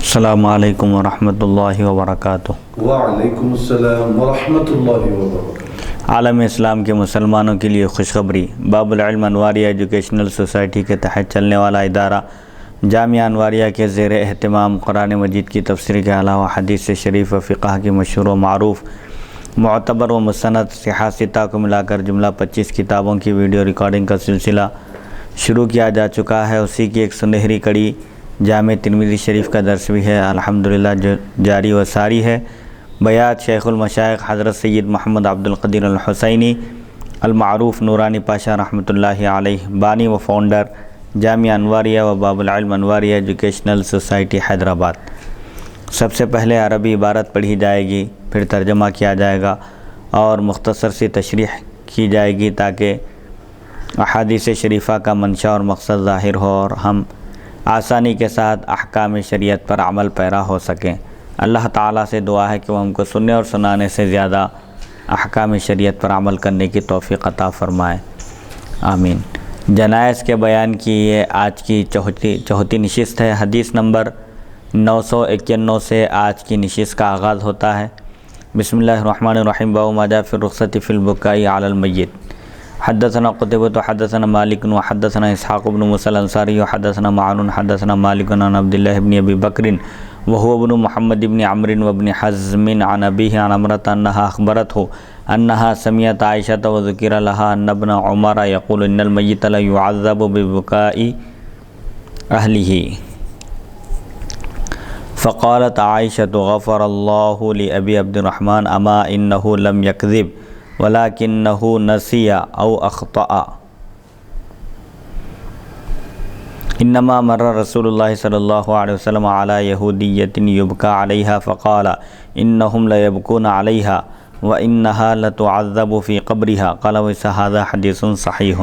السلام علیکم ورحمۃ اللہ وبرکاتہ۔ وعلیکم السلام ورحمۃ اللہ وبرکاتہ۔ عالم اسلام کے مسلمانوں کے لیے خوشخبری۔ باب العلم انواریہ ایجوکیشنل سوسائٹی کے تحت چلنے والا ادارہ جامعہ انواریہ کے زیر اہتمام قرآن مجید کی تفسیر کے علاوہ حدیث شریف و فقہ کی مشہور و معروف معتبر و مستند صحاح ستہ کو ملا کر جملہ 25 کتابوں کی ویڈیو ریکارڈنگ کا سلسلہ شروع کیا جا چکا ہے۔ اسی کی ایک سنہری کڑی جامع ترمذی شریف کا درس بھی ہے، الحمدللہ جو جاری و ساری ہے۔ بیات شیخ المشائخ حضرت سید محمد عبد القدیر الحسینی المعروف نورانی پاشا رحمۃ اللہ علیہ، بانی و فاؤنڈر جامعہ انواریہ و باب العلم انواریہ ایجوکیشنل سوسائٹی حیدرآباد۔ سب سے پہلے عربی عبارت پڑھی جائے گی، پھر ترجمہ کیا جائے گا اور مختصر سی تشریح کی جائے گی تاکہ احادیث شریفہ کا منشا اور مقصد ظاہر ہو اور ہم آسانی کے ساتھ احکام شریعت پر عمل پیرا ہو سکیں۔ اللہ تعالیٰ سے دعا ہے کہ وہ ہم کو سننے اور سنانے سے زیادہ احکام شریعت پر عمل کرنے کی توفیق عطا فرمائے، آمین۔ جنائز کے بیان کی یہ آج کی چوتھی نشست ہے۔ حدیث نمبر 991 سے آج کی نشست کا آغاز ہوتا ہے۔ بسم اللہ الرحمن الرحیم۔ باب ما جاء فی الرخصۃ فی البکاء علی المیت۔ حدثنا قتيبة حدثنا مالك وحدثنا اسحاق بن موسى الانصاري وحدثنا معن حدثنا مالك عن عبد الله بن ابي بكر وهو ابن محمد بن عمرو وابن حزم عن ابيه عن عمرة انها اخبرته انها سمعت عائشة وذكر لها ان ابن عمر يقول ان الميت لا يعذب ببكاء اهله، فقالت عائشة غفر الله لأبي عبد الرحمن اما انه لم يكذب ولكنه نسي او اخطأ، انما مر رسول الله صلى الله عليه وسلم على يهودية يبكى عليها فقال انهم لا يبكون عليها وانها لتعذب في قبرها، قال هذا حديث صحيح۔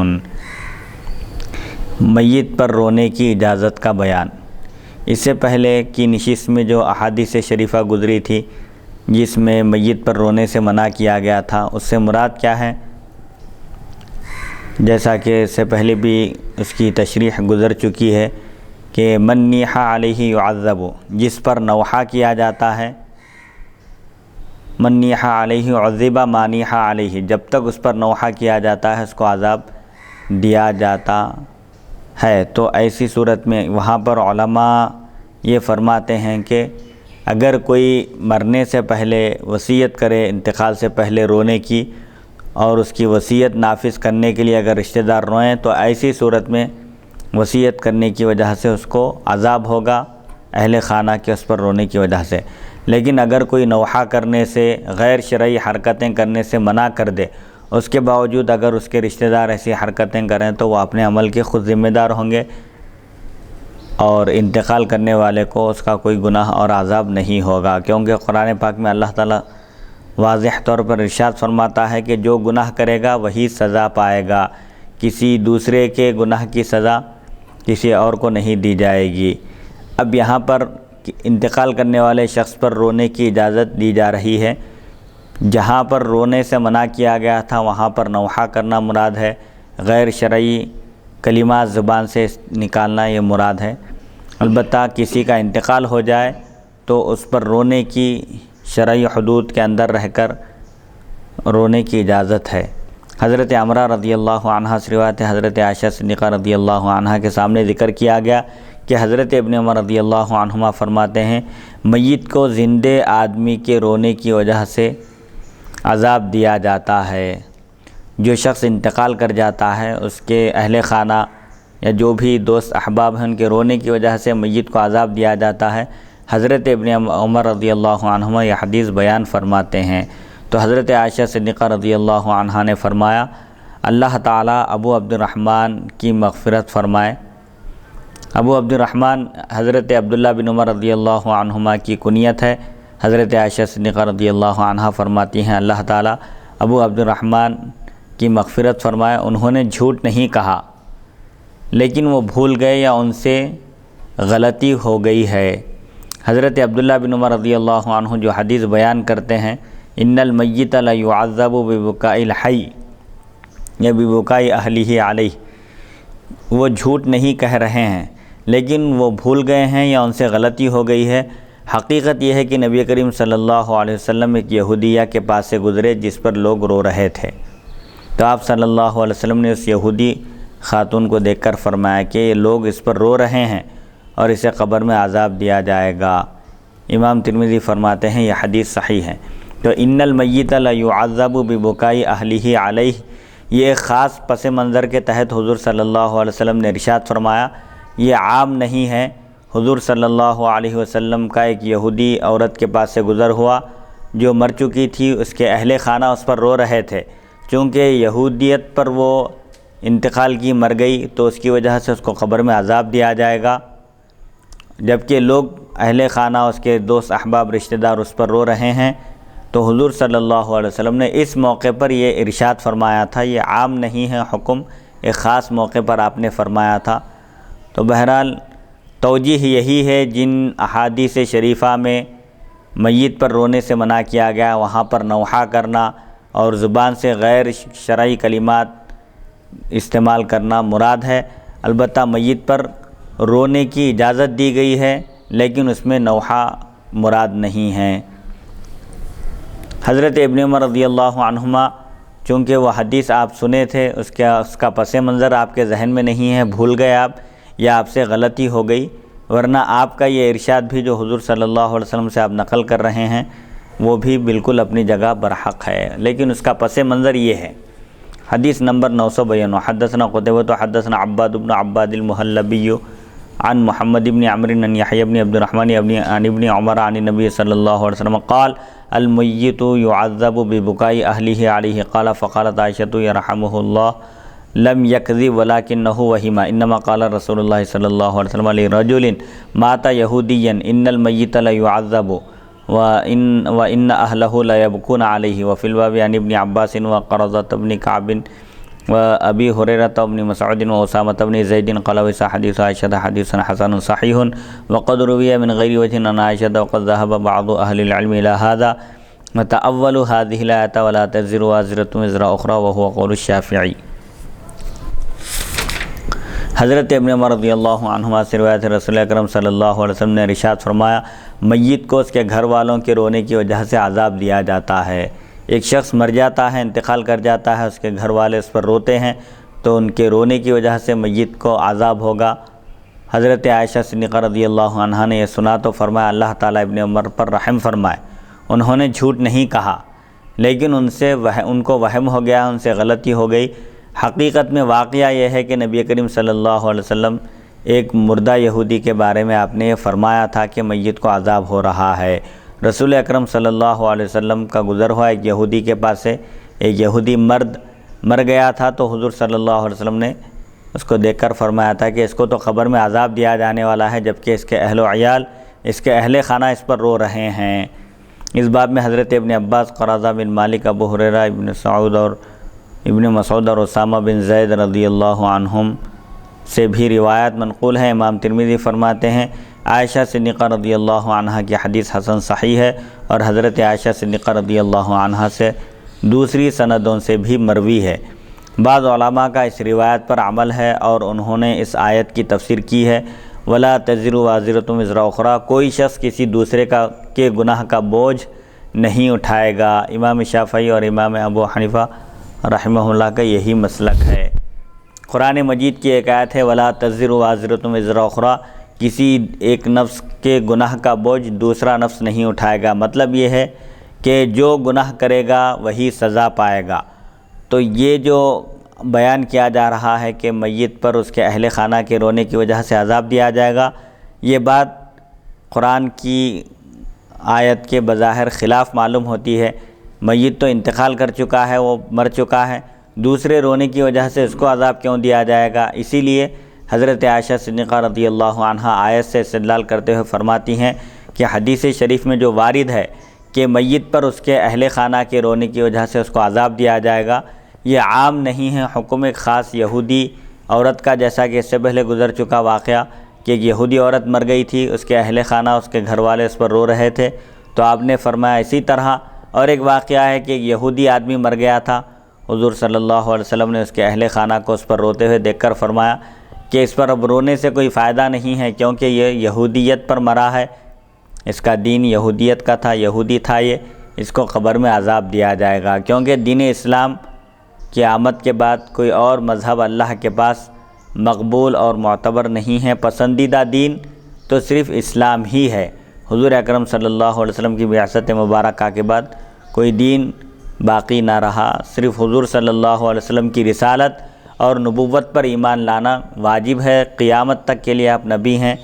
میت پر رونے کی اجازت کا بیان۔ اس سے پہلے کی نشست میں جو احادیث شریفہ گزری تھی جس میں میت پر رونے سے منع کیا گیا تھا، اس سے مراد کیا ہے؟ جیسا کہ اس سے پہلے بھی اس کی تشریح گزر چکی ہے کہ من نیح علیہ یعذب، جس پر نوحہ کیا جاتا ہے، من نیح علیہ عذب ما نیح علیہ، جب تک اس پر نوحہ کیا جاتا ہے اس کو عذاب دیا جاتا ہے۔ تو ایسی صورت میں وہاں پر علماء یہ فرماتے ہیں کہ اگر کوئی مرنے سے پہلے وصیت کرے، انتقال سے پہلے رونے کی، اور اس کی وصیت نافذ کرنے کے لیے اگر رشتہ دار روئیں تو ایسی صورت میں وصیت کرنے کی وجہ سے اس کو عذاب ہوگا اہل خانہ کے اس پر رونے کی وجہ سے۔ لیکن اگر کوئی نوحہ کرنے سے، غیر شرعی حرکتیں کرنے سے منع کر دے، اس کے باوجود اگر اس کے رشتہ دار ایسی حرکتیں کریں تو وہ اپنے عمل کے خود ذمہ دار ہوں گے اور انتقال کرنے والے کو اس کا کوئی گناہ اور عذاب نہیں ہوگا، کیونکہ قرآن پاک میں اللہ تعالیٰ واضح طور پر ارشاد فرماتا ہے کہ جو گناہ کرے گا وہی سزا پائے گا، کسی دوسرے کے گناہ کی سزا کسی اور کو نہیں دی جائے گی۔ اب یہاں پر انتقال کرنے والے شخص پر رونے کی اجازت دی جا رہی ہے۔ جہاں پر رونے سے منع کیا گیا تھا وہاں پر نوحہ کرنا مراد ہے، غیر شرعی کلمات زبان سے نکالنا یہ مراد ہے۔ البتہ کسی کا انتقال ہو جائے تو اس پر رونے کی شرعی حدود کے اندر رہ کر رونے کی اجازت ہے۔ حضرت عمرہ رضی اللہ عنہ سے روایت ہے، حضرت عائشہ صدیقہ رضی اللہ عنہ کے سامنے ذکر کیا گیا کہ حضرت ابن عمر رضی اللہ عنہما فرماتے ہیں میت کو زندے آدمی کے رونے کی وجہ سے عذاب دیا جاتا ہے۔ جو شخص انتقال کر جاتا ہے اس کے اہل خانہ یا جو بھی دوست احباب ہیں ان کے رونے کی وجہ سے میت کو عذاب دیا جاتا ہے۔ حضرت ابن عمر رضی اللہ عنہما یہ حدیث بیان فرماتے ہیں۔ تو حضرت عائشہ صدیقہ رضی اللہ عنہا نے فرمایا اللہ تعالیٰ ابو عبد الرحمن کی مغفرت فرمائے۔ ابو عبد الرحمن حضرت عبداللہ بن عمر رضی اللہ عنہما کی کنیت ہے۔ حضرت عائشہ صدیقہ رضی اللہ عنہا فرماتی ہیں اللہ تعالیٰ ابو عبد الرحمن کی مغفرت فرمائے، انہوں نے جھوٹ نہیں کہا لیکن وہ بھول گئے یا ان سے غلطی ہو گئی ہے۔ حضرت عبداللہ بن عمر رضی اللہ عنہ جو حدیث بیان کرتے ہیں ان المیت لا یعذب ببکاء الحی یا ببکاء اہلہ علیہ، وہ جھوٹ نہیں کہہ رہے ہیں لیکن وہ بھول گئے ہیں یا ان سے غلطی ہو گئی ہے۔ حقیقت یہ ہے کہ نبی کریم صلی اللہ علیہ وسلم ایک یہودیہ کے پاس سے گزرے جس پر لوگ رو رہے تھے، تو آپ صلی اللہ علیہ وسلم نے اس یہودی خاتون کو دیکھ کر فرمایا کہ یہ لوگ اس پر رو رہے ہیں اور اسے قبر میں عذاب دیا جائے گا۔ امام ترمذی فرماتے ہیں یہ حدیث صحیح ہے۔ تو ان المیت لیعذب ببکاء اہلہ علیہ، یہ ایک خاص پس منظر کے تحت حضور صلی اللہ علیہ وسلم نے ارشاد فرمایا، یہ عام نہیں ہے۔ حضور صلی اللہ علیہ وسلم کا ایک یہودی عورت کے پاس سے گزر ہوا جو مر چکی تھی، اس کے اہل خانہ اس پر رو رہے تھے، چونکہ یہودیت پر وہ انتقال کی، مر گئی، تو اس کی وجہ سے اس کو قبر میں عذاب دیا جائے گا، جبکہ لوگ اہل خانہ، اس کے دوست احباب رشتہ دار اس پر رو رہے ہیں۔ تو حضور صلی اللہ علیہ وسلم نے اس موقع پر یہ ارشاد فرمایا تھا، یہ عام نہیں ہے حکم، ایک خاص موقع پر آپ نے فرمایا تھا۔ تو بہرحال توجیہ یہی ہے، جن احادیث شریفہ میں میت پر رونے سے منع کیا گیا، وہاں پر نوحہ کرنا اور زبان سے غیر شرعی کلمات استعمال کرنا مراد ہے۔ البتہ میت پر رونے کی اجازت دی گئی ہے، لیکن اس میں نوحہ مراد نہیں ہے۔ حضرت ابن عمر رضی اللہ عنہما، چونکہ وہ حدیث آپ سنے تھے، اس کا پس منظر آپ کے ذہن میں نہیں ہے، بھول گئے آپ، یا آپ سے غلطی ہو گئی، ورنہ آپ کا یہ ارشاد بھی جو حضور صلی اللہ علیہ وسلم سے آپ نقل کر رہے ہیں وہ بھی بالکل اپنی جگہ برحق ہے، لیکن اس کا پس منظر یہ ہے۔ حدیث نمبر 992، حدثنا قتیبہ حدثنا عباد بن عباد المحلبی عن محمد بن عمرو عن یحیی بن عبد الرحمن عن ابن عمر عن النبی صلی اللہ علیہ وسلم قال المیت يعذب ببکاء اہلہ علیہ قال فقالت عائشۃ یرحمہ اللہ لم یکذب ولکنہ وہم انما قال رسول اللہ صلی اللہ علیہ وسلم لرجل مات یہودیا ان المیت لیعذب وان اہلہ لیبکون علیہ وفی الباب عن ابن عباس وقرظۃ بن کعب وابی ہریرۃ بن مسعود واسامۃ بن زید قال وصح حدیث عائشہ حدیث حسن صحیح وقد روی من غیر وجہ عن عائشہ وقد ذهب بعض اہل العلم الى هذا وتأولوا هذه الآیۃ ولا تزر وازرة وزر اخرى وهو قول الشافعی۔ حضرت ابن عمر رضی اللہ عنہما سے روایت رسول اکرم صلی اللہ علیہ وسلم نے ارشاد فرمایا، میت کو اس کے گھر والوں کے رونے کی وجہ سے عذاب دیا جاتا ہے۔ ایک شخص مر جاتا ہے، انتقال کر جاتا ہے، اس کے گھر والے اس پر روتے ہیں، تو ان کے رونے کی وجہ سے میت کو عذاب ہوگا۔ حضرت عائشہ صدیقہ رضی اللہ عنہا نے یہ سنا تو فرمایا اللہ تعالیٰ ابن عمر پر رحم فرمائے، انہوں نے جھوٹ نہیں کہا، لیکن ان کو وہم ہو گیا، ان سے غلطی ہو گئی۔ حقیقت میں واقعہ یہ ہے کہ نبی کریم صلی اللہ علیہ وسلم ایک مردہ یہودی کے بارے میں آپ نے یہ فرمایا تھا کہ میت کو عذاب ہو رہا ہے۔ رسول اکرم صلی اللہ علیہ وسلم کا گزر ہوا ایک یہودی کے پاس سے، ایک یہودی مرد مر گیا تھا، تو حضور صلی اللہ علیہ وسلم نے اس کو دیکھ کر فرمایا تھا کہ اس کو تو قبر میں عذاب دیا جانے والا ہے، جبکہ اس کے اہل و عیال، اس کے اہل خانہ اس پر رو رہے ہیں۔ اس باب میں حضرت ابن عباس، قرازہ بن مالک، ابو ہریرہ، ابن مسعود اور اسامہ بن زید رضی اللہ عنہم سے بھی روایت منقول ہے۔ امام ترمذی فرماتے ہیں عائشہ صدیقہ رضی اللہ عنہا کی حدیث حسن صحیح ہے، اور حضرت عائشہ صدیقہ رضی اللہ عنہا سے دوسری سندوں سے بھی مروی ہے۔ بعض علماء کا اس روایت پر عمل ہے اور انہوں نے اس آیت کی تفسیر کی ہے وَلَا تَزِرُ وَازِرَةٌ وِزْرَ أُخْرَىٰ، کوئی شخص کسی دوسرے کے گناہ کا بوجھ نہیں اٹھائے گا۔ امام شافعی اور امام ابو حنیفہ رحمہ اللہ کا یہی مسلک ہے۔ قرآن مجید کی ایک آیت ہے وَلَا تَزِرُ وَازِرَةٌ وِزْرَ أُخْرَىٰ، کسی ایک نفس کے گناہ کا بوجھ دوسرا نفس نہیں اٹھائے گا، مطلب یہ ہے کہ جو گناہ کرے گا وہی سزا پائے گا۔ تو یہ جو بیان کیا جا رہا ہے کہ میت پر اس کے اہل خانہ کے رونے کی وجہ سے عذاب دیا جائے گا، یہ بات قرآن کی آیت کے بظاہر خلاف معلوم ہوتی ہے۔ میت تو انتقال کر چکا ہے، وہ مر چکا ہے، دوسرے رونے کی وجہ سے اس کو عذاب کیوں دیا جائے گا؟ اسی لیے حضرت عائشہ صدیقہ رضی اللہ عنہا آیت سے استدلال کرتے ہوئے فرماتی ہیں کہ حدیث شریف میں جو وارد ہے کہ میت پر اس کے اہل خانہ کے رونے کی وجہ سے اس کو عذاب دیا جائے گا، یہ عام نہیں ہے، حکم ایک خاص یہودی عورت کا، جیسا کہ اس سے پہلے گزر چکا واقعہ کہ ایک یہودی عورت مر گئی تھی، اس کے اہل خانہ، اس کے گھر والے اس پر رو رہے تھے، تو آپ نے فرمایا اسی طرح۔ اور ایک واقعہ ہے کہ ایک یہودی آدمی مر گیا تھا، حضور صلی اللہ علیہ وسلم نے اس کے اہل خانہ کو اس پر روتے ہوئے دیکھ کر فرمایا کہ اس پر اب رونے سے کوئی فائدہ نہیں ہے، کیونکہ یہ یہودیت پر مرا ہے، اس کا دین یہودیت کا تھا، یہودی تھا یہ، اس کو قبر میں عذاب دیا جائے گا، کیونکہ دین اسلام کی آمد کے بعد کوئی اور مذہب اللہ کے پاس مقبول اور معتبر نہیں ہے۔ پسندیدہ دین تو صرف اسلام ہی ہے۔ حضور اکرم صلی اللہ علیہ وسلم کی بعثت مبارکہ کے بعد کوئی دین باقی نہ رہا، صرف حضور صلی اللہ علیہ وسلم کی رسالت اور نبوت پر ایمان لانا واجب ہے۔ قیامت تک کے لیے آپ نبی ہیں،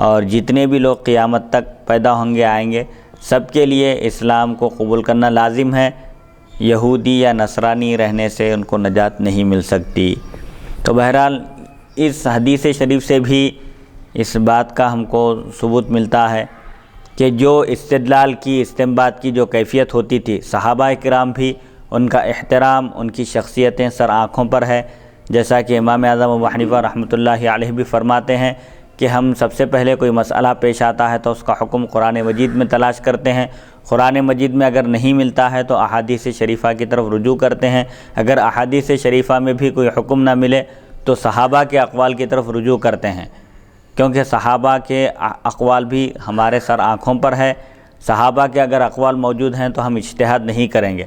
اور جتنے بھی لوگ قیامت تک پیدا ہوں گے، آئیں گے، سب کے لیے اسلام کو قبول کرنا لازم ہے۔ یہودی یا نصرانی رہنے سے ان کو نجات نہیں مل سکتی۔ تو بہرحال اس حدیث شریف سے بھی اس بات کا ہم کو ثبوت ملتا ہے کہ جو استدلال کی، استنباط کی جو کیفیت ہوتی تھی، صحابہ کرام بھی ان کا احترام، ان کی شخصیتیں سر آنکھوں پر ہے، جیسا کہ امام اعظم ابو حنیفہ رحمۃ اللہ علیہ بھی فرماتے ہیں کہ ہم سب سے پہلے کوئی مسئلہ پیش آتا ہے تو اس کا حکم قرآن مجید میں تلاش کرتے ہیں، قرآن مجید میں اگر نہیں ملتا ہے تو احادیث شریفہ کی طرف رجوع کرتے ہیں، اگر احادیث شریفہ میں بھی کوئی حکم نہ ملے تو صحابہ کے اقوال کی طرف رجوع کرتے ہیں، کیونکہ صحابہ کے اقوال بھی ہمارے سر آنکھوں پر ہے۔ صحابہ کے اگر اقوال موجود ہیں تو ہم اجتہاد نہیں کریں گے۔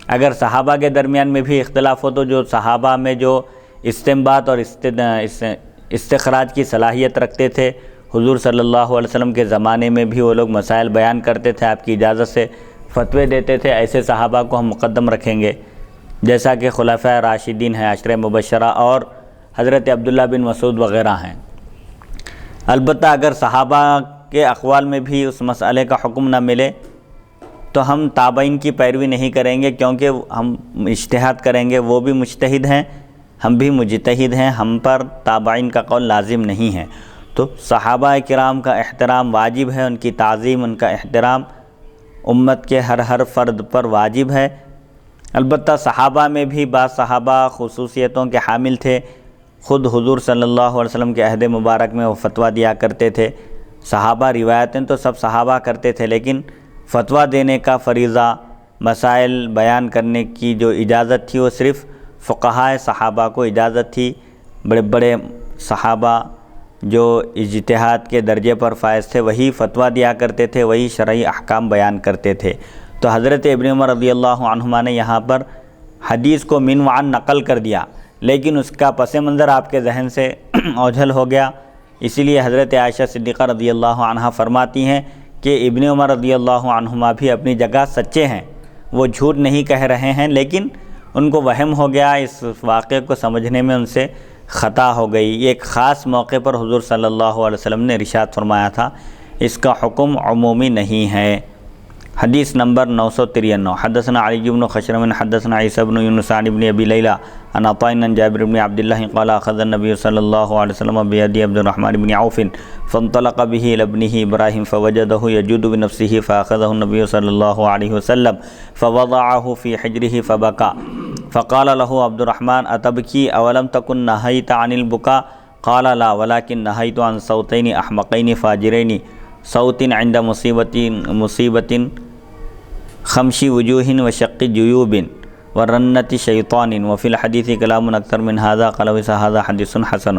اگر صحابہ کے درمیان میں بھی اختلاف ہو تو جو صحابہ میں جو استنباط اور استخراج کی صلاحیت رکھتے تھے، حضور صلی اللہ علیہ وسلم کے زمانے میں بھی وہ لوگ مسائل بیان کرتے تھے، آپ کی اجازت سے فتوے دیتے تھے، ایسے صحابہ کو ہم مقدم رکھیں گے، جیسا کہ خلفائے راشدین ہیں، عشرہ مبشرہ اور حضرت عبداللہ بن مسعود وغیرہ ہیں۔ البتہ اگر صحابہ کے اقوال میں بھی اس مسئلے کا حکم نہ ملے تو ہم تابعین کی پیروی نہیں کریں گے، کیونکہ ہم اجتہاد کریں گے، وہ بھی مجتہد ہیں، ہم بھی مجتہد ہیں، ہم پر تابعین کا قول لازم نہیں ہے۔ تو صحابہ کرام کا احترام واجب ہے، ان کی تعظیم، ان کا احترام امت کے ہر فرد پر واجب ہے۔ البتہ صحابہ میں بھی بعض صحابہ خصوصیتوں کے حامل تھے، خود حضور صلی اللہ علیہ وسلم کے عہد مبارک میں وہ فتویٰ دیا کرتے تھے۔ صحابہ روایتیں تو سب صحابہ کرتے تھے، لیکن فتویٰ دینے کا فریضہ، مسائل بیان کرنے کی جو اجازت تھی وہ صرف فقہائے صحابہ کو اجازت تھی۔ بڑے بڑے صحابہ جو اجتہاد کے درجے پر فائز تھے وہی فتویٰ دیا کرتے تھے، وہی شرعی احکام بیان کرتے تھے۔ تو حضرت ابن عمر رضی اللہ عنہما نے یہاں پر حدیث کو من وعن نقل کر دیا، لیکن اس کا پس منظر آپ کے ذہن سے اوجھل ہو گیا، اسی لیے حضرت عائشہ صدیقہ رضی اللہ عنہا فرماتی ہیں کہ ابن عمر رضی اللہ عنہما بھی اپنی جگہ سچے ہیں، وہ جھوٹ نہیں کہہ رہے ہیں، لیکن ان کو وہم ہو گیا، اس واقعے کو سمجھنے میں ان سے خطا ہو گئی۔ یہ ایک خاص موقع پر حضور صلی اللہ علیہ وسلم نے ارشاد فرمایا تھا، اس کا حکم عمومی نہیں ہے۔ حدیث نمبر 993 حدثنا علی بن خشرم حدثنا عیسی بن یونس عن ابن ابی لیلہ عن عطاء عن جابر بن عبد اللہ قال اخذ النبی صلی اللہ علیہ وسلم بید عبد الرحمن بن عوف فانطلق به الى ابنه ابراہیم فوجده يجود بنفسه فاخذه النبی صلی اللہ علیہ وسلم فوضعه في حجره فبكى فقال له عبد الرحمن اتبكي اولم تكن نهيت عن البكاء قال لا ولكن نهيت عن صوتين احمقين فاجرين صوت عند مصیبت خمشی وجوہ و شق جیوب و رنت شیطان وفی الحدیث کلام اکثر من هذا قال هذا حدیث حسن۔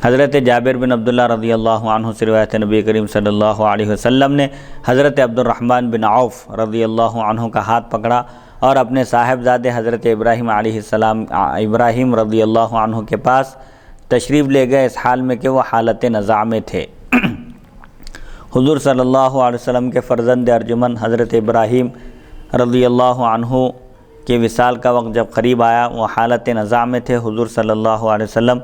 حضرت جابر بن عبداللہ رضی اللہ عنہ سے روایت نبی کریم صلی اللہ علیہ وسلم نے حضرت عبد الرحمن بن عوف رضی اللہ عنہ کا ہاتھ پکڑا اور اپنے صاحبزادے حضرت ابراہیم علیہ السلام ابراہیم رضی اللہ عنہ کے پاس تشریف لے گئے، اس حال میں کہ وہ حالت نزاع میں تھے۔ حضور صلی اللہ علیہ وسلم کے فرزند ارجمن حضرت ابراہیم رضی اللہ عنہ کے وصال کا وقت جب قریب آیا، وہ حالت نزاع میں تھے۔ حضور صلی اللہ علیہ وسلم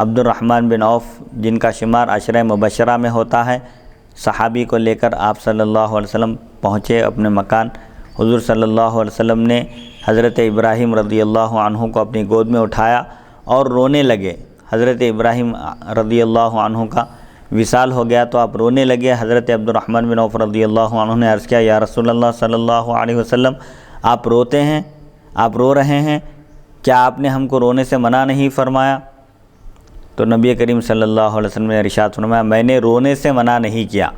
عبد الرحمن بن عوف، جن کا شمار عشرہ مبشرہ میں ہوتا ہے، صحابی کو لے کر آپ صلی اللہ علیہ وسلم پہنچے اپنے مکان۔ حضور صلی اللہ علیہ وسلم نے حضرت ابراہیم رضی اللہ عنہ کو اپنی گود میں اٹھایا اور رونے لگے۔ حضرت ابراہیم رضی اللہ عنہ کا وصال ہو گیا تو آپ رونے لگے۔ حضرت عبد الرحمن بن عوف رضی اللہ عنہ نے عرض کیا، یا رسول اللہ صلی اللہ علیہ وسلم، آپ روتے ہیں، آپ رو رہے ہیں، کیا آپ نے ہم کو رونے سے منع نہیں فرمایا؟ تو نبی کریم صلی اللہ علیہ وسلم نے ارشاد فرمایا، میں نے رونے سے منع نہیں کیا،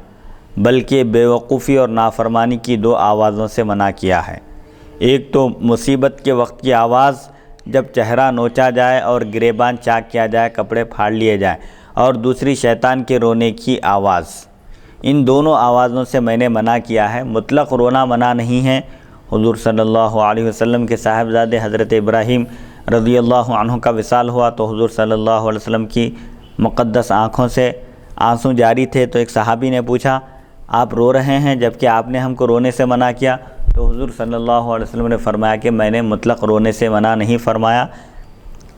بلکہ بے وقوفی اور نافرمانی کی دو آوازوں سے منع کیا ہے۔ ایک تو مصیبت کے وقت کی آواز جب چہرہ نوچا جائے اور گریبان چاک کیا جائے، کپڑے پھاڑ لیے جائیں، اور دوسری شیطان کے رونے کی آواز۔ ان دونوں آوازوں سے میں نے منع کیا ہے۔ مطلق رونا منع نہیں ہے۔ حضور صلی اللہ علیہ وسلم کے صاحبزادے حضرت ابراہیم رضی اللہ عنہ کا وصال ہوا تو حضور صلی اللہ علیہ وسلم کی مقدس آنکھوں سے آنسو جاری تھے، تو ایک صحابی نے پوچھا آپ رو رہے ہیں جبکہ آپ نے ہم کو رونے سے منع کیا؟ تو حضور صلی اللہ علیہ وسلم نے فرمایا کہ میں نے مطلق رونے سے منع نہیں فرمایا۔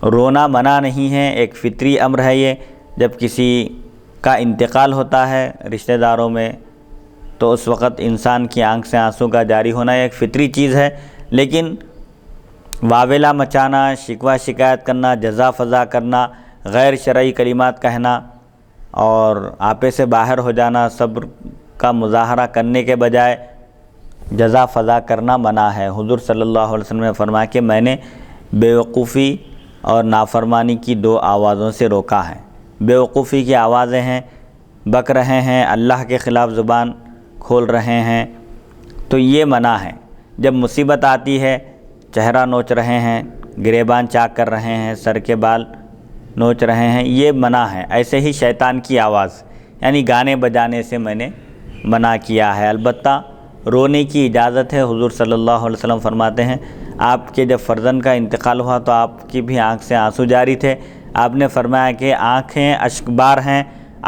رونا منع نہیں ہے، ایک فطری امر ہے یہ۔ جب کسی کا انتقال ہوتا ہے رشتہ داروں میں تو اس وقت انسان کی آنکھ سے آنسو کا جاری ہونا ایک فطری چیز ہے، لیکن واویلا مچانا، شکوہ شکایت کرنا، جزا فضا کرنا، غیر شرعی کلمات کہنا اور آپے سے باہر ہو جانا، صبر کا مظاہرہ کرنے کے بجائے جزا فضا کرنا منع ہے۔ حضور صلی اللہ علیہ وسلم نے فرمایا کہ میں نے بیوقوفی اور نافرمانی کی دو آوازوں سے روکا ہے۔ بیوقوفی کی آوازیں ہیں، بک رہے ہیں، اللہ کے خلاف زبان کھول رہے ہیں، تو یہ منع ہے۔ جب مصیبت آتی ہے، چہرہ نوچ رہے ہیں، گریبان چاک کر رہے ہیں، سر کے بال نوچ رہے ہیں، یہ منع ہے۔ ایسے ہی شیطان کی آواز یعنی گانے بجانے سے میں نے منع کیا ہے۔ البتہ رونے کی اجازت ہے۔ حضور صلی اللہ علیہ وسلم فرماتے ہیں آپ کے جب فرزند کا انتقال ہوا تو آپ کی بھی آنکھ سے آنسو جاری تھے۔ آپ نے فرمایا کہ آنکھیں اشکبار ہیں،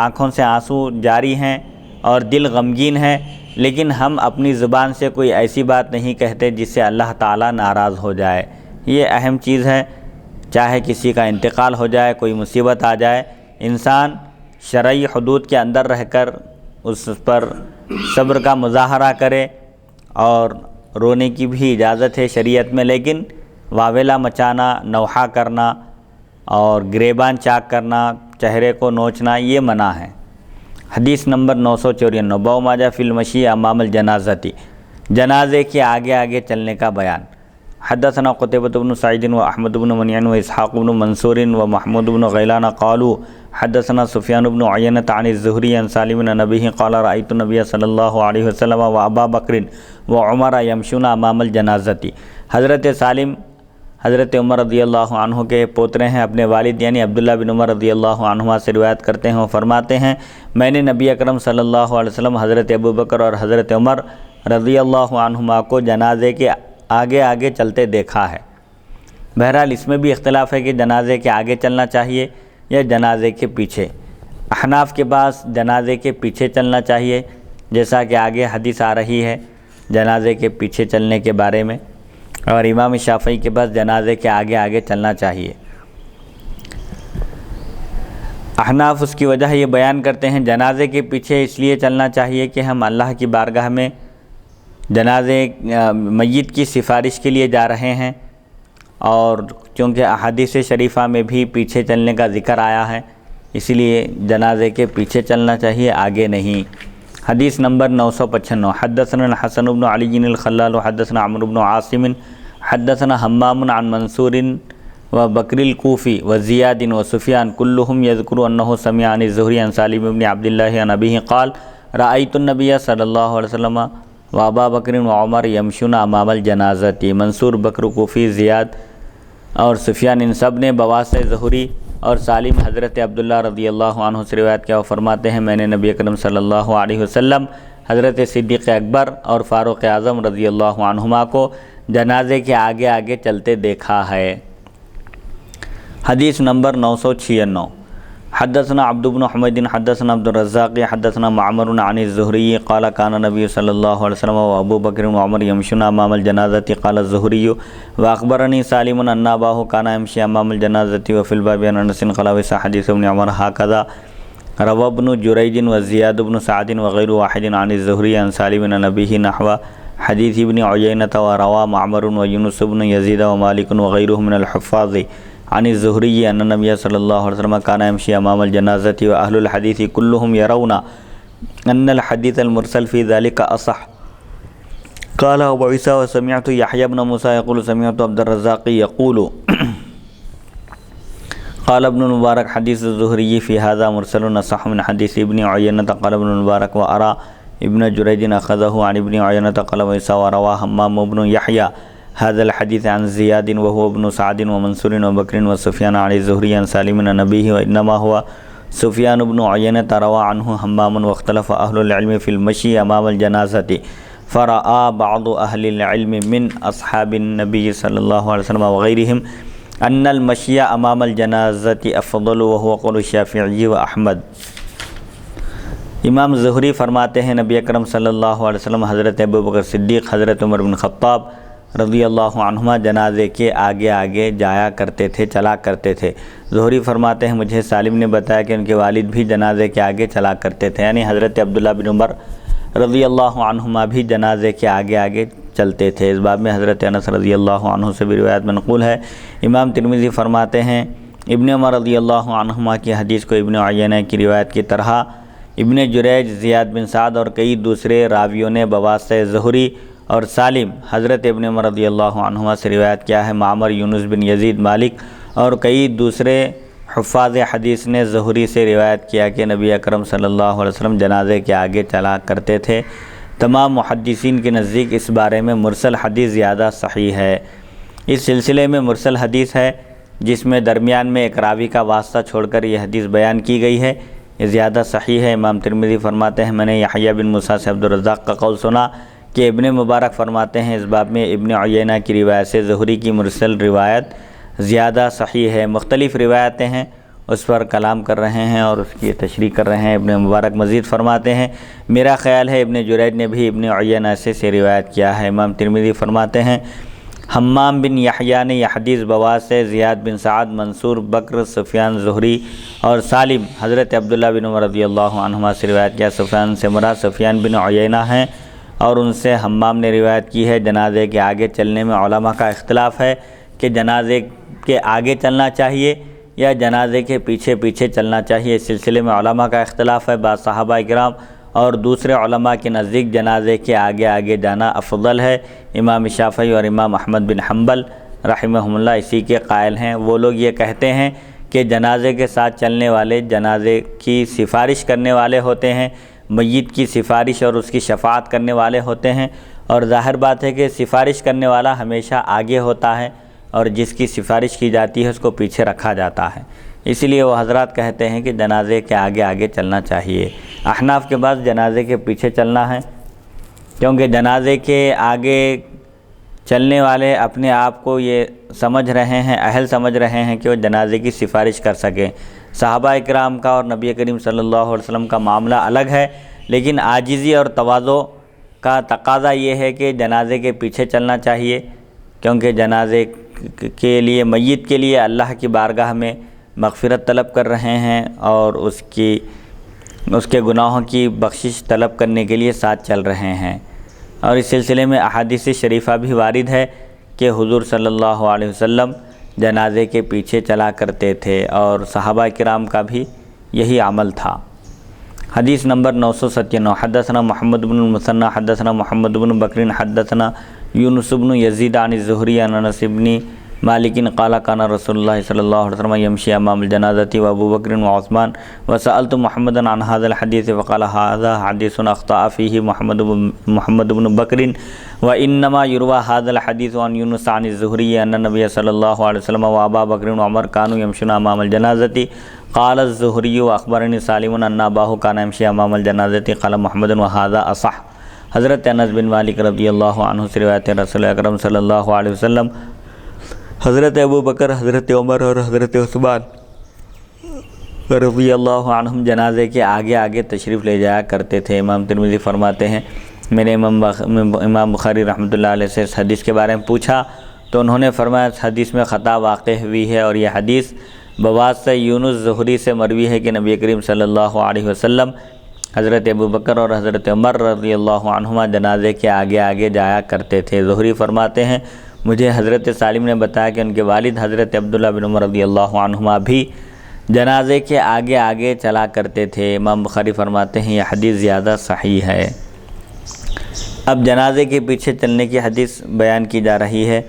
آنکھوں سے آنسو جاری ہیں اور دل غمگین ہے، لیکن ہم اپنی زبان سے کوئی ایسی بات نہیں کہتے جس سے اللہ تعالیٰ ناراض ہو جائے۔ یہ اہم چیز ہے۔ چاہے کسی کا انتقال ہو جائے، کوئی مصیبت آ جائے، انسان شرعی حدود کے اندر رہ کر اس پر صبر کا مظاہرہ کرے، اور رونے کی بھی اجازت ہے شریعت میں، لیکن واویلا مچانا، نوحہ کرنا اور گریبان چاک کرنا، چہرے کو نوچنا، یہ منع ہے۔ حدیث نمبر 994 باب ما جاء فی المشی امام الجنازۃ، جنازے کے آگے آگے چلنے کا بیان۔ حدثنا قتیبۃ بن سعید و احمد بن منیع و اسحاق بن منصور و محمود بن غیلان قالوا حدثنا سفیان بن عیینہ عن الزہری عن سالم عن ابیہ قال رأیت النبی صلی اللہ علیہ وسلم و ابا بکر و عمر یمشون امام الجنازۃ۔ حضرت سالم حضرت عمر رضی اللہ عنہ کے پوترے ہیں، اپنے والد یعنی عبداللہ بن عمر رضی اللہ عنہما سے روایت کرتے ہیں اور فرماتے ہیں میں نے نبی اکرم صلی اللہ علیہ وسلم، حضرت ابو بکر اور حضرت عمر رضی اللہ عنہما کو جنازے کے آگے آگے چلتے دیکھا ہے۔ بہرحال اس میں بھی اختلاف ہے کہ جنازے کے آگے چلنا چاہیے یا جنازے کے پیچھے۔ احناف کے پاس جنازے کے پیچھے چلنا چاہیے، جیسا کہ آگے حدیث آ رہی ہے جنازے کے پیچھے چلنے کے بارے میں، اور امام شافعی کے پاس جنازے کے آگے آگے چلنا چاہیے۔ احناف اس کی وجہ یہ بیان کرتے ہیں جنازے کے پیچھے اس لیے چلنا چاہیے کہ ہم اللہ کی بارگاہ میں جنازے میت کی سفارش کے لیے جا رہے ہیں، اور چونکہ احادیث شریفہ میں بھی پیچھے چلنے کا ذکر آیا ہے، اسی لیے جنازے کے پیچھے چلنا چاہیے، آگے نہیں۔ حدیث نمبر 995 حدثنا الحسن بن علی الخلال حدثنا عمرو بن عاصم حدثنا حمام عن منصور و بکر الکوفی و زیاد و سفیان کلهم یذکر انه سمع عن الزہری عن سالم بن عبد اللہ عن ابیہ قال رأیت النبی صلی اللہ علیہ وسلم و ابا بکر و عمر یمشون امام الجنازۃ۔ منصور، بکر کوفی، زیاد اور سفیان ان سب نے بواسطہ زہری اور سالم حضرت عبداللہ رضی اللہ عنہ سے روایت کیا، وہ فرماتے ہیں میں نے نبی اکرم صلی اللہ علیہ وسلم، حضرت صدیق اکبر اور فاروق اعظم رضی اللہ عنہما کو جنازے کے آگے آگے چلتے دیکھا ہے۔ حدیث نمبر 996 حدثنا عبد بن حمید حدثنا عبد الرزاق حدثنا معمر عن الزہری قال کان نبی صلی اللہ علیہ وسلم و ابو بکر و عمر یمشون امام الجنازۃ قال الزہری واخبرنی سالم ان اباہ کان یمشی امام الجنازۃ وفی الباب عن انس قال وصح حدیث ابن عمر هكذا روى ابن جریج وزیاد بن سعد وغیر واحد عن الزہری عن سالم عن ابیہ نحو حدیث ابن عیینہ وروى معمر ویونس بن یزید ومالک وغیرهم من الحفاظ عن الزہری ان نبی صلی اللہ علیہ وسلم کان یمشی امام الجنازۃ واہل الحدیث کلهم یرون ان الحدیث المرسل فی ذلك اصح۔ قال ابو عیسی وسمعت یحیی بن موسیٰ یقول سمعت عبد الرزاق یقول قال ابن المبارک حدیث الزہری فی هذا مرسل اصح من حدیث ابن عیینہ قال ابن المبارک وارى ابن جریج اخذه عن ابن عیینہ قال ابو عیسی وروى حمام بن یحیی هذا الحديث عن زياد وهو ابن سعد ومنصور وبكر وسفيان عن الزهري عن سالم عن نبيه وإنما هو سفيان بن عيينة روى عنه همام واختلف أهل العلم في المشي أمام الجنازة فرأى بعض أهل العلم من أصحاب النبي صلى الله عليه وسلم وغيرهم أن المشي أمام الجنازة أفضل وهو قول الشافعي وأحمد۔ امام زہری فرماتے ہیں نبی اکرم صلی اللہ علیہ وسلم حضرت ابوبکر صدیق حضرت عمر بن خطاب رضی اللہ عنہما جنازے کے آگے آگے جایا کرتے تھے، چلا کرتے تھے۔ زہری فرماتے ہیں مجھے سالم نے بتایا کہ ان کے والد بھی جنازے کے آگے چلا کرتے تھے، یعنی حضرت عبداللہ بن عمر رضی اللہ عنہما بھی جنازے کے آگے آگے چلتے تھے۔ اس باب میں حضرت انس رضی اللہ عنہ سے بھی روایت منقول ہے۔ امام ترمذی فرماتے ہیں ابن عمر رضی اللہ عنہما کی حدیث کو ابن عیینہ کی روایت کی طرح ابن جریج، زیاد بن سعد اور کئی دوسرے راویوں نے بواسطہ زہری اور سالم حضرت ابن عمر رضی اللہ عنہما سے روایت کیا ہے۔ معمر، یونس بن یزید، مالک اور کئی دوسرے حفاظ حدیث نے زہری سے روایت کیا کہ نبی اکرم صلی اللہ علیہ وسلم جنازے کے آگے چلا کرتے تھے۔ تمام محدثین کے نزدیک اس بارے میں مرسل حدیث زیادہ صحیح ہے۔ اس سلسلے میں مرسل حدیث ہے جس میں درمیان میں ایک راوی کا واسطہ چھوڑ کر یہ حدیث بیان کی گئی ہے، یہ زیادہ صحیح ہے۔ امام ترمذی فرماتے ہیں میں نے یحییٰ بن موسیٰ سے عبدالرزاق کا قول سنا کہ ابن مبارک فرماتے ہیں اس باب میں ابن عیینہ کی روایت سے زہری کی مرسل روایت زیادہ صحیح ہے۔ مختلف روایتیں ہیں، اس پر کلام کر رہے ہیں اور اس کی تشریح کر رہے ہیں۔ ابن مبارک مزید فرماتے ہیں میرا خیال ہے ابن جریج نے بھی ابن عیینہ سے روایت کیا ہے۔ امام ترمذی فرماتے ہیں حمام بن یحییٰ نے یہ حدیث بواسطہ زیاد بن سعد، منصور، بکر، سفیان زہری اور سالم حضرت عبداللہ بن عمر رضی اللہ عنہما سے روایت کیا۔ سفیان سے مراد سفیان بن عیینہ ہیں اور ان سے حمام نے روایت کی ہے۔ جنازے کے آگے چلنے میں علماء کا اختلاف ہے کہ جنازے کے آگے چلنا چاہیے یا جنازے کے پیچھے پیچھے چلنا چاہیے، اس سلسلے میں علماء کا اختلاف ہے۔ بعض صحابہ کرام اور دوسرے علماء کے نزدیک جنازے کے آگے آگے جانا افضل ہے۔ امام شافعی اور امام احمد بن حنبل رحمہم اللہ اسی کے قائل ہیں۔ وہ لوگ یہ کہتے ہیں کہ جنازے کے ساتھ چلنے والے جنازے کی سفارش کرنے والے ہوتے ہیں، میت کی سفارش اور اس کی شفاعت کرنے والے ہوتے ہیں، اور ظاہر بات ہے کہ سفارش کرنے والا ہمیشہ آگے ہوتا ہے اور جس کی سفارش کی جاتی ہے اس کو پیچھے رکھا جاتا ہے۔ اسی لیے وہ حضرات کہتے ہیں کہ جنازے کے آگے آگے چلنا چاہیے۔ احناف کے بعد جنازے کے پیچھے چلنا ہے، کیونکہ جنازے کے آگے چلنے والے اپنے آپ کو یہ سمجھ رہے ہیں، اہل سمجھ رہے ہیں کہ وہ جنازے کی سفارش کر سکیں۔ صحابہ کرام کا اور نبی کریم صلی اللہ علیہ وسلم کا معاملہ الگ ہے، لیکن عاجزی اور تواضع کا تقاضا یہ ہے کہ جنازے کے پیچھے چلنا چاہیے، کیونکہ جنازے کے لیے، میت کے لیے اللہ کی بارگاہ میں مغفرت طلب کر رہے ہیں اور اس کے گناہوں کی بخشش طلب کرنے کے لیے ساتھ چل رہے ہیں۔ اور اس سلسلے میں احادیث شریفہ بھی وارد ہے کہ حضور صلی اللہ علیہ وسلم جنازے کے پیچھے چلا کرتے تھے اور صحابہ کرام کا بھی یہی عمل تھا۔ حدیث نمبر 997 حدثنا محمد بن المثنى حدثنا محمد بن بکر حدثنا یونس بن یزید عن الزہری عن انس بن مالک قال كان رسول اللہ صلی اللہ علیہ وسلم يمشي امام الجنازة وابو بکر وعثمان وسألت محمدا عن هذا الحديث فقال هذا حديث اخطأ فيه محمد بن بکر وانما يروى هذا الحديث عن يونس عن الزهري ان النبي صلى الله عليه وسلم وابا بکر وعمر كانوا يمشون امام الجنازة قال الزهري واخبرني سالم ان اباه كان يمشي امام الجنازة قال محمد وهذا اصح۔ حضرت انس بن مالک رضی اللہ عنہ سے روایت ہے رسول اکرم صلی اللہ علیہ وسلم حضرت ابو بکر، حضرت عمر اور حضرت عثمان رضی اللہ عنہم جنازے کے آگے آگے تشریف لے جایا کرتے تھے۔ امام ترمذی فرماتے ہیں میں نے امام بخاری رحمۃ اللہ علیہ سے اس حدیث کے بارے میں پوچھا تو انہوں نے فرمایا اس حدیث میں خطا واقع ہوئی ہے اور یہ حدیث بواسطہ یونس زہری سے مروی ہے کہ نبی کریم صلی اللہ علیہ وسلم حضرت ابو بکر اور حضرت عمر رضی اللہ عنہما جنازے کے آگے آگے جایا کرتے تھے۔ زہری فرماتے ہیں مجھے حضرت سالم نے بتایا کہ ان کے والد حضرت عبداللہ بن عمر رضی اللہ عنہما بھی جنازے کے آگے آگے چلا کرتے تھے۔ امام بخاری فرماتے ہیں یہ حدیث زیادہ صحیح ہے۔ اب جنازے کے پیچھے چلنے کی حدیث بیان کی جا رہی ہے۔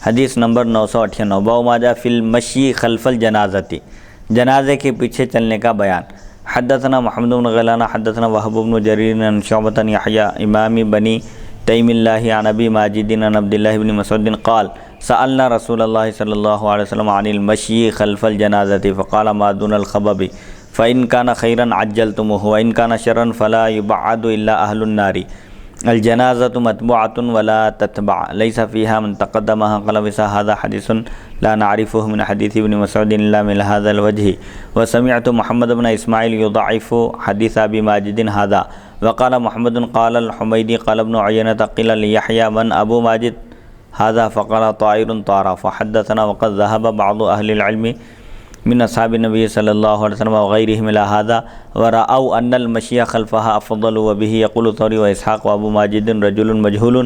حدیث نمبر 998 باب ما جاء فی المشی خلف الجنازۃ، جنازے کے پیچھے چلنے کا بیان۔ حدثنا محمد بن غیلان حدثنا وهب بن جریر عن شعبۃ یحییٰ امام بنی تیم اللہ عن ابی ماجد عن عبد اللہ بن مسعود قال سألنا رسول اللہ صلی اللہ علیہ وسلم عن المشی خلف الجنازة فقال ما دون الخبب فإن كان خيرا عجلتموه وإن كان شرا فلا يبعد إلا أهل النار الجنازة متبوعة ولا تتبع ليس فيها من تقدمها قال هذا حديث لا نعرفه من حديث ابن مسعود إلا من هذا الوجه وسمعت محمد بن إسماعيل يضعف حديث أبي ماجد هذا وقال محمد قال الحميدي قال ابن عيينة قيل ليحيى من أبو ماجد هذا فقال طائر طار فحدثنا وقد ذهب بعض أهل العلم من أصحاب النبي صلى الله عليه وسلم وغيرهم إلى هذا ورأوا أن المشي خلفها أفضل وبه يقول ثوري وإسحاق وأبو ماجد رجل مجهول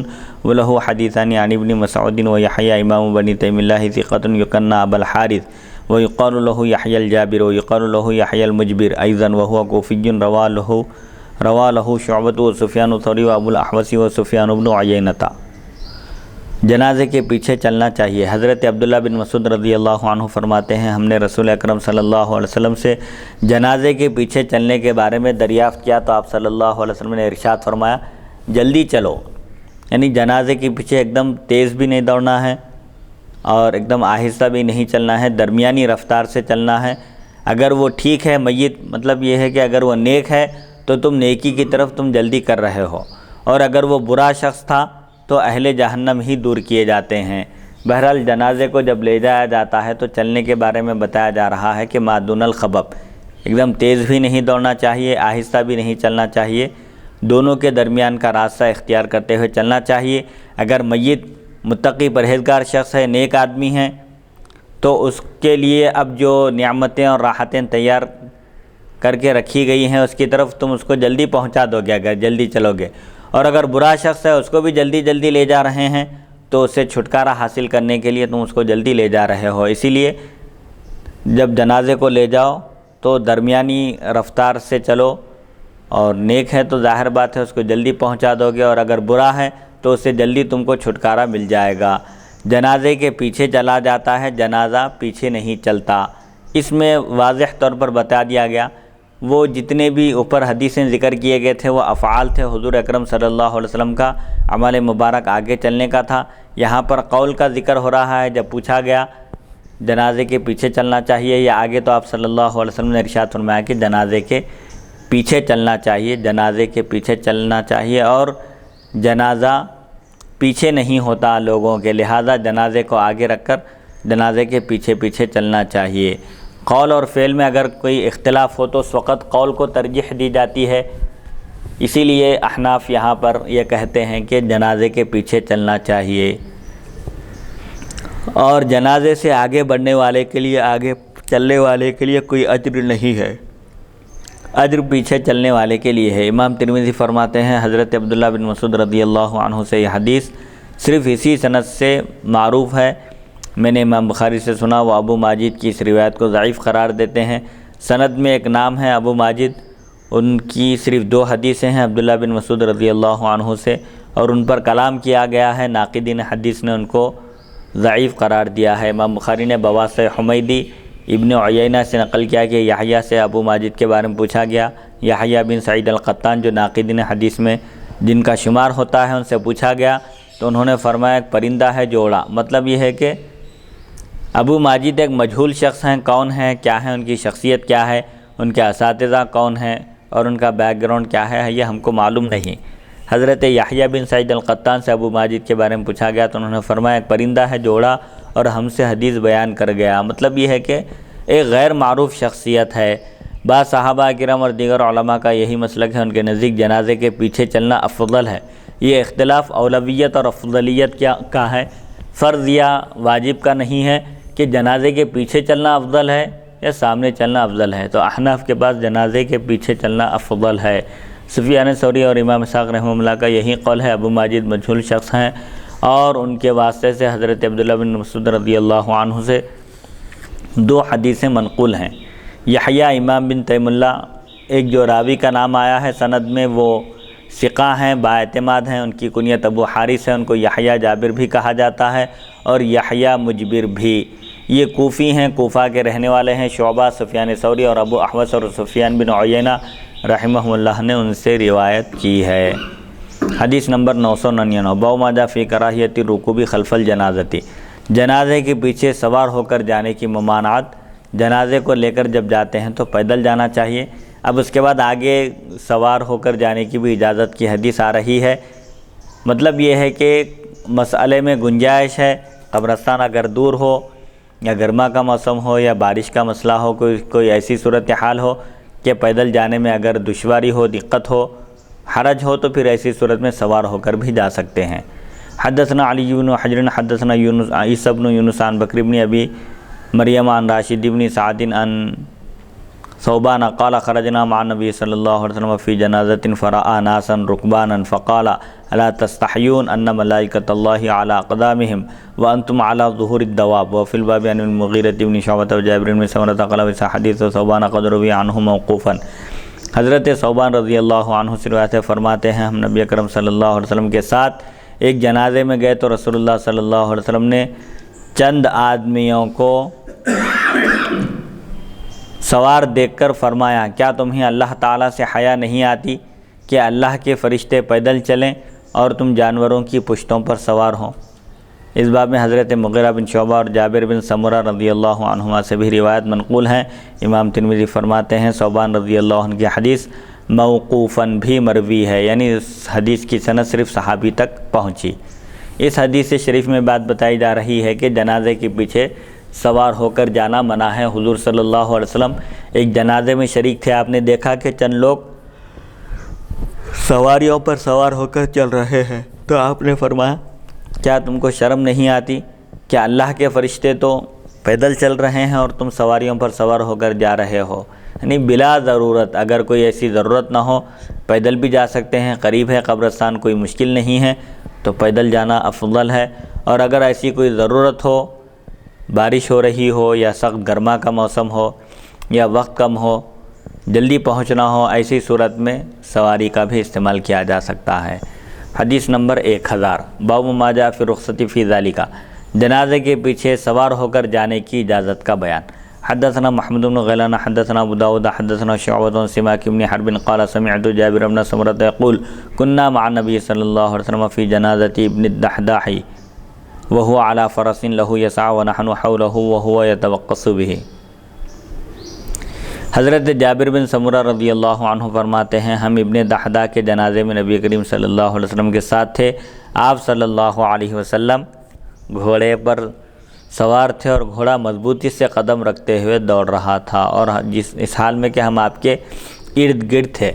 وله حديثان عن ابن مسعود ويحيى إمام بني تيم الله ثقة يكنى أبا الحارث ويقال له يحيى الجابر ويقال له يحيى المجبر أيضا وهو كوفي روى له شعبة وسفيان الثوري وأبو الأحوص وسفيان بن عيينة۔ جنازے کے پیچھے چلنا چاہیے۔ حضرت عبداللہ بن مسعود رضی اللہ عنہ فرماتے ہیں ہم نے رسول اکرم صلی اللہ علیہ وسلم سے جنازے کے پیچھے چلنے کے بارے میں دریافت کیا تو آپ صلی اللہ علیہ وسلم نے ارشاد فرمایا جلدی چلو، یعنی جنازے کے پیچھے ایک دم تیز بھی نہیں دوڑنا ہے اور ایک دم آہستہ بھی نہیں چلنا ہے، درمیانی رفتار سے چلنا ہے۔ اگر وہ ٹھیک ہے میت، مطلب یہ ہے کہ اگر وہ نیک ہے تو تم نیکی کی طرف تم جلدی کر رہے ہو، اور اگر وہ برا شخص تھا تو اہل جہنم ہی دور کیے جاتے ہیں۔ بہرحال جنازے کو جب لے جایا جاتا ہے تو چلنے کے بارے میں بتایا جا رہا ہے کہ ما دون الخبب، ایک دم تیز بھی نہیں دوڑنا چاہیے، آہستہ بھی نہیں چلنا چاہیے، دونوں کے درمیان کا راستہ اختیار کرتے ہوئے چلنا چاہیے۔ اگر میت متقی پرہیزگار شخص ہے، نیک آدمی ہے، تو اس کے لیے اب جو نعمتیں اور راحتیں تیار کر کے رکھی گئی ہیں اس کی طرف تم اس کو جلدی پہنچا دو گے اگر جلدی چلو گے، اور اگر برا شخص ہے اس کو بھی جلدی جلدی لے جا رہے ہیں تو اس سے چھٹکارا حاصل کرنے کے لیے تم اس کو جلدی لے جا رہے ہو۔ اسی لیے جب جنازے کو لے جاؤ تو درمیانی رفتار سے چلو، اور نیک ہے تو ظاہر بات ہے اس کو جلدی پہنچا دو گے، اور اگر برا ہے تو اس سے جلدی تم کو چھٹکارا مل جائے گا۔ جنازے کے پیچھے چلا جاتا ہے، جنازہ پیچھے نہیں چلتا۔ اس میں واضح طور پر بتا دیا گیا وہ جتنے بھی اوپر حدیثیں ذکر کیے گئے تھے وہ افعال تھے حضور اکرم صلی اللہ علیہ وسلم کا، عمل مبارک آگے چلنے کا تھا۔ یہاں پر قول کا ذکر ہو رہا ہے۔ جب پوچھا گیا جنازے کے پیچھے چلنا چاہیے یا آگے، تو آپ صلی اللہ علیہ وسلم نے ارشاد فرمایا کہ جنازے کے پیچھے چلنا چاہیے، جنازے کے پیچھے چلنا چاہیے، اور جنازہ پیچھے نہیں ہوتا لوگوں کے، لہذا جنازے کو آگے رکھ کر جنازے کے پیچھے پیچھے چلنا چاہیے۔ قول اور فعل میں اگر کوئی اختلاف ہو تو اس وقت قول کو ترجیح دی جاتی ہے، اسی لیے احناف یہاں پر یہ کہتے ہیں کہ جنازے کے پیچھے چلنا چاہیے، اور جنازے سے آگے بڑھنے والے کے لیے، آگے چلنے والے کے لیے کوئی اجر نہیں ہے، اجر پیچھے چلنے والے کے لیے ہے۔ امام ترمذی فرماتے ہیں حضرت عبداللہ بن مسعود رضی اللہ عنہ سے یہ حدیث صرف اسی سند سے معروف ہے، میں نے امام بخاری سے سنا، وہ ابو ماجد کی اس روایت کو ضعیف قرار دیتے ہیں۔ سند میں ایک نام ہے ابو ماجد، ان کی صرف 2 حدیثیں ہیں عبداللہ بن مسعود رضی اللہ عنہ سے، اور ان پر کلام کیا گیا ہے، ناقدین حدیث نے ان کو ضعیف قرار دیا ہے۔ امام بخاری نے بواسطہ حمیدی ابن عیینہ سے نقل کیا کہ یحییٰ سے ابو ماجد کے بارے میں پوچھا گیا، یحییٰ بن سعید القطان جو ناقدین حدیث میں جن کا شمار ہوتا ہے ان سے پوچھا گیا تو انہوں نے فرمایا ایک پرندہ ہے جو اڑا۔ مطلب یہ ہے کہ ابو ماجد ایک مجہول شخص ہیں، کون ہیں، کیا ہے، ان کی شخصیت کیا ہے، ان کے اساتذہ کون ہیں اور ان کا بیک گراؤنڈ کیا ہے، یہ ہم کو معلوم نہیں۔ حضرت یحییٰ بن سعید القطان سے ابو ماجد کے بارے میں پوچھا گیا تو انہوں نے فرمایا ایک پرندہ ہے جو اڑا اور ہم سے حدیث بیان کر گیا۔ مطلب یہ ہے کہ ایک غیر معروف شخصیت ہے۔ بعض صحابہ کرام اور دیگر علماء کا یہی مسلک ہے، ان کے نزدیک جنازے کے پیچھے چلنا افضل ہے۔ یہ اختلاف اولویت اور افضلیت کا ہے، فرض یا واجب کا نہیں ہے کہ جنازے کے پیچھے چلنا افضل ہے یا سامنے چلنا افضل ہے۔ تو احناف کے پاس جنازے کے پیچھے چلنا افضل ہے۔ سفیان ثوری اور امام اسحاق رحمہ اللہ کا یہی قول ہے۔ ابو ماجد مجہول شخص ہیں اور ان کے واسطے سے حضرت عبداللہ بن مسعود رضی اللہ عنہ سے 2 حدیثیں منقول ہیں۔ یحییٰ امام بن تیم اللہ، ایک جو راوی کا نام آیا ہے سند میں وہ ثقہ ہیں، بااعتماد ہیں، ان کی کنیت ابو حارث ہے، ان کو یحییٰ جابر بھی کہا جاتا ہے اور یحییٰ مجبر بھی۔ یہ کوفی ہیں، کوفہ کے رہنے والے ہیں۔ شعبہ، سفیان ثوری اور ابو احوص اور سفیان بن عیینہ رحمہ اللہ نے ان سے روایت کی ہے۔ حدیث نمبر 999 باب ما جاء فی کراہیت الرکوب خلف الجنازتی، جنازے کے پیچھے سوار ہو کر جانے کی ممانعت۔ جنازے کو لے کر جب جاتے ہیں تو پیدل جانا چاہیے۔ اب اس کے بعد آگے سوار ہو کر جانے کی بھی اجازت کی حدیث آ رہی ہے۔ مطلب یہ ہے کہ مسئلے میں گنجائش ہے، قبرستان اگر دور ہو یا گرما کا موسم ہو یا بارش کا مسئلہ ہو، کوئی ایسی صورتحال ہو کہ پیدل جانے میں اگر دشواری ہو، دقت ہو، حرج ہو، تو پھر ایسی صورت میں سوار ہو کر بھی جا سکتے ہیں۔ حدثنا علی بن حجر حدثنا عیسی بن یونس عن بکر بن ابی مریم عن راشد بن سعد عن ثوبان قال خرجنا مع النبي صلی اللہ علیہ وسلم فی جنازۃ فرأى ناسا ركبانا فقال الا تستحيون ان ملائکۃ اللہ علی اقدامهم وانتم على ظهور الدواب وفي الباب عن المغیرة بن شعبۃ وجابر بن سمرۃ قال وسا حدیث ثوبان قد روی عنہ موقوفا۔ حضرت ثوبان رضی اللہ عنہ سے روایت فرماتے ہیں، ہم نبی اکرم صلی اللہ علیہ وسلم کے ساتھ ایک جنازے میں گئے تو رسول اللہ صلی اللہ علیہ وسلم نے چند آدمیوں کو سوار دیکھ کر فرمایا، کیا تمہیں اللہ تعالیٰ سے حیا نہیں آتی کہ اللہ کے فرشتے پیدل چلیں اور تم جانوروں کی پشتوں پر سوار ہوں؟ اس باب میں حضرت مغیرہ بن شعبہ اور جابر بن سمرہ رضی اللہ عنہما سے بھی روایت منقول ہیں۔ امام ترمذی فرماتے ہیں ثوبان رضی اللہ عنہ کی حدیث موقوفاً بھی مروی ہے، یعنی اس حدیث کی سند صرف صحابی تک پہنچی۔ اس حدیث شریف میں بات بتائی جا رہی ہے کہ جنازے کے پیچھے سوار ہو کر جانا منع ہے۔ حضور صلی اللہ علیہ وسلم ایک جنازے میں شریک تھے، آپ نے دیکھا کہ چند لوگ سواریوں پر سوار ہو کر چل رہے ہیں، تو آپ نے فرمایا کیا تم کو شرم نہیں آتی کہ اللہ کے فرشتے تو پیدل چل رہے ہیں اور تم سواریوں پر سوار ہو کر جا رہے ہو؟ یعنی بلا ضرورت، اگر کوئی ایسی ضرورت نہ ہو پیدل بھی جا سکتے ہیں، قریب ہے قبرستان، کوئی مشکل نہیں ہے تو پیدل جانا افضل ہے۔ اور اگر ایسی کوئی ضرورت ہو، بارش ہو رہی ہو یا سخت گرما کا موسم ہو یا وقت کم ہو، جلدی پہنچنا ہو، ایسی صورت میں سواری کا بھی استعمال کیا جا سکتا ہے۔ حدیث نمبر 1000 باب ما جاء فی الرخصۃ فی ذالک، جنازے کے پیچھے سوار ہو کر جانے کی اجازت کا بیان۔ حدثنا محمد بن غیلان حدثنا ابو داؤد حدثنا شعبۃ عن سماک بن حرب قال سمعت جابر بن سمرہ یقول كنا مع النبي صلی اللہ علیہ وسلم فی جنازۃ ابن الدحداح وهو على فرس له يسعى ونحن حوله وهو يتوقص به۔ حضرت جابر بن سمرہ رضی اللہ عنہ فرماتے ہیں، ہم ابن دحداح کے جنازے میں نبی کریم صلی اللہ علیہ وسلم کے ساتھ تھے۔ آپ صلی اللہ علیہ وسلم گھوڑے پر سوار تھے اور گھوڑا مضبوطی سے قدم رکھتے ہوئے دوڑ رہا تھا، اور اس حال میں کہ ہم آپ کے ارد گرد تھے۔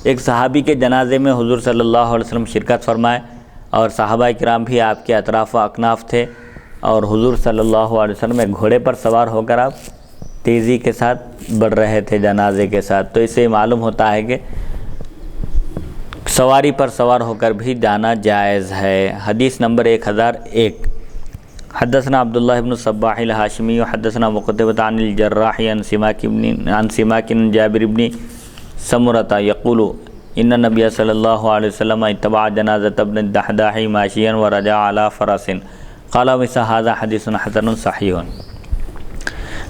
ایک صحابی کے جنازے میں حضور صلی اللہ علیہ وسلم شرکت فرمائے اور صحابہ کرام بھی آپ کے اطراف و اکناف تھے، اور حضور صلی اللہ علیہ وسلم ایک گھوڑے پر سوار ہو کر آپ تیزی کے ساتھ بڑھ رہے تھے جنازے کے ساتھ۔ تو اس سے معلوم ہوتا ہے کہ سواری پر سوار ہو کر بھی جانا جائز ہے۔ حدیث نمبر 1001 حدثنا عبداللہ بن الصباح الہاشمی حدثنا مقتبہ عن الجراح عن سماک جابر بن سمرۃ یقول ان النبی صلی اللہ علیہ وسلم اتبع جنازۃ ابن الدحداح ماشیا ورجع علی فرس قال وهذا حدیث حسن صحیح۔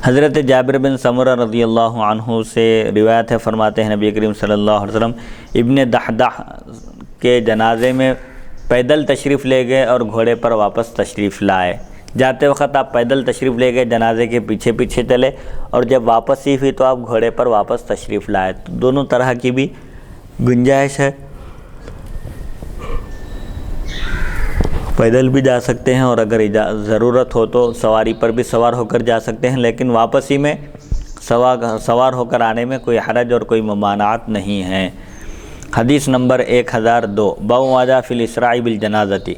حضرت جابر بن سمرہ رضی اللہ عنہ سے روایت ہے، فرماتے ہیں نبی کریم صلی اللہ علیہ وسلم ابن دحداح کے جنازے میں پیدل تشریف لے گئے اور گھوڑے پر واپس تشریف لائے۔ جاتے وقت آپ پیدل تشریف لے گئے، جنازے کے پیچھے پیچھے چلے، اور جب واپسی ہوئی تو آپ گھوڑے پر واپس تشریف لائے۔ تو دونوں طرح کی بھی گنجائش ہے، پیدل بھی جا سکتے ہیں اور اگر ضرورت ہو تو سواری پر بھی سوار ہو کر جا سکتے ہیں، لیکن واپسی میں سوار ہو کر آنے میں کوئی حرج اور کوئی ممانعت نہیں ہے۔ حدیث نمبر 1002 باب ما جاء فی الاسراء بالجنازۃ،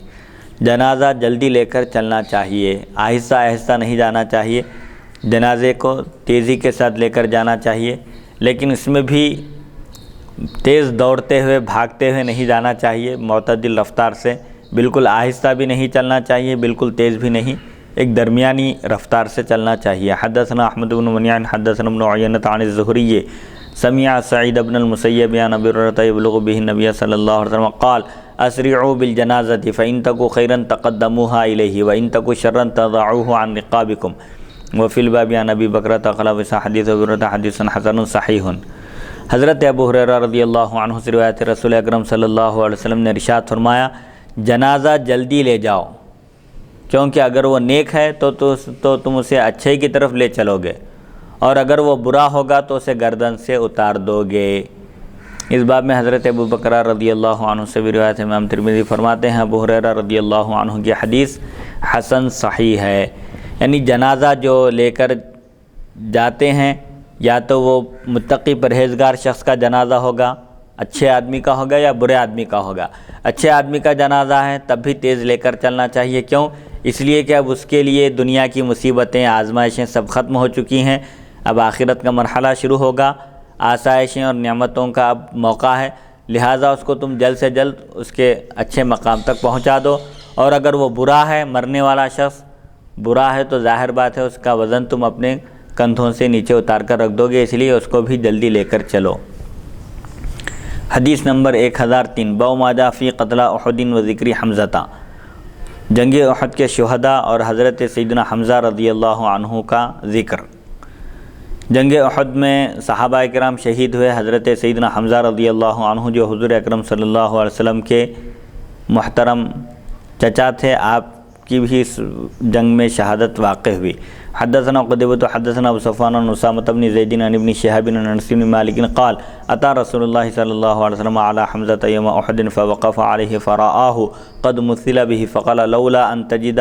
جنازہ جلدی لے کر چلنا چاہیے، آہستہ آہستہ نہیں جانا چاہیے، جنازے کو تیزی کے ساتھ لے کر جانا چاہیے، لیکن اس میں بھی تیز دوڑتے ہوئے بھاگتے ہوئے نہیں جانا چاہیے، معتدل رفتار سے، بالکل آہستہ بھی نہیں چلنا چاہیے، بالکل تیز بھی نہیں، ایک درمیانی رفتار سے چلنا چاہیے۔ حدثنا احمد بن منیع حدثنا ابن عینہ عن الزہری سمع سعید بن المسیب عن ابی ہریرہ یبلغ به النبی صلی اللہ علیہ وسلم قال اسرعوا بالجنازۃ فإن تک خیرا تقدموها الیہ وإن تک شرا تضعوه عن رقابکم وفی الباب عن ابی بکرۃ قال وسا حدیث ابی ہریرہ حدیث حسن صحیح۔ حضرت ابو ہریرہ رضی اللہ عنہ سے روایت ہے، رسول اکرم صلی اللہ علیہ وسلم نے ارشاد فرمایا جنازہ جلدی لے جاؤ، کیونکہ اگر وہ نیک ہے تو تم اسے اچھے کی طرف لے چلو گے، اور اگر وہ برا ہوگا تو اسے گردن سے اتار دو گے۔ اس باب میں حضرت ابو بکر رضی اللہ عنہ سے بھی روایت ہے، امام ترمذی فرماتے ہیں ابو ہریرہ رضی اللہ عنہ کی حدیث حسن صحیح ہے، یعنی جنازہ جو لے کر جاتے ہیں یا تو وہ متقی پرہیزگار شخص کا جنازہ ہوگا، اچھے آدمی کا ہوگا، یا برے آدمی کا ہوگا۔ اچھے آدمی کا جنازہ ہے تب بھی تیز لے کر چلنا چاہیے، کیوں؟ اس لیے کہ اب اس کے لیے دنیا کی مصیبتیں، آزمائشیں سب ختم ہو چکی ہیں، اب آخرت کا مرحلہ شروع ہوگا، آسائشیں اور نعمتوں کا اب موقع ہے، لہٰذا اس کو تم جلد سے جلد اس کے اچھے مقام تک پہنچا دو۔ اور اگر وہ برا ہے، مرنے والا شخص برا ہے، تو ظاہر بات ہے اس کا وزن تم اپنے کندھوں سے نیچے اتار کر رکھ دو گے، اس لیے اس کو بھی جلدی لے کر چلو۔ حدیث نمبر 1003 باب ما جاء فی قتلی احد و ذکر حمزہ، جنگ احد کے شہداء اور حضرت سیدنا حمزہ رضی اللہ عنہ کا ذکر۔ جنگ احد میں صحابہ کرام شہید ہوئے، حضرت سیدنا حمزہ رضی اللہ عنہ جو حضور اکرم صلی اللہ علیہ وسلم کے محترم چچا تھے، آپ کی بھی اس جنگ میں شہادت واقع ہوئی۔ حدثنا قتيبة حدثنا ابو صفوان عن اسامة بن زيد عن ابن شهاب عن انس بن مالك قال اتى رسول الله صلى الله عليه وسلم على حمزة يوم احد فوقف عليه فرآه قد مثل به فقال لولا ان تجد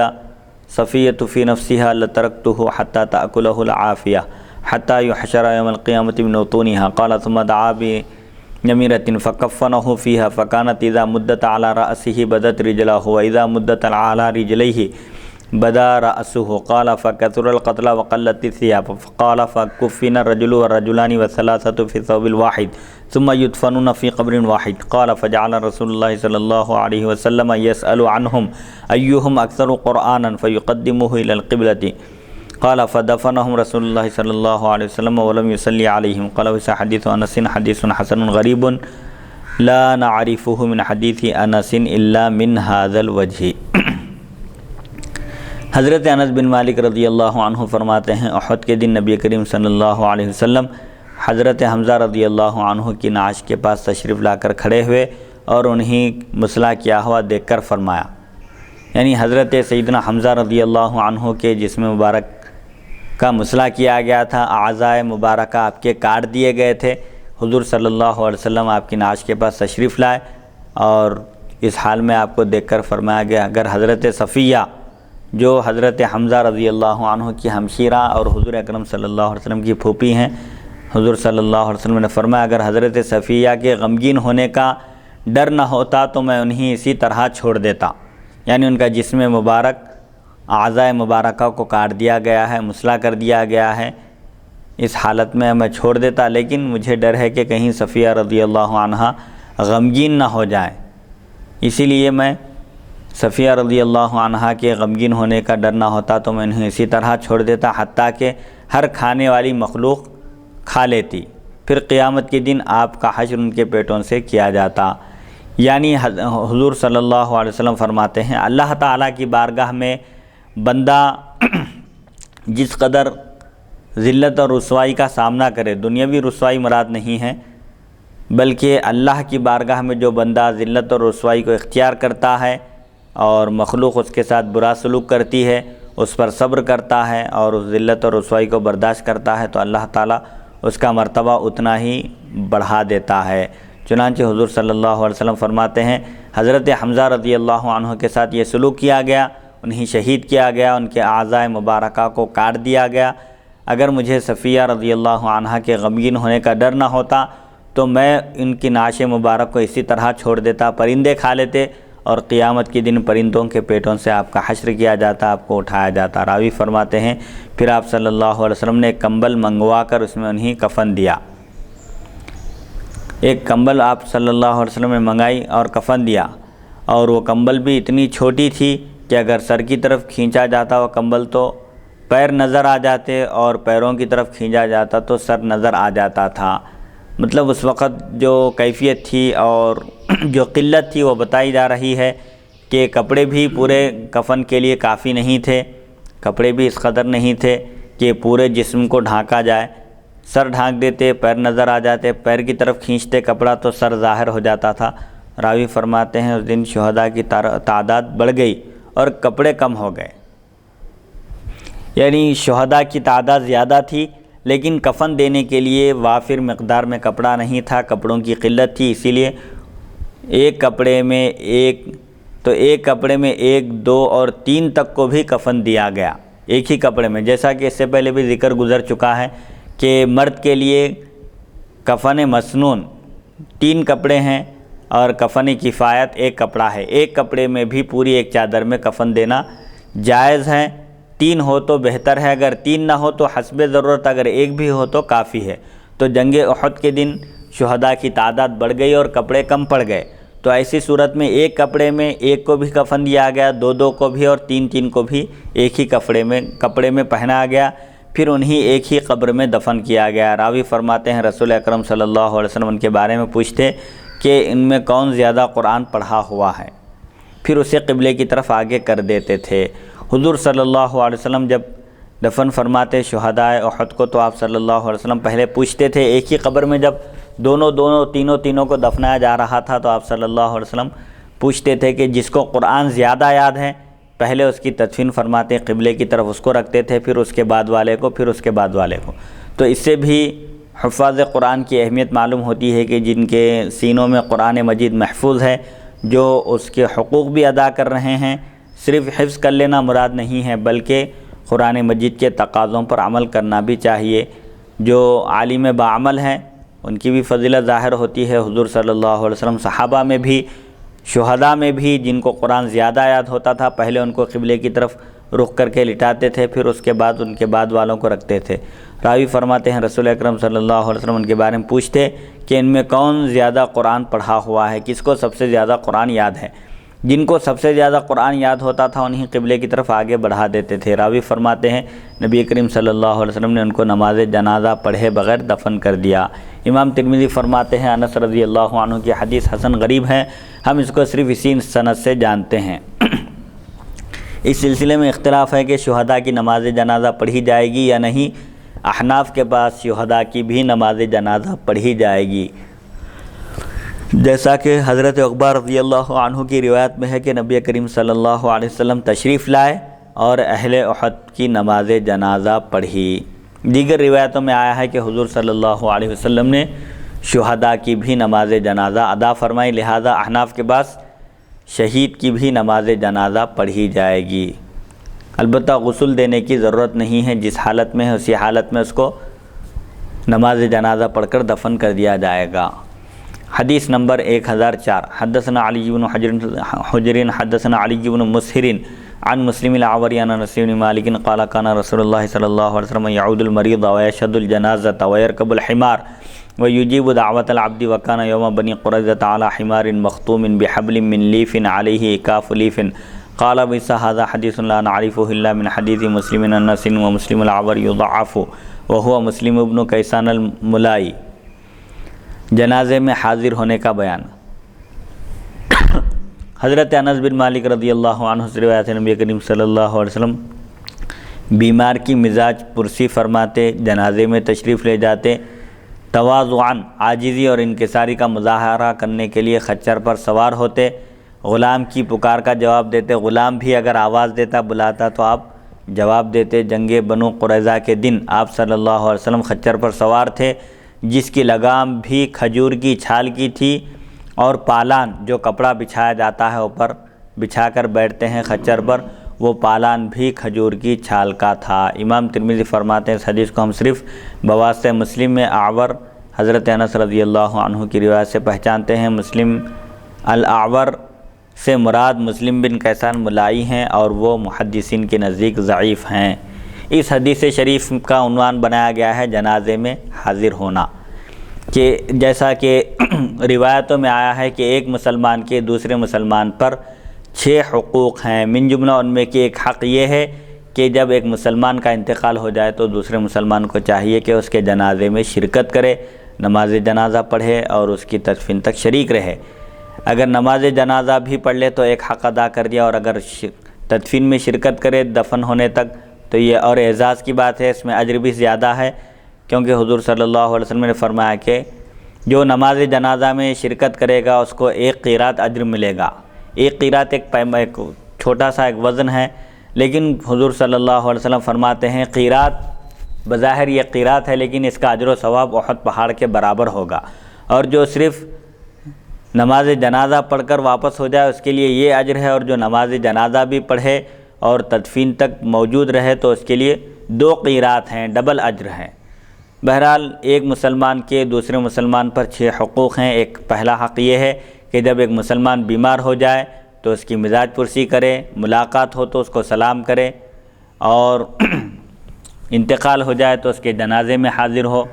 صفية في نفسها لتركته حتى تأكله العافية حتى يحشر يوم القيامة من بطونها قال ثم دعا بنميرة فكفنه فيها فكانت اذا مدت على رأسه بدت رجله واذا مدت على رجليه بدا رأسه قال فكثر القتل وقلت الثياب قال فكفن الرجل والرجلان والثلاثة في الثوب الواحد ثم يدفنون في قبر واحد قال فجعل رسول الله صلى الله عليه وسلم يسأل عنهم أيهم أكثر قرآنا فيقدمه إلى القبلة قال فدفنهم رسول الله صلى الله عليه وسلم ولم يصلي عليهم قال وسا حديث أنس حديث حسن غريب لا نعرفه من حديث أنس إلا من هذا الوجه۔ حضرت انس بن مالک رضی اللہ عنہ فرماتے ہیں احد کے دن نبی کریم صلی اللہ علیہ وسلم حضرت حمزہ رضی اللہ عنہ کی نعش کے پاس تشریف لا کر کھڑے ہوئے اور انہیں مسلح کیا ہوا دیکھ کر فرمایا، یعنی حضرت سیدنا حمزہ رضی اللہ عنہ کے جسم مبارک کا مسلح کیا گیا تھا، اعضائے مبارکہ آپ کے کاٹ دیے گئے تھے۔ حضور صلی اللہ علیہ وسلم آپ کی نعش کے پاس تشریف لائے اور اس حال میں آپ کو دیکھ کر فرمایا گیا اگر حضرت صفیہ جو حضرت حمزہ رضی اللہ عنہ کی ہمشیرہ اور حضور اکرم صلی اللہ علیہ وسلم کی پھوپھی ہیں، حضور صلی اللہ علیہ وسلم نے فرمایا اگر حضرت صفیہ کے غمگین ہونے کا ڈر نہ ہوتا تو میں انہیں اسی طرح چھوڑ دیتا، یعنی ان کا جسم مبارک اعضائے مبارکہ کو کاٹ دیا گیا ہے، مسلح کر دیا گیا ہے، اس حالت میں میں چھوڑ دیتا، لیکن مجھے ڈر ہے کہ کہیں صفیہ رضی اللہ عنہ غمگین نہ ہو جائیں، اسی لیے میں صفیہ رضی اللہ عنہ کے غمگین ہونے کا ڈر نہ ہوتا تو میں انہیں اسی طرح چھوڑ دیتا حتیٰ کہ ہر کھانے والی مخلوق کھا لیتی، پھر قیامت کے دن آپ کا حشر ان کے پیٹوں سے کیا جاتا۔ یعنی حضور صلی اللہ علیہ وسلم فرماتے ہیں اللہ تعالیٰ کی بارگاہ میں بندہ جس قدر ذلت اور رسوائی کا سامنا کرے، دنیاوی رسوائی مراد نہیں ہے بلکہ اللہ کی بارگاہ میں جو بندہ ذلت اور رسوائی کو اختیار کرتا ہے اور مخلوق اس کے ساتھ برا سلوک کرتی ہے، اس پر صبر کرتا ہے اور اس ذلت اور رسوائی کو برداشت کرتا ہے تو اللہ تعالیٰ اس کا مرتبہ اتنا ہی بڑھا دیتا ہے۔ چنانچہ حضور صلی اللہ علیہ وسلم فرماتے ہیں حضرت حمزہ رضی اللہ عنہ کے ساتھ یہ سلوک کیا گیا، انہیں شہید کیا گیا، ان کے اعضائے مبارکہ کو کاٹ دیا گیا، اگر مجھے صفیہ رضی اللہ عنہ کے غمگین ہونے کا ڈر نہ ہوتا تو میں ان کی نعش مبارک کو اسی طرح چھوڑ دیتا، پرندے کھا لیتے اور قیامت کے دن پرندوں کے پیٹوں سے آپ کا حشر کیا جاتا، آپ کو اٹھایا جاتا۔ راوی فرماتے ہیں پھر آپ صلی اللہ علیہ وسلم نے ایک کمبل منگوا کر اس میں انہیں کفن دیا، ایک کمبل آپ صلی اللہ علیہ وسلم نے منگائی اور کفن دیا، اور وہ کمبل بھی اتنی چھوٹی تھی کہ اگر سر کی طرف کھینچا جاتا وہ کمبل تو پیر نظر آ جاتے اور پیروں کی طرف کھینچا جاتا تو سر نظر آ جاتا تھا۔ مطلب اس وقت جو کیفیت تھی اور جو قلت تھی وہ بتائی جا رہی ہے کہ کپڑے بھی پورے کفن کے لیے کافی نہیں تھے، کپڑے بھی اس قدر نہیں تھے کہ پورے جسم کو ڈھانکا جائے، سر ڈھانک دیتے، پیر نظر آ جاتے، پیر کی طرف کھینچتے کپڑا تو سر ظاہر ہو جاتا تھا۔ راوی فرماتے ہیں اس دن شہداء کی تعداد بڑھ گئی اور کپڑے کم ہو گئے، یعنی شہداء کی تعداد زیادہ تھی لیکن کفن دینے کے لیے وافر مقدار میں کپڑا نہیں تھا، کپڑوں کی قلت تھی، اسی لیے ایک کپڑے میں ایک، دو اور تین تک کو بھی کفن دیا گیا ایک ہی کپڑے میں، جیسا کہ اس سے پہلے بھی ذکر گزر چکا ہے کہ مرد کے لیے کفن مسنون 3 کپڑے ہیں اور کفن کفایت 1 کپڑا ہے، ایک کپڑے میں بھی پوری ایک چادر میں کفن دینا جائز ہے، 3 ہو تو بہتر ہے، اگر 3 نہ ہو تو حسب ضرورت اگر 1 بھی ہو تو کافی ہے۔ تو جنگ احد کے دن شہداء کی تعداد بڑھ گئی اور کپڑے کم پڑ گئے، تو ایسی صورت میں ایک کپڑے میں 1 کو بھی کفن دیا گیا، 2 کو بھی اور 3 کو بھی ایک ہی کپڑے میں پہنایا گیا، پھر انہیں ایک ہی قبر میں دفن کیا گیا۔ راوی فرماتے ہیں رسول اکرم صلی اللہ علیہ وسلم ان کے بارے میں پوچھتے کہ ان میں کون زیادہ قرآن پڑھا ہوا ہے، پھر اسے قبلے کی طرف آگے کر دیتے تھے۔ حضور صلی اللہ علیہ وسلم جب دفن فرماتے شہداء احد کو تو آپ صلی اللہ علیہ وسلم پہلے پوچھتے تھے، ایک ہی قبر میں جب تینوں کو دفنایا جا رہا تھا تو آپ صلی اللہ علیہ وسلم پوچھتے تھے کہ جس کو قرآن زیادہ یاد ہے پہلے اس کی تدفین فرماتے، قبلے کی طرف اس کو رکھتے تھے، پھر اس کے بعد والے کو، پھر اس کے بعد والے کو۔ تو اس سے بھی حفاظ قرآن کی اہمیت معلوم ہوتی ہے کہ جن کے سینوں میں قرآن مجید محفوظ ہے، جو اس کے حقوق بھی ادا کر رہے ہیں، صرف حفظ کر لینا مراد نہیں ہے بلکہ قرآن مجید کے تقاضوں پر عمل کرنا بھی چاہیے۔ جو عالم باعمل ہیں ان کی بھی فضیلت ظاہر ہوتی ہے۔ حضور صلی اللہ علیہ وسلم صحابہ میں بھی، شہداء میں بھی جن کو قرآن زیادہ یاد ہوتا تھا پہلے ان کو قبلے کی طرف رخ کر کے لٹاتے تھے، پھر اس کے بعد ان کے بعد والوں کو رکھتے تھے۔ راوی فرماتے ہیں رسول اکرم صلی اللہ علیہ وسلم ان کے بارے میں پوچھتے کہ ان میں کون زیادہ قرآن پڑھا ہوا ہے، کس کو سب سے زیادہ قرآن یاد ہے؟ جن کو سب سے زیادہ قرآن یاد ہوتا تھا انہیں قبلے کی طرف آگے بڑھا دیتے تھے۔ راوی فرماتے ہیں نبی کریم صلی اللہ علیہ وسلم نے ان کو نماز جنازہ پڑھے بغیر دفن کر دیا۔ امام ترمذی فرماتے ہیں انس رضی اللہ عنہ کی حدیث حسن غریب ہے، ہم اس کو صرف اسی سند سے جانتے ہیں۔ اس سلسلے میں اختلاف ہے کہ شہداء کی نماز جنازہ پڑھی جائے گی یا نہیں۔ احناف کے پاس شہداء کی بھی نماز جنازہ پڑھی جائے گی، جیسا کہ حضرت عقبہ رضی اللہ عنہ کی روایت میں ہے کہ نبی کریم صلی اللہ علیہ وسلم تشریف لائے اور اہل احد کی نماز جنازہ پڑھی۔ دیگر روایتوں میں آیا ہے کہ حضور صلی اللہ علیہ وسلم نے شہداء کی بھی نماز جنازہ ادا فرمائی، لہذا احناف کے پاس شہید کی بھی نماز جنازہ پڑھی جائے گی، البتہ غسل دینے کی ضرورت نہیں ہے، جس حالت میں ہے اسی حالت میں اس کو نماز جنازہ پڑھ کر دفن کر دیا جائے گا۔ حدیث نمبر 1004 حدثنا علی بن حجر حدثنا علی بن مسہر عن مسلم العوری عن انس بن مالک قال كان رسول اللہ صلی اللہ علیہ وسلم يعود المريض ويشهد الجنازة ويركب الحمار ويجيب دعوة العبد وكان يوم بني قريظة على حمار مختوم بحبل من ليف عليه إكاف ليف قال بئس هذا حديث لا نعرفه إلا من حديث مسلم انس ومسلم العوری يضعف وهو مسلم ابن کیسان الملائی۔ جنازے میں حاضر ہونے کا بیان۔ حضرت انس بن مالک رضی اللہ عنہ سے روایت ہے نبی کریم صلی اللہ علیہ وسلم بیمار کی مزاج پرسی فرماتے، جنازے میں تشریف لے جاتے، تواضعاً عاجزی اور انکساری کا مظاہرہ کرنے کے لیے خچر پر سوار ہوتے، غلام کی پکار کا جواب دیتے، غلام بھی اگر آواز دیتا بلاتا تو آپ جواب دیتے۔ جنگ بنو قریظہ کے دن آپ صلی اللہ علیہ وسلم خچر پر سوار تھے جس کی لگام بھی کھجور کی چھال کی تھی، اور پالان جو کپڑا بچھایا جاتا ہے اوپر بچھا کر بیٹھتے ہیں خچر پر، وہ پالان بھی کھجور کی چھال کا تھا۔ امام ترمذی فرماتے ہیں اس حدیث کو ہم صرف بواسطہ مسلم میں اعور حضرت انس رضی اللہ عنہ کی روایت سے پہچانتے ہیں۔ مسلم الاعور سے مراد مسلم بن کیسان ملائی ہیں اور وہ محدثین کے نزدیک ضعیف ہیں۔ اس حدیث شریف کا عنوان بنایا گیا ہے جنازے میں حاضر ہونا، کہ جیسا کہ روایتوں میں آیا ہے کہ ایک مسلمان کے دوسرے مسلمان پر 6 حقوق ہیں، من جملہ ان میں کہ ایک حق یہ ہے کہ جب ایک مسلمان کا انتقال ہو جائے تو دوسرے مسلمان کو چاہیے کہ اس کے جنازے میں شرکت کرے، نماز جنازہ پڑھے اور اس کی تدفین تک شریک رہے۔ اگر نماز جنازہ بھی پڑھ لے تو ایک حق ادا کر دیا، اور اگر تدفین میں شرکت کرے دفن ہونے تک تو یہ اور اعزاز کی بات ہے، اس میں اجر بھی زیادہ ہے، کیونکہ حضور صلی اللہ علیہ وسلم نے فرمایا کہ جو نماز جنازہ میں شرکت کرے گا اس کو 1 قیرات اجر ملے گا۔ 1 قیرات ایک چھوٹا سا ایک وزن ہے، لیکن حضور صلی اللہ علیہ وسلم فرماتے ہیں قیرات بظاہر یہ قیرات ہے، لیکن اس کا اجر و ثواب احد پہاڑ کے برابر ہوگا۔ اور جو صرف نماز جنازہ پڑھ کر واپس ہو جائے اس کے لیے یہ اجر ہے، اور جو نماز جنازہ بھی پڑھے اور تدفین تک موجود رہے تو اس کے لیے 2 قیرات ہیں، ڈبل اجر ہیں۔ بہرحال ایک مسلمان کے دوسرے مسلمان پر 6 حقوق ہیں۔ ایک پہلا حق یہ ہے کہ جب ایک مسلمان بیمار ہو جائے تو اس کی مزاج پرسی کرے، ملاقات ہو تو اس کو سلام کرے، اور انتقال ہو جائے تو اس کے جنازے میں حاضر ہو،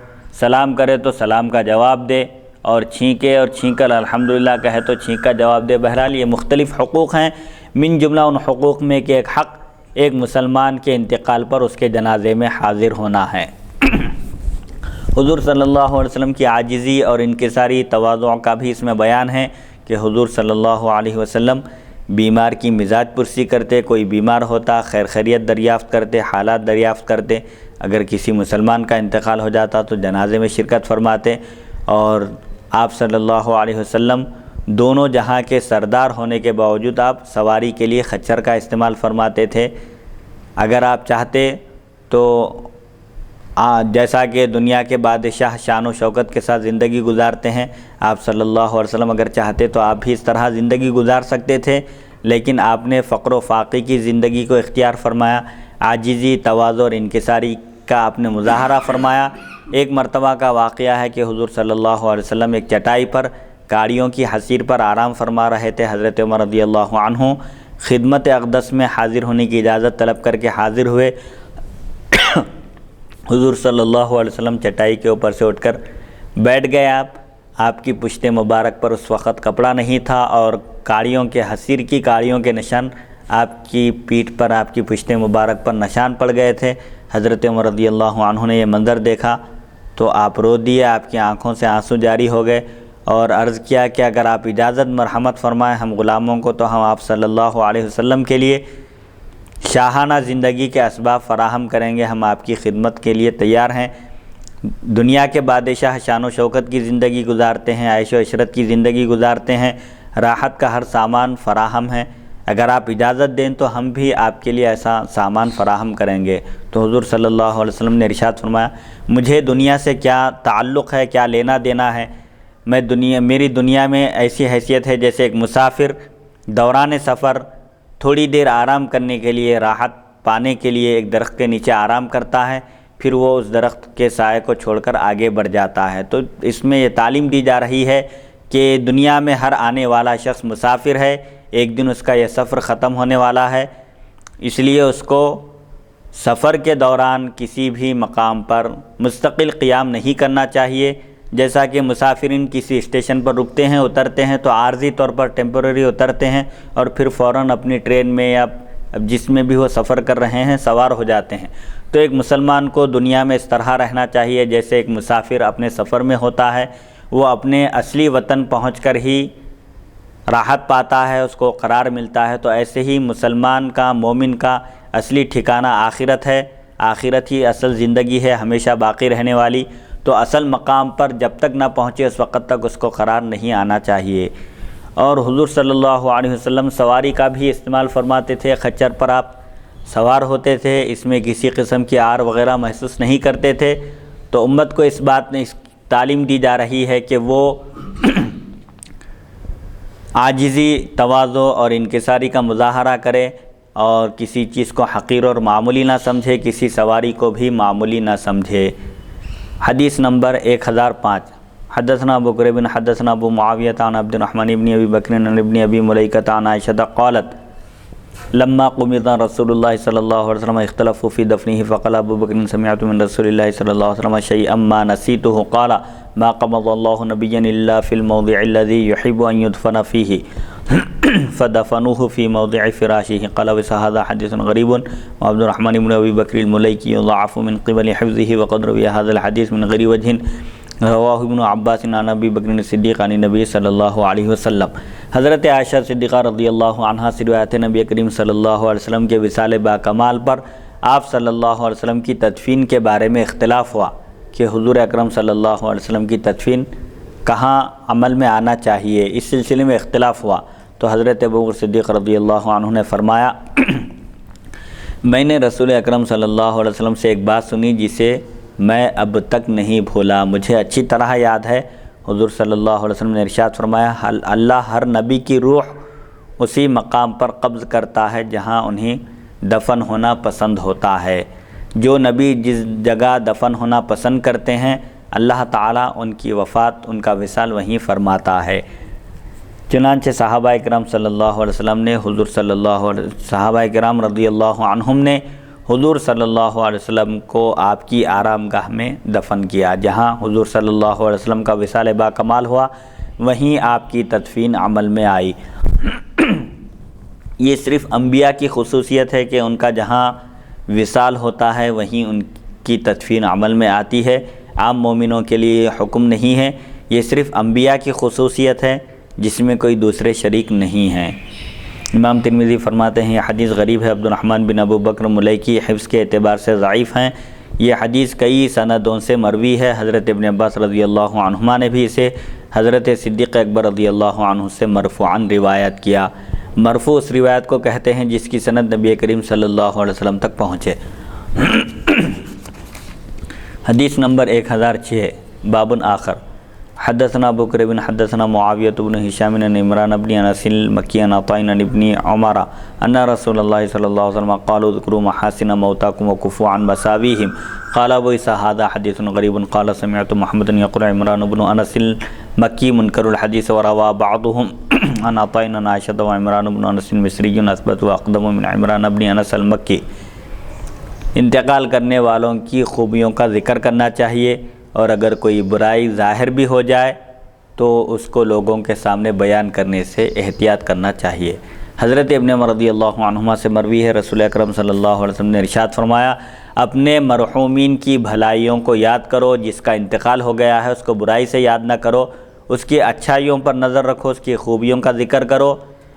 سلام کرے تو سلام کا جواب دے، اور چھینکے اور چھینک کر الحمدللہ کہے تو چھینک کا جواب دے۔ بہرحال یہ مختلف حقوق ہیں، من جملہ ان حقوق میں کہ ایک حق ایک مسلمان کے انتقال پر اس کے جنازے میں حاضر ہونا ہے۔ حضور صلی اللہ علیہ وسلم کی عاجزی اور انکساری تواضع کا بھی اس میں بیان ہے کہ حضور صلی اللہ علیہ وسلم بیمار کی مزاج پرسی کرتے، کوئی بیمار ہوتا خیر خیریت دریافت کرتے، حالات دریافت کرتے، اگر کسی مسلمان کا انتقال ہو جاتا تو جنازے میں شرکت فرماتے، اور آپ صلی اللہ علیہ وسلم دونوں جہاں کے سردار ہونے کے باوجود آپ سواری کے لیے خچر کا استعمال فرماتے تھے۔ اگر آپ چاہتے تو جیسا کہ دنیا کے بادشاہ شان و شوکت کے ساتھ زندگی گزارتے ہیں، آپ صلی اللہ علیہ وسلم اگر چاہتے تو آپ بھی اس طرح زندگی گزار سکتے تھے، لیکن آپ نے فقر و فاقے کی زندگی کو اختیار فرمایا، عاجزی، تواضع اور انکساری کا آپ نے مظاہرہ فرمایا۔ ایک مرتبہ کا واقعہ ہے کہ حضور صلی اللہ علیہ وسلم ایک چٹائی پر گاڑیوں کی حصیر پر آرام فرما رہے تھے۔ حضرت عمر رضی اللہ عنہ خدمت اقدس میں حاضر ہونے کی اجازت طلب کر کے حاضر ہوئے۔ حضور صلی اللہ علیہ وسلم چٹائی کے اوپر سے اٹھ کر بیٹھ گئے۔ آپ کی پشت مبارک پر اس وقت کپڑا نہیں تھا، اور کاڑیوں کے حصیر کی کاڑیوں کے نشان آپ کی پیٹھ پر، آپ کی پشت مبارک پر نشان پڑ گئے تھے۔ حضرت عمر رضی اللہ عنہ نے یہ منظر دیکھا تو آپ رو دیے، آپ کی آنکھوں سے آنسو جاری ہو گئے، اور عرض کیا کہ اگر آپ اجازت مرحمت فرمائیں ہم غلاموں کو تو ہم آپ صلی اللہ علیہ وسلم کے لیے شاہانہ زندگی کے اسباب فراہم کریں گے، ہم آپ کی خدمت کے لیے تیار ہیں۔ دنیا کے بادشاہ شان و شوکت کی زندگی گزارتے ہیں، عیش و عشرت کی زندگی گزارتے ہیں، راحت کا ہر سامان فراہم ہے، اگر آپ اجازت دیں تو ہم بھی آپ کے لیے ایسا سامان فراہم کریں گے۔ تو حضور صلی اللہ علیہ وسلم نے ارشاد فرمایا، مجھے دنیا سے کیا تعلق ہے، کیا لینا دینا ہے، میری دنیا میں ایسی حیثیت ہے جیسے ایک مسافر دوران سفر تھوڑی دیر آرام کرنے کے لیے، راحت پانے کے لیے ایک درخت کے نیچے آرام کرتا ہے، پھر وہ اس درخت کے سائے کو چھوڑ کر آگے بڑھ جاتا ہے۔ تو اس میں یہ تعلیم دی جا رہی ہے کہ دنیا میں ہر آنے والا شخص مسافر ہے، ایک دن اس کا یہ سفر ختم ہونے والا ہے، اس لیے اس کو سفر کے دوران کسی بھی مقام پر مستقل قیام نہیں کرنا چاہیے۔ جیسا کہ مسافرین کسی اسٹیشن پر رکتے ہیں، اترتے ہیں تو عارضی طور پر ٹیمپرری اترتے ہیں، اور پھر فوراً اپنی ٹرین میں یا جس میں بھی وہ سفر کر رہے ہیں سوار ہو جاتے ہیں۔ تو ایک مسلمان کو دنیا میں اس طرح رہنا چاہیے جیسے ایک مسافر اپنے سفر میں ہوتا ہے، وہ اپنے اصلی وطن پہنچ کر ہی راحت پاتا ہے، اس کو قرار ملتا ہے۔ تو ایسے ہی مسلمان کا، مومن کا اصلی ٹھکانہ آخرت ہے، آخرت ہی اصل زندگی ہے، ہمیشہ باقی رہنے والی۔ تو اصل مقام پر جب تک نہ پہنچے اس وقت تک اس کو قرار نہیں آنا چاہیے۔ اور حضور صلی اللہ علیہ وسلم سواری کا بھی استعمال فرماتے تھے، خچر پر آپ سوار ہوتے تھے، اس میں کسی قسم کی آر وغیرہ محسوس نہیں کرتے تھے۔ تو امت کو اس بات میں تعلیم دی جا رہی ہے کہ وہ عاجزی، تواضع اور انکساری کا مظاہرہ کرے، اور کسی چیز کو حقیر اور معمولی نہ سمجھے، کسی سواری کو بھی معمولی نہ سمجھے۔ حدیث نمبر 1005 حدثنا ابو قریب حدثنا ابو معاویہ عن عبد الرحمن ابن ابی بکر عن ابن ابی ملیکۃ عن عائشہ قالت لما قبض رسول اللہ صلی اللہ علیہ وسلم اختلفوا في دفنه فقال ابو بکر سمعت من رسول اللہ صلی اللہ علیہ وسلم شيئا ما نسيته قال ما قبض الله نبيا الا في الموضع الذي يحب ان يدفن فيه فدفنوه في موضع فراشه قال وهذا حديث غريب وعبد الرحمن بن ابي بكر المليكي يضعف من قبل حفظه وقد روي هذا الحديث من غير وجه رواہ ابن عباس عن ابی بکر صدیق عن نبی صلی اللہ علیہ وسلم۔ حضرت عائشہ صدیقہ رضی اللہ عنہا سے روایت ہے، نبی کریم صلی اللہ علیہ وسلم کے وصال با کمال پر آپ صلی اللہ علیہ وسلم کی تدفین کے بارے میں اختلاف ہوا کہ حضور اکرم صلی اللہ علیہ وسلم کی تدفین کہاں عمل میں آنا چاہیے، اس سلسلے میں اختلاف ہوا تو حضرت ابوبکر صدیق رضی اللہ عنہ نے فرمایا میں نے رسول اکرم صلی اللہ علیہ وسلم سے ایک بات سنی جسے میں اب تک نہیں بھولا، مجھے اچھی طرح یاد ہے۔ حضور صلی اللہ علیہ وسلم نے ارشاد فرمایا اللہ ہر نبی کی روح اسی مقام پر قبض کرتا ہے جہاں انہیں دفن ہونا پسند ہوتا ہے۔ جو نبی جس جگہ دفن ہونا پسند کرتے ہیں اللہ تعالیٰ ان کی وفات، ان کا وصال وہیں فرماتا ہے۔ چنانچہ صحابہ کرام صلی اللہ علیہ وسلم نے صحابہ کرام رضی اللہ عنہم نے حضور صلی اللہ علیہ وسلم کو آپ کی آرام گاہ میں دفن کیا، جہاں حضور صلی اللہ علیہ وسلم کا وصال با کمال ہوا وہیں آپ کی تدفین عمل میں آئی۔ یہ صرف انبیاء کی خصوصیت ہے کہ ان کا جہاں وصال ہوتا ہے وہیں ان کی تدفین عمل میں آتی ہے، عام مومنوں کے لیے یہ حکم نہیں ہے، یہ صرف انبیاء کی خصوصیت ہے جس میں کوئی دوسرے شریک نہیں ہیں۔ امام ترمذی فرماتے ہیں یہ حدیث غریب ہے، عبد الرحمن بن ابو بکر ملیکی حفظ کے اعتبار سے ضعیف ہیں۔ یہ حدیث کئی سندوں سے مروی ہے، حضرت ابن عباس رضی اللہ عنہما نے بھی اسے حضرت صدیق اکبر رضی اللہ عنہ سے مرفوعاً روایت کیا۔ مرفوع اس روایت کو کہتے ہیں جس کی سند نبی کریم صلی اللہ علیہ وسلم تک پہنچے۔ حدیث نمبر 1006 باب آخر حدثنا ابو بکر بن حدثنا معاویۃ بن ہشام بن عمران بن انس المکی عن عطاء عن ابن عمر ان رسول اللہ صلی اللہ علیہ وسلم قالوا اذكروا محاسن موتاكم وكفوا عن مساويهم قال ابو عيسى هذا حديث غريب قال سمعت محمد يقول عمران بن انس المکی منکر الحدیث وروى بعضهم عن عطاء عن عائشة وعمران بن انس المصری اثبت واقدم من عمران بن انس المکی۔ انتقال کرنے والوں کی خوبیوں کا ذکر کرنا چاہیے، اور اگر کوئی برائی ظاہر بھی ہو جائے تو اس کو لوگوں کے سامنے بیان کرنے سے احتیاط کرنا چاہیے۔ حضرت ابن عمر رضی اللہ عنہما سے مروی ہے رسول اکرم صلی اللہ علیہ وسلم نے ارشاد فرمایا اپنے مرحومین کی بھلائیوں کو یاد کرو، جس کا انتقال ہو گیا ہے اس کو برائی سے یاد نہ کرو، اس کی اچھائیوں پر نظر رکھو، اس کی خوبیوں کا ذکر کرو،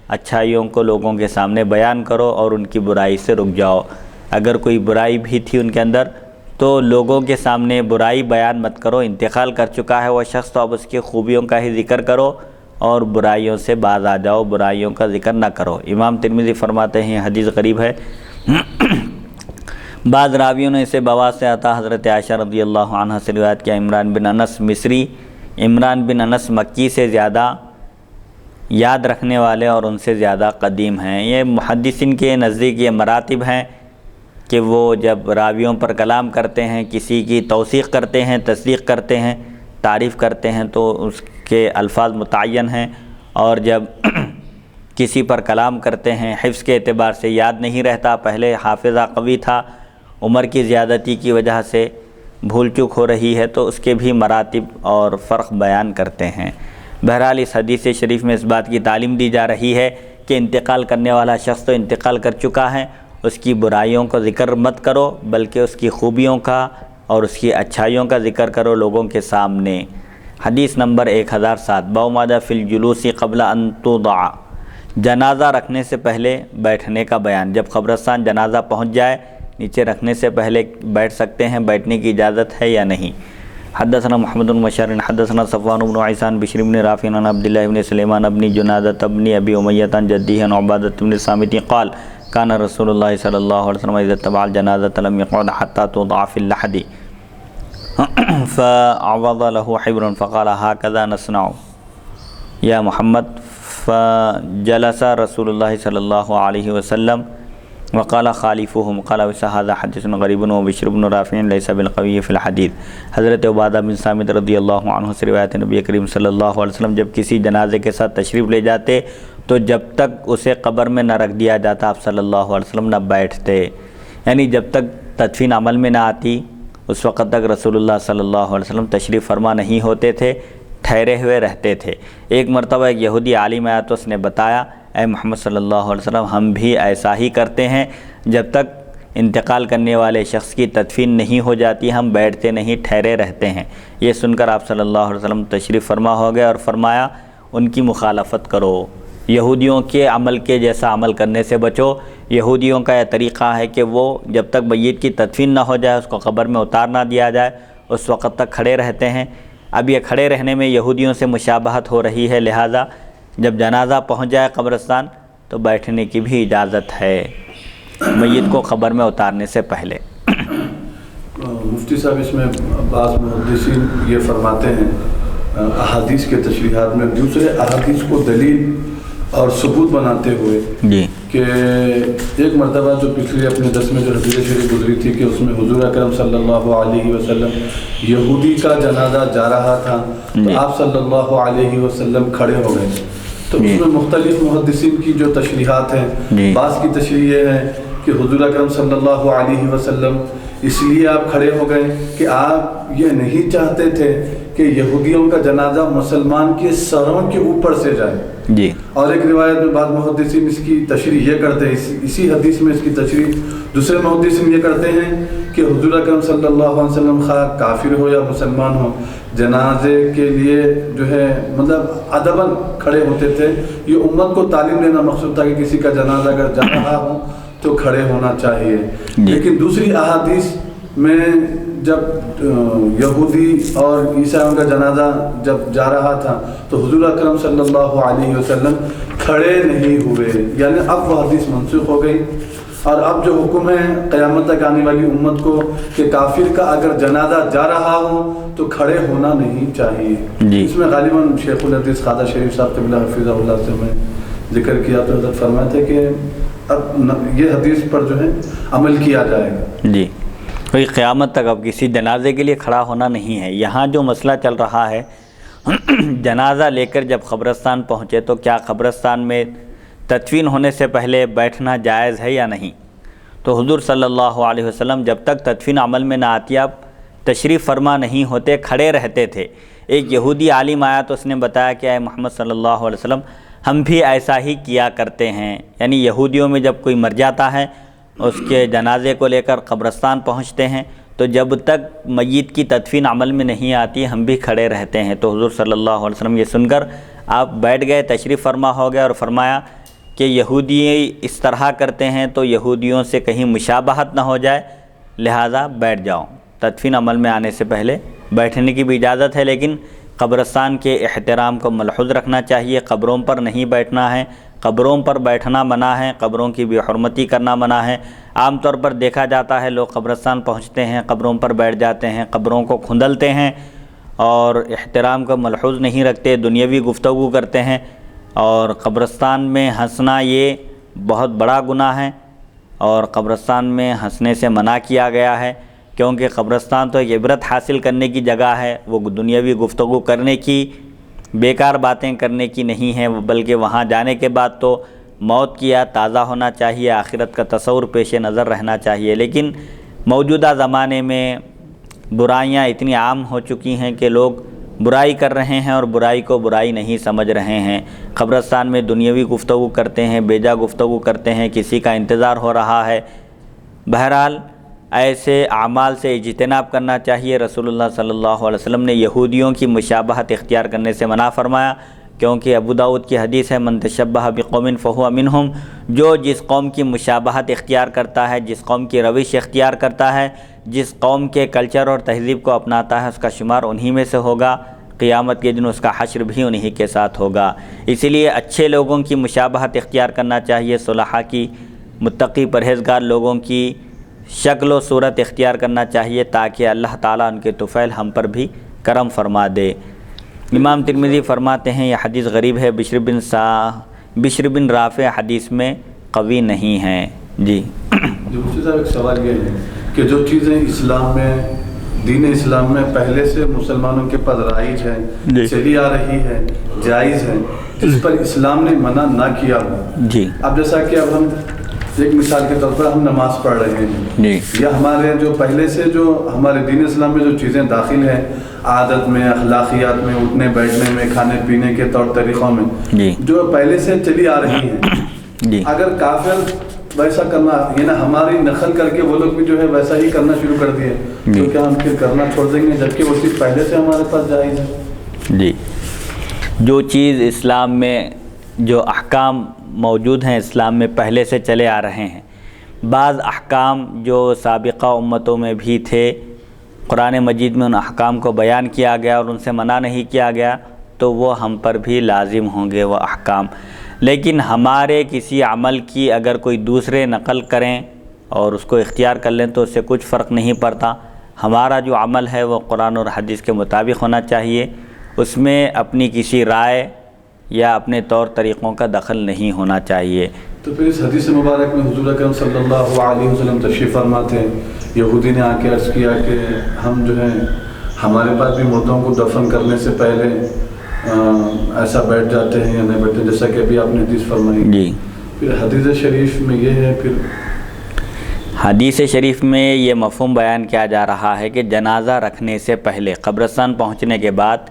اچھائیوں کو لوگوں کے سامنے بیان کرو اور ان کی برائی سے رک جاؤ۔ اگر کوئی برائی بھی تھی ان کے اندر تو لوگوں کے سامنے برائی بیان مت کرو، انتقال کر چکا ہے وہ شخص تو اب اس کی خوبیوں کا ہی ذکر کرو اور برائیوں سے باز آ جاؤ، برائیوں کا ذکر نہ کرو۔ امام ترمذی فرماتے ہیں حدیث غریب ہے۔ بعض راویوں نے اسے بواس سے عطا حضرت عائشہ رضی اللہ عنہ سے روایت کیا۔ عمران بن انس مصری عمران بن انس مکی سے زیادہ یاد رکھنے والے اور ان سے زیادہ قدیم ہیں۔ یہ محدثین کے نزدیک یہ مراتب ہیں کہ وہ جب راویوں پر کلام کرتے ہیں، کسی کی توثیق کرتے ہیں، تصدیق کرتے ہیں، تعریف کرتے ہیں تو اس کے الفاظ متعین ہیں، اور جب کسی پر کلام کرتے ہیں حفظ کے اعتبار سے یاد نہیں رہتا، پہلے حافظہ قوی تھا، عمر کی زیادتی کی وجہ سے بھول چوک ہو رہی ہے تو اس کے بھی مراتب اور فرق بیان کرتے ہیں۔ بہرحال اس حدیث شریف میں اس بات کی تعلیم دی جا رہی ہے کہ انتقال کرنے والا شخص تو انتقال کر چکا ہے، اس کی برائیوں کا ذکر مت کرو بلکہ اس کی خوبیوں کا اور اس کی اچھائیوں کا ذکر کرو لوگوں کے سامنے۔ حدیث نمبر 1007 باب ما جاء فی الجلوس قبل ان توضع، جنازہ رکھنے سے پہلے بیٹھنے کا بیان۔ جب قبرستان جنازہ پہنچ جائے نیچے رکھنے سے پہلے بیٹھ سکتے ہیں، بیٹھنے کی اجازت ہے یا نہیں۔ حدثنا محمد بن بشار حدثنا صفوان بن عیسان بشر بن رافع عن عبد الله بن سلیمان بن جنادة بن ابی امیۃ عن جدہ عن عبادة بن الصامت قال كان رسول اللہ صلی اللہ علیہ وسلم اذا اتبع الجنازة لم يقعد حتى توضع في اللحد فعوض له حبر فقال هكذا نصنع یا محمد، فجلس رسول اللہ صلی اللہ علیہ وسلم وقال خالفهم قال هذا حدیث غریب وبشر بن رافع ليس بالقوی فی الحدیث۔ حضرت عبادہ بن صامت رضی اللہ عنہ سے روایت نبی کریم صلی اللہ علیہ وسلم جب کسی جنازے کے ساتھ تشریف لے جاتے تو جب تک اسے قبر میں نہ رکھ دیا جاتا آپ صلی اللہ علیہ وسلم نہ بیٹھتے، یعنی جب تک تدفین عمل میں نہ آتی اس وقت تک رسول اللہ صلی اللہ علیہ وسلم تشریف فرما نہیں ہوتے تھے، ٹھہرے ہوئے رہتے تھے۔ ایک مرتبہ ایک یہودی عالم آیا تو اس نے بتایا اے محمد صلی اللہ علیہ وسلم ہم بھی ایسا ہی کرتے ہیں، جب تک انتقال کرنے والے شخص کی تدفین نہیں ہو جاتی ہم بیٹھتے نہیں، ٹھہرے رہتے ہیں۔ یہ سن کر آپ صلی اللہ علیہ وسلم تشریف فرما ہو گئے اور فرمایا ان کی مخالفت کرو، یہودیوں کے عمل کے جیسا عمل کرنے سے بچو۔ یہودیوں کا یہ طریقہ ہے کہ وہ جب تک میت کی تدفین نہ ہو جائے اس کو قبر میں اتار نہ دیا جائے اس وقت تک کھڑے رہتے ہیں۔ اب یہ کھڑے رہنے میں یہودیوں سے مشابہت ہو رہی ہے، لہٰذا جب جنازہ پہنچ جائے قبرستان تو بیٹھنے کی بھی اجازت ہے میت کو قبر میں اتارنے سے پہلے۔ مفتی صاحب اس میں بعض محدثین یہ فرماتے ہیں احادیث کے تشریحات میں دوسرے احادیث کو دلیل اور ثبوت بناتے ہوئے جی کہ ایک مرتبہ جو پچھلی اپنے درس میں جو حدیث شریف گزری تھی کہ اس میں حضور اکرم صلی اللہ علیہ وسلم یہودی کا جنازہ جا رہا تھا تو آپ صلی اللہ علیہ وسلم کھڑے ہو گئے، تو اس میں مختلف محدثین کی جو تشریحات ہیں، بعض کی تشریح یہ ہے کہ حضور اکرم صلی اللہ علیہ وسلم اس لیے آپ کھڑے ہو گئے کہ آپ یہ نہیں چاہتے تھے کہ یہودیوں کا جنازہ مسلمان کے سروں کے اوپر سے جائے جی۔ اور ایک روایت میں بعض محدثین اس کی تشریح یہ کرتے ہیں، اسی حدیث میں اس کی تشریح دوسرے محدثین یہ کرتے ہیں کہ حضور اکرم صلی اللہ علیہ وسلم خواہ کافر ہو یا مسلمان ہو، جنازے کے لیے جو ہے مطلب ادباً کھڑے ہوتے تھے۔ یہ امت کو تعلیم دینا مقصود تھا کہ کسی کا جنازہ اگر جا رہا ہو تو کھڑے ہونا چاہیے۔ لیکن دوسری احادیث میں جب یہودی اور عیسائیوں کا جنازہ جب جا رہا تھا تو حضور اکرم صلی اللہ علیہ وسلم کھڑے نہیں ہوئے، یعنی اب وہ حدیث منسوخ ہو گئی، اور اب جو حکم ہے قیامت تک آنے والی امت کو کہ کافر کا اگر جنازہ جا رہا ہو تو کھڑے ہونا نہیں چاہیے۔ اس میں غالباً شیخ الحدیث خواجہ شریف صاحب قبلہ حفظہ اللہ سے میں ذکر کیا تو حضرت فرمایا تھے کہ اب یہ حدیث پر جو ہے عمل کیا جائے گا۔ جی، کوئی قیامت تک اب کسی جنازے کے لیے کھڑا ہونا نہیں ہے۔ یہاں جو مسئلہ چل رہا ہے جنازہ لے کر جب قبرستان پہنچے تو کیا قبرستان میں تدفین ہونے سے پہلے بیٹھنا جائز ہے یا نہیں؟ تو حضور صلی اللہ علیہ وسلم جب تک تدفین عمل میں نہ آتی آپ تشریف فرما نہیں ہوتے، کھڑے رہتے تھے۔ ایک یہودی عالم آیا تو اس نے بتایا کہ اے محمد صلی اللہ علیہ وسلم ہم بھی ایسا ہی کیا کرتے ہیں، یعنی یہودیوں میں جب کوئی مر جاتا ہے اس کے جنازے کو لے کر قبرستان پہنچتے ہیں تو جب تک میت کی تدفین عمل میں نہیں آتی ہم بھی کھڑے رہتے ہیں۔ تو حضور صلی اللہ علیہ وسلم یہ سن کر آپ بیٹھ گئے، تشریف فرما ہو گئے اور فرمایا کہ یہودی اس طرح کرتے ہیں تو یہودیوں سے کہیں مشابہت نہ ہو جائے، لہٰذا بیٹھ جاؤ۔ تدفین عمل میں آنے سے پہلے بیٹھنے کی بھی اجازت ہے، لیکن قبرستان کے احترام کو ملحوظ رکھنا چاہیے۔ قبروں پر نہیں بیٹھنا ہے، قبروں پر بیٹھنا منع ہے، قبروں کی بھی حرمتی کرنا منع ہے۔ عام طور پر دیکھا جاتا ہے لوگ قبرستان پہنچتے ہیں، قبروں پر بیٹھ جاتے ہیں، قبروں کو کھندلتے ہیں اور احترام کو ملحوظ نہیں رکھتے، دنیاوی گفتگو کرتے ہیں، اور قبرستان میں ہنسنا یہ بہت بڑا گناہ ہے، اور قبرستان میں ہنسنے سے منع کیا گیا ہے، کیونکہ قبرستان تو ایک عبرت حاصل کرنے کی جگہ ہے، وہ دنیاوی گفتگو کرنے کی، بیکار باتیں کرنے کی نہیں ہے، بلکہ وہاں جانے کے بعد تو موت کی یاد تازہ ہونا چاہیے، آخرت کا تصور پیش نظر رہنا چاہیے۔ لیکن موجودہ زمانے میں برائیاں اتنی عام ہو چکی ہیں کہ لوگ برائی کر رہے ہیں اور برائی کو برائی نہیں سمجھ رہے ہیں۔ قبرستان میں دنیاوی گفتگو کرتے ہیں، بیجا گفتگو کرتے ہیں، کسی کا انتظار ہو رہا ہے۔ بہرحال ایسے اعمال سے اجتناب کرنا چاہیے۔ رسول اللہ صلی اللہ علیہ وسلم نے یہودیوں کی مشابہت اختیار کرنے سے منع فرمایا، کیونکہ ابو داؤد کی حدیث ہے من تشبہ بقوم فہو منہم، جو جس قوم کی مشابہت اختیار کرتا ہے، جس قوم کی روش اختیار کرتا ہے، جس قوم کے کلچر اور تہذیب کو اپناتا ہے، اس کا شمار انہی میں سے ہوگا، قیامت کے دن اس کا حشر بھی انہی کے ساتھ ہوگا۔ اسی لیے اچھے لوگوں کی مشابہت اختیار کرنا چاہیے، صلحاء کی، متقی پرہیزگار لوگوں کی شکل و صورت اختیار کرنا چاہیے، تاکہ اللہ تعالیٰ ان کے طفیل ہم پر بھی کرم فرما دے۔ امام ترمذی فرماتے ہیں یہ حدیث غریب ہے، بشر بن رافع حدیث میں قوی نہیں ہے۔ جی مفتی صاحب ایک سوال یہ ہے کہ جو چیزیں اسلام میں، دین اسلام میں پہلے سے مسلمانوں کے پاس رائج ہے، چلی آ رہی ہے، جائز ہے، جس پر اسلام نے منع نہ کیا ہو، جی اب جیسا کہ اب ہم ایک مثال کے طور پر ہم نماز پڑھ رہے ہیں، یا ہمارے جو پہلے سے جو ہمارے دین اسلام میں جو چیزیں داخل ہیں، عادت میں، اخلاقیات میں، اٹھنے بیٹھنے میں، کھانے پینے کے طور طریقوں میں، جو پہلے سے چلی آ رہی ہیں، اگر کافر ویسا کرنا، یعنی ہماری نقل کر کے وہ لوگ بھی جو ہے ویسا ہی کرنا شروع کر دیے، تو کیا ہم پھر کرنا چھوڑ دیں گے، جبکہ وہ چیز پہلے سے ہمارے پاس جائز ہے؟ جی، جو چیز اسلام میں، جو احکام موجود ہیں اسلام میں پہلے سے چلے آ رہے ہیں، بعض احکام جو سابقہ امتوں میں بھی تھے، قرآن مجید میں ان احکام کو بیان کیا گیا اور ان سے منع نہیں کیا گیا تو وہ ہم پر بھی لازم ہوں گے وہ احکام. لیکن ہمارے کسی عمل کی اگر کوئی دوسرے نقل کریں اور اس کو اختیار کر لیں تو اس سے کچھ فرق نہیں پڑتا. ہمارا جو عمل ہے وہ قرآن اور حدیث کے مطابق ہونا چاہیے، اس میں اپنی کسی رائے یا اپنے طور طریقوں کا دخل نہیں ہونا چاہیے. تو پھر اس حدیث مبارک میں حضور اکرم صلی اللہ علیہ وسلم تشریف فرما تھے. یہودی نے آ کے عرض کیا کہ ہم جو ہے ہمارے پاس بھی مردوں کو دفن کرنے سے پہلے ایسا بیٹھ جاتے ہیں یا نہیں بیٹھتے، جیسا کہ ابھی آپ نے حدیث فرمائی. جی، پھر حدیث شریف میں یہ ہے، پھر حدیث شریف میں یہ مفہوم بیان کیا جا رہا ہے کہ جنازہ رکھنے سے پہلے، قبرستان پہنچنے کے بعد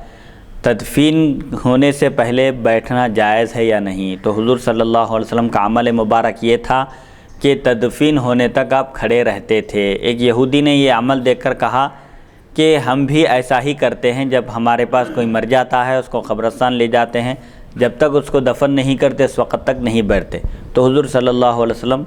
تدفین ہونے سے پہلے بیٹھنا جائز ہے یا نہیں. تو حضور صلی اللہ علیہ وسلم کا عمل مبارک یہ تھا کہ تدفین ہونے تک آپ کھڑے رہتے تھے. ایک یہودی نے یہ عمل دیکھ کر کہا کہ ہم بھی ایسا ہی کرتے ہیں، جب ہمارے پاس کوئی مر جاتا ہے اس کو قبرستان لے جاتے ہیں، جب تک اس کو دفن نہیں کرتے اس وقت تک نہیں بیٹھتے. تو حضور صلی اللہ علیہ وسلم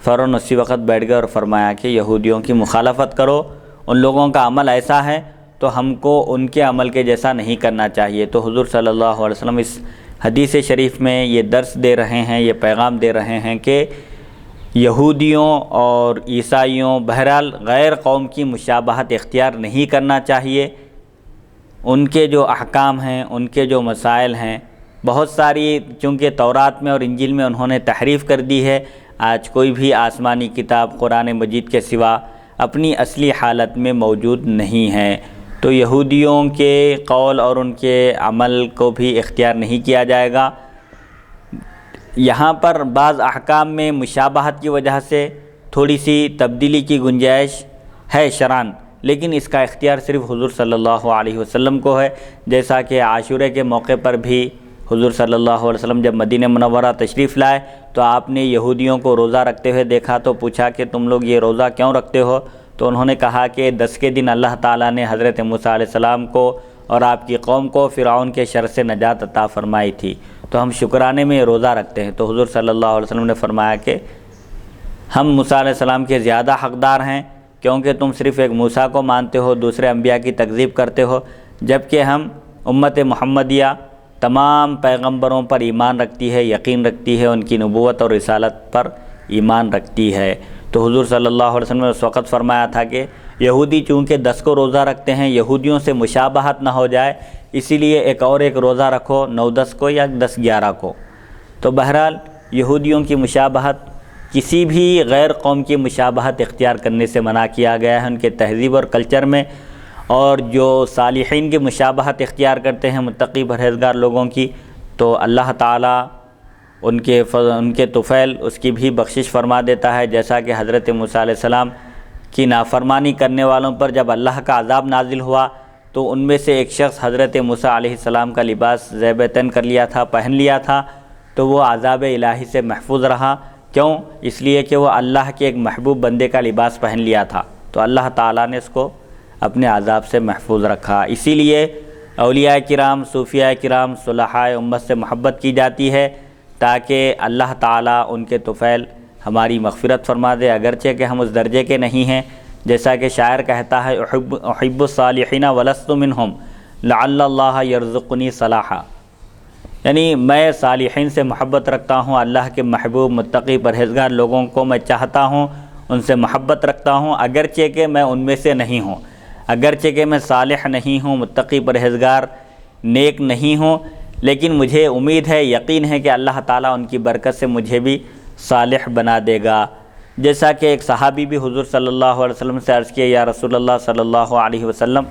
فوراً اسی وقت بیٹھ گئے اور فرمایا کہ یہودیوں کی مخالفت کرو، ان لوگوں کا عمل ایسا ہے تو ہم کو ان کے عمل کے جیسا نہیں کرنا چاہیے. تو حضور صلی اللہ علیہ وسلم اس حدیث شریف میں یہ درس دے رہے ہیں، یہ پیغام دے رہے ہیں کہ یہودیوں اور عیسائیوں بہرحال غیر قوم کی مشابہت اختیار نہیں کرنا چاہیے. ان کے جو احکام ہیں، ان کے جو مسائل ہیں، بہت ساری چونکہ تورات میں اور انجیل میں انہوں نے تحریف کر دی ہے. آج کوئی بھی آسمانی کتاب قرآن مجید کے سوا اپنی اصلی حالت میں موجود نہیں ہے. تو یہودیوں کے قول اور ان کے عمل کو بھی اختیار نہیں کیا جائے گا. یہاں پر بعض احکام میں مشابہت کی وجہ سے تھوڑی سی تبدیلی کی گنجائش ہے شرعاً، لیکن اس کا اختیار صرف حضور صلی اللہ علیہ وسلم کو ہے. جیسا کہ عاشورے کے موقع پر بھی حضور صلی اللہ علیہ وسلم جب مدینہ منورہ تشریف لائے تو آپ نے یہودیوں کو روزہ رکھتے ہوئے دیکھا تو پوچھا کہ تم لوگ یہ روزہ کیوں رکھتے ہو؟ تو انہوں نے کہا کہ 10 کے دن اللہ تعالیٰ نے حضرت موسیٰ علیہ السلام کو اور آپ کی قوم کو فرعون کے شر سے نجات عطا فرمائی تھی، تو ہم شکرانے میں روزہ رکھتے ہیں. تو حضور صلی اللہ علیہ وسلم نے فرمایا کہ ہم موسیٰ علیہ السلام کے زیادہ حقدار ہیں، کیونکہ تم صرف ایک موسیٰ کو مانتے ہو، دوسرے انبیاء کی تکذیب کرتے ہو، جبکہ ہم امت محمدیہ تمام پیغمبروں پر ایمان رکھتی ہے، یقین رکھتی ہے، ان کی نبوت اور رسالت پر ایمان رکھتی ہے. تو حضور صلی اللہ علیہ وسلم نے اس وقت فرمایا تھا کہ یہودی چونکہ 10 کو روزہ رکھتے ہیں، یہودیوں سے مشابہت نہ ہو جائے، اسی لیے ایک روزہ رکھو 9-10 کو یا 10-11 کو. تو بہرحال یہودیوں کی مشابہت، کسی بھی غیر قوم کی مشابہت اختیار کرنے سے منع کیا گیا ہے ان کے تہذیب اور کلچر میں. اور جو صالحین کی مشابہت اختیار کرتے ہیں متقی پرہیزگار لوگوں کی، تو اللہ تعالیٰ ان کے طفیل اس کی بھی بخشش فرما دیتا ہے. جیسا کہ حضرت موسیٰ علیہ السلام کی نافرمانی کرنے والوں پر جب اللہ کا عذاب نازل ہوا تو ان میں سے ایک شخص حضرت موسیٰ علیہ السلام کا لباس ذیب تن کر لیا تھا، پہن لیا تھا، تو وہ عذاب الہی سے محفوظ رہا. کیوں؟ اس لیے کہ وہ اللہ کے ایک محبوب بندے کا لباس پہن لیا تھا، تو اللہ تعالیٰ نے اس کو اپنے عذاب سے محفوظ رکھا. اسی لیے اولیاء کرام، صوفیاء کرام، صلحاء امت سے محبت کی جاتی ہے تاکہ اللہ تعالیٰ ان کے طفیل ہماری مغفرت فرما دے، اگرچہ کہ ہم اس درجے کے نہیں ہیں. جیسا کہ شاعر کہتا ہے احب الصالحین ولست منہم لعل اللہ یرزقنی صلاحا، یعنی میں صالحین سے محبت رکھتا ہوں، اللہ کے محبوب متقی پرہیزگار لوگوں کو میں چاہتا ہوں، ان سے محبت رکھتا ہوں، اگرچہ کہ میں ان میں سے نہیں ہوں، اگرچہ کہ میں صالح نہیں ہوں، متقی پرہیزگار نیک نہیں ہوں، لیکن مجھے امید ہے، یقین ہے کہ اللہ تعالیٰ ان کی برکت سے مجھے بھی صالح بنا دے گا. جیسا کہ ایک صحابی بھی حضور صلی اللہ علیہ وسلم سے عرض کیا، یا رسول اللہ صلی اللہ علیہ وسلم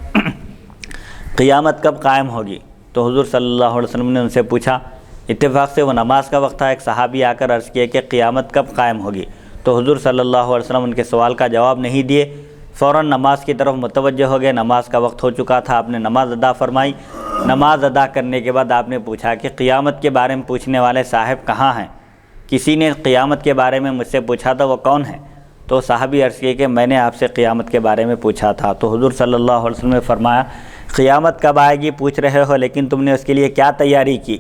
قیامت کب قائم ہوگی؟ تو حضور صلی اللہ علیہ وسلم نے ان سے پوچھا، اتفاق سے وہ نماز کا وقت تھا، ایک صحابی آ کر عرض کیا کہ قیامت کب قائم ہوگی؟ تو حضور صلی اللہ علیہ وسلم ان کے سوال کا جواب نہیں دیے، فوراً نماز کی طرف متوجہ ہو گئے. نماز کا وقت ہو چکا تھا، آپ نے نماز ادا فرمائی. نماز ادا کرنے کے بعد آپ نے پوچھا کہ قیامت کے بارے میں پوچھنے والے صاحب کہاں ہیں؟ کسی نے قیامت کے بارے میں مجھ سے پوچھا تھا، وہ کون ہے؟ تو صحابی عرض کیے کہ میں نے آپ سے قیامت کے بارے میں پوچھا تھا. تو حضور صلی اللہ علیہ وسلم نے فرمایا، قیامت کب آئے گی پوچھ رہے ہو، لیکن تم نے اس کے لیے کیا تیاری کی؟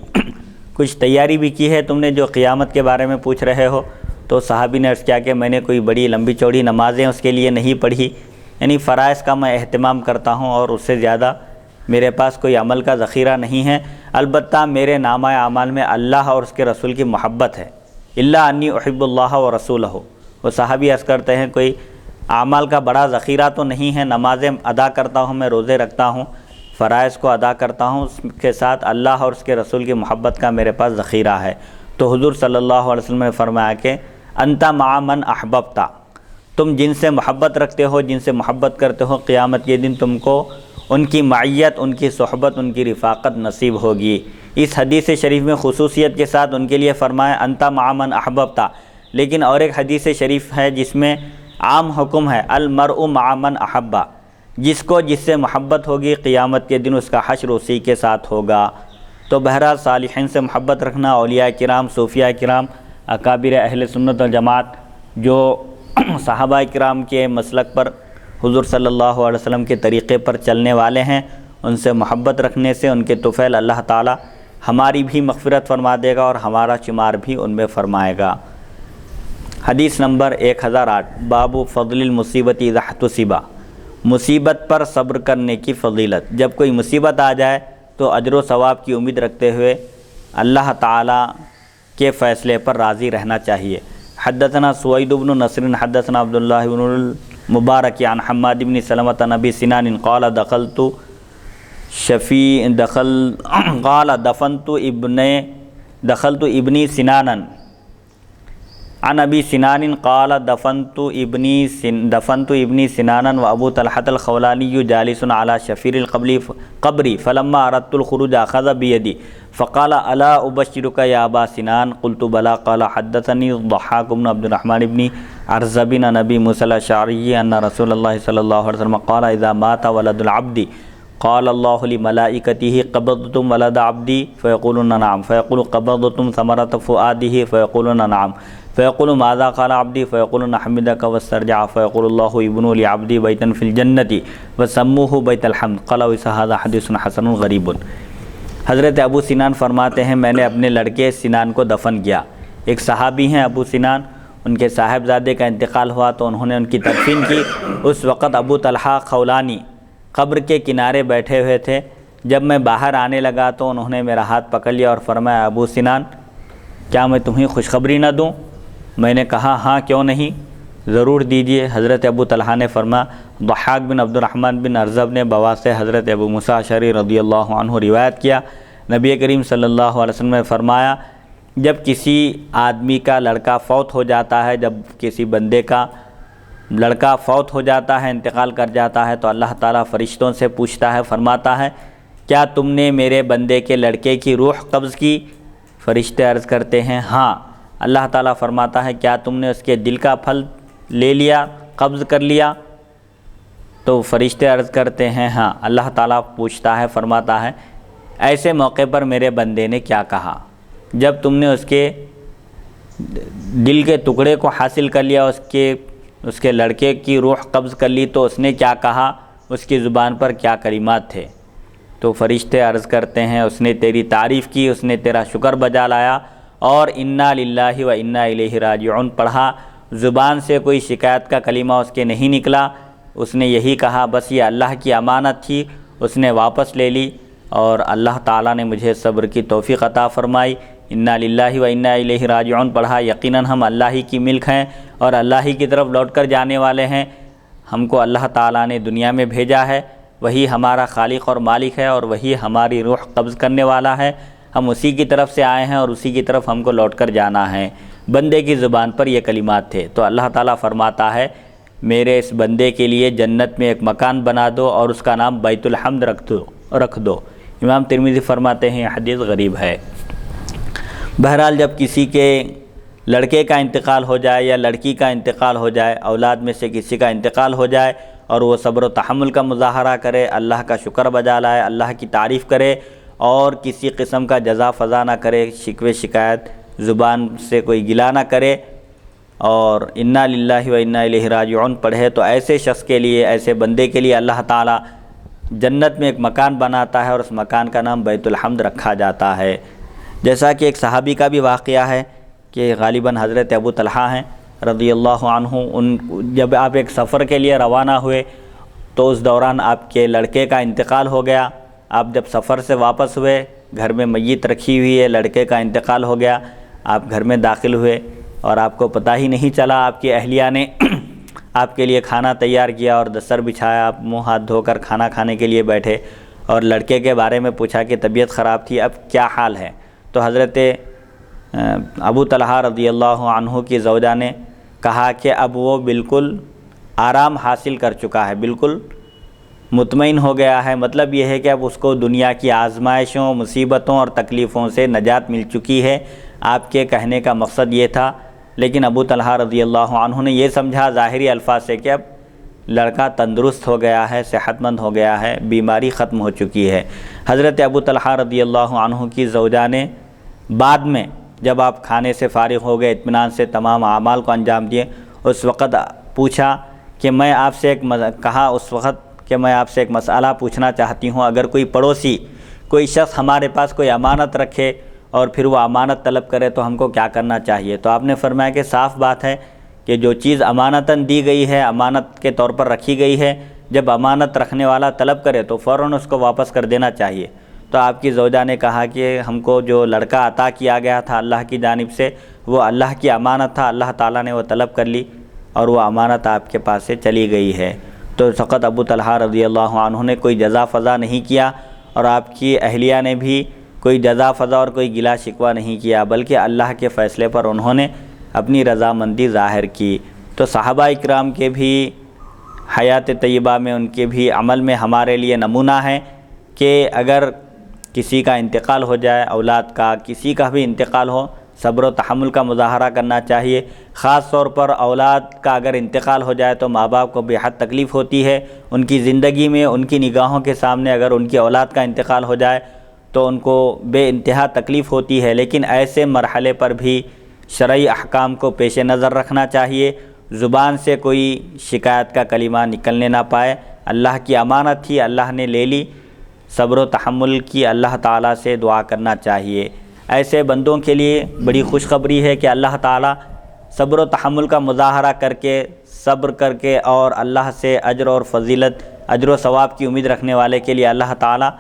کچھ تیاری بھی کی ہے تم نے جو قیامت کے بارے میں پوچھ رہے ہو؟ تو صحابی نے عرض کیا کہ میں نے کوئی بڑی لمبی چوڑی نمازیں اس کے لیے نہیں پڑھی، یعنی فرائض کا میں اہتمام کرتا ہوں اور اس سے زیادہ میرے پاس کوئی عمل کا ذخیرہ نہیں ہے، البتہ میرے نامہ اعمال میں اللہ اور اس کے رسول کی محبت ہے۔ الا انی احب اللہ و رسولہ، وہ صحابی عرض کرتے ہیں کوئی اعمال کا بڑا ذخیرہ تو نہیں ہے، نمازیں ادا کرتا ہوں، میں روزے رکھتا ہوں، فرائض کو ادا کرتا ہوں، اس کے ساتھ اللہ اور اس کے رسول کی محبت کا میرے پاس ذخیرہ ہے۔ تو حضور صلی اللہ علیہ وسلم نے فرمایا کہ انت مع من احببتا، تم جن سے محبت رکھتے ہو، جن سے محبت کرتے ہو، قیامت کے دن تم کو ان کی معیت، ان کی صحبت، ان کی رفاقت نصیب ہوگی۔ اس حدیث شریف میں خصوصیت کے ساتھ ان کے لیے فرمایا انت مع من احببتا، لیکن اور ایک حدیث شریف ہے جس میں عام حکم ہے المرء مع من احبا، جس کو جس سے محبت ہوگی قیامت کے دن اس کا حشر اسی کے ساتھ ہوگا۔ تو بہرحال صالحین سے محبت رکھنا، اولیاء کرام، صوفیاء کرام، اکابر اہل سنت والجماعت جو صحابہ کرام کے مسلک پر، حضور صلی اللہ علیہ وسلم کے طریقے پر چلنے والے ہیں، ان سے محبت رکھنے سے ان کے طفیل اللہ تعالی ہماری بھی مغفرت فرما دے گا اور ہمارا شمار بھی ان میں فرمائے گا۔ حدیث نمبر 1008، باب فضل المصیبت اذا احتسب، مصیبت پر صبر کرنے کی فضیلت۔ جب کوئی مصیبت آ جائے تو اجر و ثواب کی امید رکھتے ہوئے اللہ تعالی کے فیصلے پر راضی رہنا چاہیے۔ حدثنا سوید بن نصر حدثنا عبداللہ بن المبارک عن حماد بن سلمۃ عن ابی سنان قال دخلت ابنی سنانا عن ابی سنان قال دفنت ابنی سنانا وابو طلحة الخولانی جالس على شفیر القبر فلما اردت الخروج اخذ بيدي فقال الا ابشرك يا ابا سنان قلت بلى قال حدثني الضحاك بن عبد الرحمن بن عرزب عن ابي موسى الاشعري ان رسول الله صلى الله عليه وسلم قال اذا مات ولد العبد قال الله لملائكته قبضتم ولد عبدي فيقولون نعم فيقول قبضتم ثمرة فؤاده فيقولون نعم فيقول ماذا قال عبدي فيقولون حمدك واسترجع فيقول الله ابنوا لعبدي بيتا في الجنة وسموه بيت الحمد قال هذا حديث حسن غريب۔ حضرت ابو سنان فرماتے ہیں میں نے اپنے لڑکے سنان کو دفن کیا۔ ایک صحابی ہیں ابو سنان، ان کے صاحبزادے کا انتقال ہوا تو انہوں نے ان کی تدفین کی۔ اس وقت ابو طلحہ خولانی قبر کے کنارے بیٹھے ہوئے تھے۔ جب میں باہر آنے لگا تو انہوں نے میرا ہاتھ پکڑ لیا اور فرمایا ابو سنان کیا میں تمہیں خوشخبری نہ دوں؟ میں نے کہا ہاں کیوں نہیں، ضرور دیجیے۔ حضرت ابو طلحہ نے فرمایا ضحاک بن عبد الرحمن بن عرزب نے بوا سے حضرت ابو موسیٰ اشعری رضی اللہ عنہ روایت کیا، نبی کریم صلی اللہ علیہ وسلم نے فرمایا جب کسی آدمی کا لڑکا فوت ہو جاتا ہے، جب کسی بندے کا لڑکا فوت ہو جاتا ہے، انتقال کر جاتا ہے، تو اللہ تعالیٰ فرشتوں سے پوچھتا ہے، فرماتا ہے کیا تم نے میرے بندے کے لڑکے کی روح قبض کی؟ فرشتے عرض کرتے ہیں ہاں۔ اللہ تعالیٰ فرماتا ہے کیا تم نے اس کے دل کا پھل لے لیا، قبض کر لیا؟ تو فرشتے عرض کرتے ہیں ہاں۔ اللہ تعالیٰ پوچھتا ہے، فرماتا ہے ایسے موقع پر میرے بندے نے کیا کہا؟ جب تم نے اس کے دل کے ٹکڑے کو حاصل کر لیا، اس کے لڑکے کی روح قبض کر لی، تو اس نے کیا کہا؟ اس کی زبان پر کیا کلمات تھے؟ تو فرشتے عرض کرتے ہیں اس نے تیری تعریف کی، اس نے تیرا شکر بجا لایا اور انا للہ و انا الیہ راجعون پڑھا۔ زبان سے کوئی شکایت کا کلمہ اس کے نہیں نکلا، اس نے یہی کہا بس یہ اللہ کی امانت تھی، اس نے واپس لے لی اور اللہ تعالیٰ نے مجھے صبر کی توفیق عطا فرمائی۔ انا للہ و انا الیہ راجعون پڑھا، یقیناً ہم اللہ ہی کی ملک ہیں اور اللہ ہی کی طرف لوٹ کر جانے والے ہیں۔ ہم کو اللہ تعالیٰ نے دنیا میں بھیجا ہے، وہی ہمارا خالق اور مالک ہے اور وہی ہماری روح قبض کرنے والا ہے۔ ہم اسی کی طرف سے آئے ہیں اور اسی کی طرف ہم کو لوٹ کر جانا ہے۔ بندے کی زبان پر یہ کلمات تھے، تو اللہ تعالیٰ فرماتا ہے میرے اس بندے کے لیے جنت میں ایک مکان بنا دو اور اس کا نام بیت الحمد رکھ دو۔ امام ترمذی فرماتے ہیں یہ حدیث غریب ہے۔ بہرحال جب کسی کے لڑکے کا انتقال ہو جائے یا لڑکی کا انتقال ہو جائے، اولاد میں سے کسی کا انتقال ہو جائے اور وہ صبر و تحمل کا مظاہرہ کرے، اللہ کا شکر بجا لائے، اللہ کی تعریف کرے اور کسی قسم کا جزا فضا نہ کرے، شکوے شکایت زبان سے کوئی گلا نہ کرے اور انا للہ و انا الیہ راجعون پڑھے، تو ایسے شخص کے لیے، ایسے بندے کے لیے اللہ تعالیٰ جنت میں ایک مکان بناتا ہے اور اس مکان کا نام بیت الحمد رکھا جاتا ہے۔ جیسا کہ ایک صحابی کا بھی واقعہ ہے کہ غالباً حضرت ابو طلحہ ہیں رضی اللہ عنہ، جب آپ ایک سفر کے لیے روانہ ہوئے تو اس دوران آپ کے لڑکے کا انتقال ہو گیا. آپ جب سفر سے واپس ہوئے, گھر میں میت رکھی ہوئی ہے, لڑکے کا انتقال ہو گیا, آپ گھر میں داخل ہوئے اور آپ کو پتہ ہی نہیں چلا. آپ کی اہلیہ نے آپ کے لیے کھانا تیار کیا اور دستر بچھایا, آپ منہ ہاتھ دھو کر کھانا کھانے کے لیے بیٹھے اور لڑکے کے بارے میں پوچھا کہ طبیعت خراب تھی, اب کیا حال ہے؟ تو حضرت ابو طلحہ رضی اللہ عنہ کی زوجہ نے کہا کہ اب وہ بالکل آرام حاصل کر چکا ہے, بالکل مطمئن ہو گیا ہے. مطلب یہ ہے کہ اب اس کو دنیا کی آزمائشوں, مصیبتوں اور تکلیفوں سے نجات مل چکی ہے. آپ کے کہنے کا مقصد یہ تھا, لیکن ابو طلحہ رضی اللہ عنہ نے یہ سمجھا ظاہری الفاظ سے کہ اب لڑکا تندرست ہو گیا ہے, صحت مند ہو گیا ہے, بیماری ختم ہو چکی ہے. حضرت ابو طلحہ رضی اللہ عنہ کی زوجہ نے بعد میں جب آپ کھانے سے فارغ ہو گئے, اطمینان سے تمام اعمال کو انجام دیے, اس وقت پوچھا کہ میں آپ سے ایک مسئلہ پوچھنا چاہتی ہوں. اگر کوئی پڑوسی, کوئی شخص ہمارے پاس کوئی امانت رکھے اور پھر وہ امانت طلب کرے تو ہم کو کیا کرنا چاہیے؟ تو آپ نے فرمایا کہ صاف بات ہے کہ جو چیز امانتاً دی گئی ہے, امانت کے طور پر رکھی گئی ہے, جب امانت رکھنے والا طلب کرے تو فوراً اس کو واپس کر دینا چاہیے. تو آپ کی زوجہ نے کہا کہ ہم کو جو لڑکا عطا کیا گیا تھا اللہ کی جانب سے, وہ اللہ کی امانت تھا, اللہ تعالیٰ نے وہ طلب کر لی اور وہ امانت آپ کے پاس سے چلی گئی ہے. تو فقط ابو طلحہ رضی اللہ عنہ نے کوئی جزا فضا نہیں کیا اور آپ کی اہلیہ نے بھی کوئی جزا فضا اور کوئی گلا شکوہ نہیں کیا, بلکہ اللہ کے فیصلے پر انہوں نے اپنی رضامندی ظاہر کی. تو صحابہ اکرام کے بھی حیات طیبہ میں, ان کے بھی عمل میں ہمارے لیے نمونہ ہے کہ اگر کسی کا انتقال ہو جائے, اولاد کا, کسی کا بھی انتقال ہو, صبر و تحمل کا مظاہرہ کرنا چاہیے. خاص طور پر اولاد کا اگر انتقال ہو جائے تو ماں باپ کو بے حد تکلیف ہوتی ہے. ان کی زندگی میں, ان کی نگاہوں کے سامنے اگر ان کی اولاد کا انتقال ہو جائے تو ان کو بے انتہا تکلیف ہوتی ہے. لیکن ایسے مرحلے پر بھی شرعی احکام کو پیش نظر رکھنا چاہیے. زبان سے کوئی شکایت کا کلمہ نکلنے نہ پائے. اللہ کی امانت تھی, اللہ نے لے لی. صبر و تحمل کی اللہ تعالیٰ سے دعا کرنا چاہیے. ایسے بندوں کے لیے بڑی خوشخبری ہے کہ اللہ تعالیٰ صبر و تحمل کا مظاہرہ کر کے, صبر کر کے اور اللہ سے اجر اور فضیلت, اجر و ثواب کی امید رکھنے والے کے لیے اللہ تعالیٰ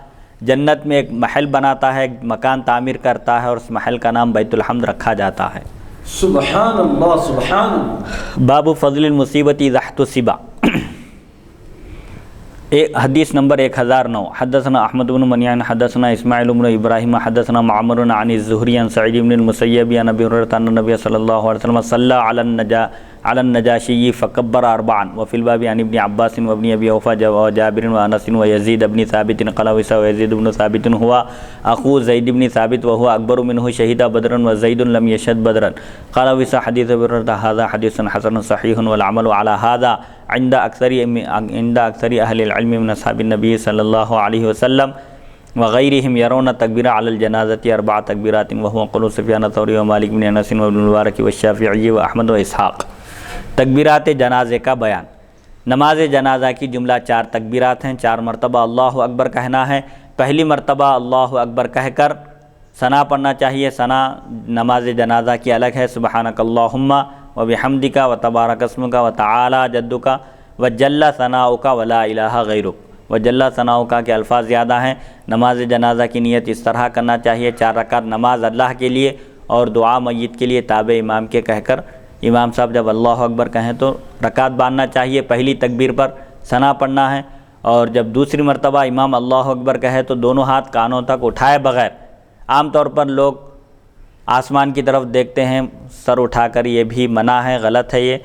جنت میں ایک محل بناتا ہے, ایک مکان تعمیر کرتا ہے اور اس محل کا نام بیت الحمد رکھا جاتا ہے. سبحان اللہ سبحان اللہ. باب فضل المصیبت اذا احتسب. حدیث نمبر 1009. حدثنا احمد بن منیع حدثنا اسماعیل بن ابراہیم حدثنا معمر عن الزہری عن سعید بن المسیب عن ابی ہریرہ ان النبی صلی اللہ علیہ وسلم صلی علی النجاشی فکبر اربعا وفی الباب عن ابن عباس وابن ابی اوفا وجابر وانس ویزید بن ثابت قال ویزید بن ثابت هو اخو زید بن ثابت وهو اکبر منه شهد بدرا وزید لم يشهد بدرا قال وسا حدیث هذا حدیث حسن صحیح والعمل على هذا عند اکثر اہل العلم من اصحاب النبی صلی اللہ علیہ وسلم وغیرهم يرون تکبیر علی الجنازة 4 تکبیرات وهو قول سفیان الثوری ومالک بن انس وابن المبارک والشافعی واحمد واسحاق. تکبیرات جنازے کا بیان. نماز جنازہ کی جملہ 4 تکبیرات ہیں. 4 مرتبہ اللہ اکبر کہنا ہے. پہلی مرتبہ اللہ اکبر کہہ کر ثنا پڑھنا چاہیے. ثنا نماز جنازہ کی الگ ہے. سبحانک اللہم وبحمدک وتبارک اسمک وتعالی جدک وجل ثناؤک ولا الہ غیرک. وجل ثناؤک کے الفاظ زیادہ ہیں. نماز جنازہ کی نیت اس طرح کرنا چاہیے. 4 رکعت نماز اللہ کے لیے اور دعا میت کے لیے تابع امام کے کہہ کر, امام صاحب جب اللہ اکبر کہیں تو رکعت باندھنا چاہیے. پہلی تکبیر پر ثنا پڑھنا ہے اور جب دوسری مرتبہ امام اللہ اکبر کہے تو دونوں ہاتھ کانوں تک اٹھائے بغیر. عام طور پر لوگ آسمان کی طرف دیکھتے ہیں سر اٹھا کر, یہ بھی منع ہے, غلط ہے یہ,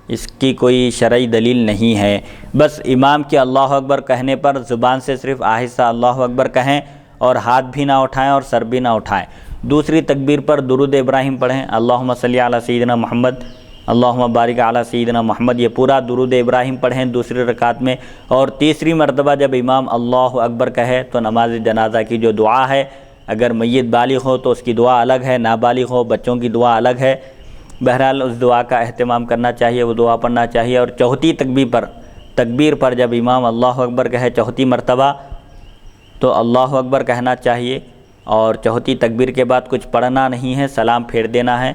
اس کی کوئی شرعی دلیل نہیں ہے. بس امام کے اللہ اکبر کہنے پر زبان سے صرف آہستہ اللہ اکبر کہیں اور ہاتھ بھی نہ اٹھائیں اور سر بھی نہ اٹھائیں. دوسری تکبیر پر درود ابراہیم پڑھیں. اللہم صلی علی سیدنا محمد اللہم بارک علی سیدنا محمد. یہ پورا درود ابراہیم پڑھیں دوسری رکعت میں. اور تیسری مرتبہ جب امام اللہ اکبر کہے تو نماز جنازہ کی جو دعا ہے, اگر میت بالغ ہو تو اس کی دعا الگ ہے, نابالغ ہو بچوں کی دعا الگ ہے. بہرحال اس دعا کا اہتمام کرنا چاہیے, وہ دعا پڑھنا چاہیے. اور چوتھی تکبیر پر جب امام اللہ اکبر کہے چوتھی مرتبہ تو اللہ اکبر کہنا چاہیے. اور چوتھی تکبیر کے بعد کچھ پڑھنا نہیں ہے, سلام پھیر دینا ہے.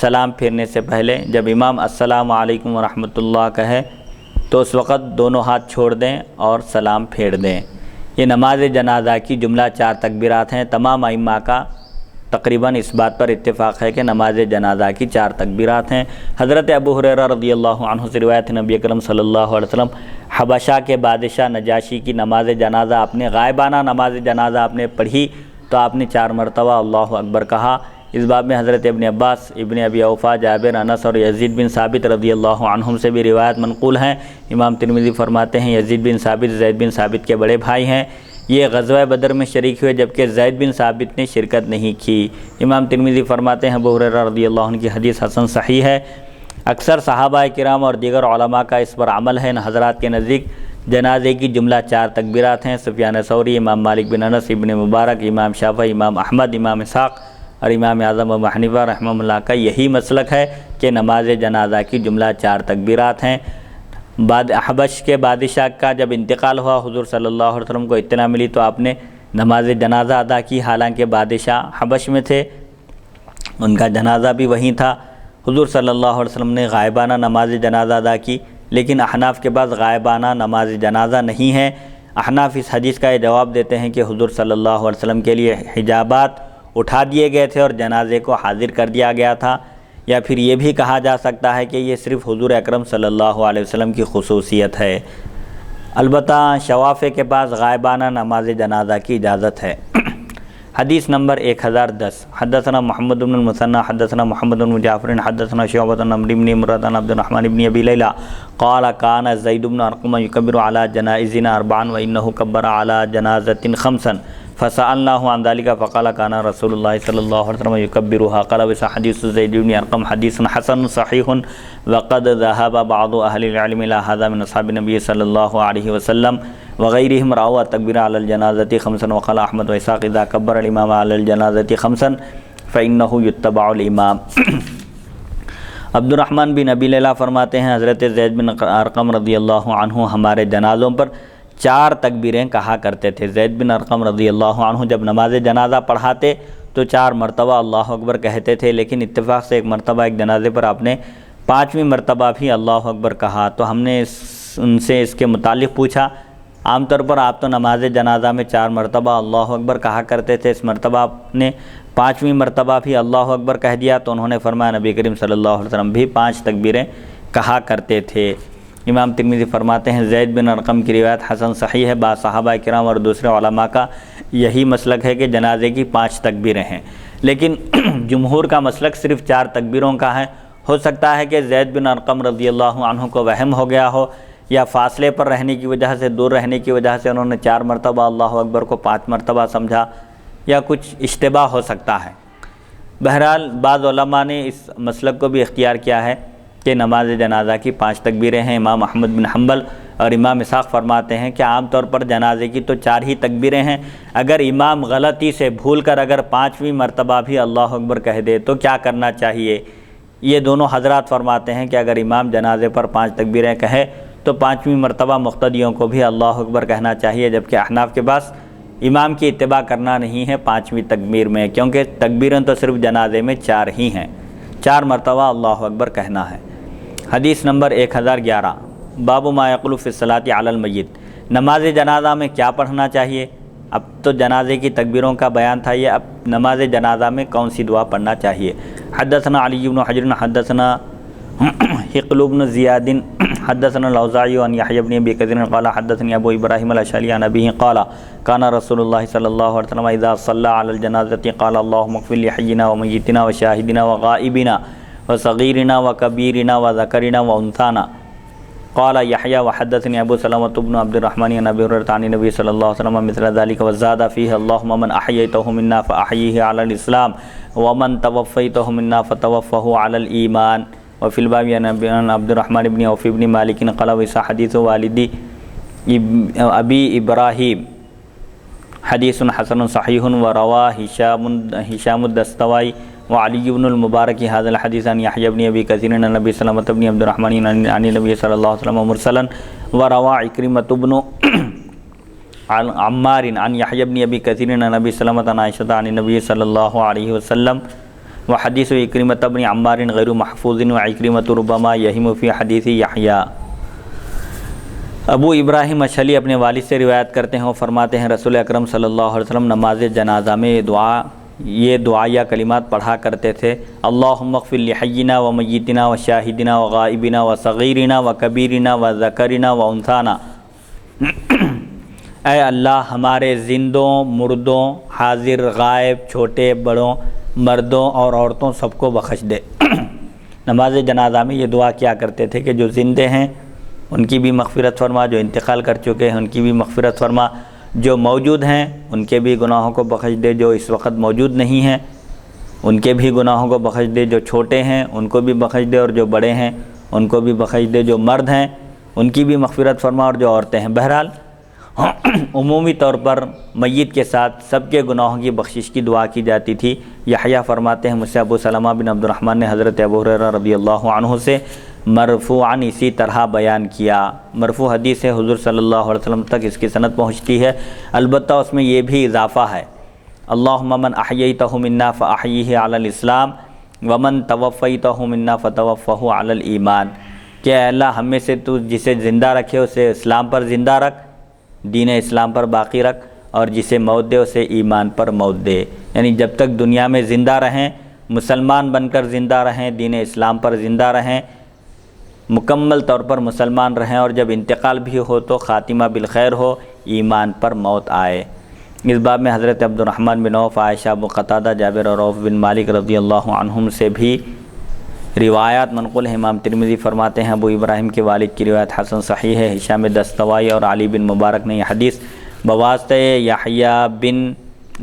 سلام پھیرنے سے پہلے جب امام السلام علیکم ورحمۃ اللہ کہے تو اس وقت دونوں ہاتھ چھوڑ دیں اور سلام پھیر دیں۔ یہ نماز جنازہ کی جملہ 4 تکبیرات ہیں۔ تمام ائمہ کا تقریباً اس بات پر اتفاق ہے کہ نماز جنازہ کی 4 تکبیرات ہیں۔ حضرت ابو ہریرہ رضی اللہ عنہ سے روایت ہے، نبی اکرم صلی اللہ علیہ وسلم حبشہ کے بادشاہ نجاشی کی نماز جنازہ آپ نے غائبانہ نماز جنازہ آپ نے پڑھی تو آپ نے 4 مرتبہ اللہ اکبر کہا۔ اس باب میں حضرت ابن عباس، ابن ابی اوفا، جابر، انس اور یزید بن ثابت رضی اللہ عنہم سے بھی روایت منقول ہیں۔ امام ترمذی فرماتے ہیں یزید بن ثابت زید بن ثابت کے بڑے بھائی ہیں، یہ غزوہ بدر میں شریک ہوئے جبکہ زید بن ثابت نے شرکت نہیں کی۔ امام ترمذی فرماتے ہیں ابو ہریرہ رضی اللہ عنہ کی حدیث حسن صحیح ہے۔ اکثر صحابہ کرام اور دیگر علماء کا اس پر عمل ہے۔ ان حضرات کے نزدیک جنازے کی جملہ 4 تکبیرات ہیں۔ سفیان ثوری، امام مالک بن انس، ابن مبارک، امام شافعی، امام احمد، امام اسحاق اور امام اعظم ابو حنیفہ رحمہ اللہ کا یہی مسلک ہے کہ نماز جنازہ کی جملہ 4 تکبیرات ہیں۔ حبش کے بادشاہ کا جب انتقال ہوا، حضور صلی اللہ علیہ وسلم کو اطلاع ملی تو آپ نے نماز جنازہ ادا کی، حالانکہ بادشاہ حبش میں تھے، ان کا جنازہ بھی وہیں تھا۔ حضور صلی اللہ علیہ وسلم نے غائبانہ نماز جنازہ ادا کی، لیکن احناف کے پاس غائبانہ نماز جنازہ نہیں ہے۔ احناف اس حدیث کا یہ جواب دیتے ہیں کہ حضور صلی اللہ علیہ وسلم کے لیے حجابات اٹھا دیے گئے تھے اور جنازے کو حاضر کر دیا گیا تھا، یا پھر یہ بھی کہا جا سکتا ہے کہ یہ صرف حضور اکرم صلی اللہ علیہ وسلم کی خصوصیت ہے۔ البتہ شوافع کے پاس غائبانہ نماز جنازہ کی اجازت ہے۔ حدیث نمبر 1010 حدثنا محمد بن المثنى حدثنا محمد بن جعفر حدثنا شعبة عن عمرو بن مرة عن عبد الرحمن بن ابي ليلى قال كان زيد بن ارقم يكبر على جنائزنا 4 وانه كبر على جنازة 5 فسألناه عن ذلك فقال كان رسول الله صلى الله عليه وسلم يكبرها قال وس حديث زيد بن ارقم حديث حسن صحيح وقد ذهب بعض اهل العلم الى هذا من اصحاب النبي صلى الله عليه وسلم وغيرهم راوا التكبير على الجنازة 5 وقال احمد واسحاق اذا كبر الامام على الجنازة 5 فانه يتبع الامام۔ عبد الرحمن بن ابی لیلہ فرماتے ہیں حضرت زید بن ارقم رضی اللہ عنہ ہمارے جنازوں پر 4 تکبیریں کہا کرتے تھے۔ زید بن ارقم رضی اللہ عنہ جب نماز جنازہ پڑھاتے تو 4 مرتبہ اللہ اکبر کہتے تھے، لیکن اتفاق سے ایک مرتبہ ایک جنازے پر آپ نے 5ویں مرتبہ بھی اللہ اکبر کہا تو ہم نے ان سے اس کے متعلق پوچھا۔ عام طور پر آپ تو نماز جنازہ میں 4 مرتبہ اللہ اکبر کہا کرتے تھے، اس مرتبہ آپ نے 5ویں مرتبہ بھی اللہ اکبر کہہ دیا تو انہوں نے فرمایا نبی کریم صلی اللہ علیہ وسلم بھی 5 تکبیریں کہا کرتے تھے۔ امام ترمذی فرماتے ہیں زید بن ارقم کی روایت حسن صحیح ہے۔ بعض صحابہ کرام اور دوسرے علماء کا یہی مسلک ہے کہ جنازے کی 5 تکبیریں ہیں، لیکن جمہور کا مسلک صرف 4 تکبیروں کا ہے۔ ہو سکتا ہے کہ زید بن ارقم رضی اللہ عنہ کو وہم ہو گیا ہو، یا فاصلے پر رہنے کی وجہ سے، دور رہنے کی وجہ سے انہوں نے 4 مرتبہ اللہ اکبر کو 5 مرتبہ سمجھا، یا کچھ اشتباہ ہو سکتا ہے۔ بہرحال بعض علماء نے اس مسلک کو بھی اختیار کیا ہے کہ نماز جنازہ کی 5 تکبیریں ہیں۔ امام احمد بن حنبل اور امام اسحاق فرماتے ہیں کہ عام طور پر جنازے کی تو 4 ہی تکبیریں ہیں، اگر امام غلطی سے بھول کر اگر 5ویں مرتبہ بھی اللہ اکبر کہہ دے تو کیا کرنا چاہیے۔ یہ دونوں حضرات فرماتے ہیں کہ اگر امام جنازے پر 5 تکبیریں کہے تو 5ویں مرتبہ مقتدیوں کو بھی اللہ اکبر کہنا چاہیے، جبکہ احناف کے پاس امام کی اتباع کرنا نہیں ہے 5ویں تکبیر میں، کیونکہ تکبیریں تو صرف جنازے میں 4 ہی ہیں، 4 مرتبہ اللہ اکبر کہنا ہے۔ حدیث نمبر 1011 باب ما یقول فی الصلاۃ علی المیت، نماز جنازہ میں کیا پڑھنا چاہیے۔ اب تو جنازے کی تکبیروں کا بیان تھا، یہ اب نماز جنازہ میں کون سی دعا پڑھنا چاہیے۔ حدثنا علی بن حجر حدثنا حقل بن زیاد حدثنا الاوزاعی عن یحیی بن ابی کثیر قال حدثنی ابو ابراہیم الاشعری عن ابیہ قال کان رسول اللہ صلی اللہ علیہ وسلم اذا صلی علی الجنازۃ قال اللهم اغفر لحینا ومیتنا وشاہدنا وغائبنا وصغیرنا وکبیرنا وذکرنا وانثانا۔ قال یحیی وحدثنی ابو سلمۃ بن عبد الرحمن عن ابی ہریرہ عن النبی صلی اللہ علیہ وسلم مثل ذلك وزاد فیہ اللهم من احییتہ منا فاحییہ علی الاسلام ومن توفیتہ منا فتوفہ علی الایمان۔ وفی الباب عن عبد الرحمن بن عوف بن مالک قال ویسا حدیث والدی ابی ابراہیم حدیث حسن صحیح وروا ہشام الدستوائی وعلی بن المبارک هذا الحدیث عن یحیی بن ابی کثیر عن نبی سلمۃ بن عبد الرحمن عن نبی صلی اللہ علیہ وسلم مرسلا وروا عکرمۃ بن عمار عن یحیی بن ابی کثیر عن نبی سلمۃ عن عائشہ عن نبی صلی اللہ علیہ وسلم وحدیث عکرمۃ بن عمار غیر محفوظ وعکرمۃ ربما یہم فی حدیث یحییٰ۔ ابو ابراہیم اشعلی اپنے والد سے روایت کرتے ہیں، وہ فرماتے ہیں رسول اکرم صلی اللہ علیہ وسلم نماز جنازہ میں یہ دعا یا کلمات پڑھا کرتے تھے: اللہم اغفر لحینا و میتنا و شاہدنا و غائبنا و صغیرنا و کبیرنا و ذکرنا و انثانا، اے اللہ ہمارے زندوں، مردوں، حاضر غائب، چھوٹے بڑوں، مردوں اور عورتوں سب کو بخش دے۔ نماز جنازہ میں یہ دعا کیا کرتے تھے کہ جو زندے ہیں ان کی بھی مغفرت فرما، جو انتقال کر چکے ہیں ان کی بھی مغفرت فرما، جو موجود ہیں ان کے بھی گناہوں کو بخش دے، جو اس وقت موجود نہیں ہیں ان کے بھی گناہوں کو بخش دے، جو چھوٹے ہیں ان کو بھی بخش دے اور جو بڑے ہیں ان کو بھی بخش دے، جو مرد ہیں ان کی بھی مغفرت فرما اور جو عورتیں ہیں۔ بہرحال عمومی طور پر میت کے ساتھ سب کے گناہوں کی بخشش کی دعا کی جاتی تھی۔ یحییٰ فرماتے ہیں مجھ سے ابو سلمہ بن عبد الرحمن نے حضرت ابو ہریرہ رضی اللہ عنہ سے مرفوعاً اسی طرح بیان کیا۔ مرفوع حدیث ہے، حضور صلی اللہ علیہ وسلم تک اس کی سند پہنچتی ہے، البتہ اس میں یہ بھی اضافہ ہے: اللہم من احییتہ منا فاحیہ علی الاسلام ومن توفیتہ منا فتوفہ علی الایمان، کہ اے اللہ ہم میں سے تو جسے زندہ رکھے اسے اسلام پر زندہ رکھ، دین اسلام پر باقی رکھ، اور جسے موت دے اسے ایمان پر موت دے۔ یعنی جب تک دنیا میں زندہ رہیں، مسلمان بن کر زندہ رہیں، دین اسلام پر زندہ رہیں، مکمل طور پر مسلمان رہیں، اور جب انتقال بھی ہو تو خاتمہ بالخیر ہو، ایمان پر موت آئے۔ اس باب میں حضرت عبد الرحمن بن عوف، عائشہ، ابو قتادہ، جابر اور عوف بن مالک رضی اللہ عنہم سے بھی روایات منقول ہیں۔ امام ترمذی فرماتے ہیں ابو ابراہیم کے والد کی روایت حسن صحیح ہے۔ ہشام دستوائی اور علی بن مبارک نے یہ حدیث بواسطہ یحییٰ بن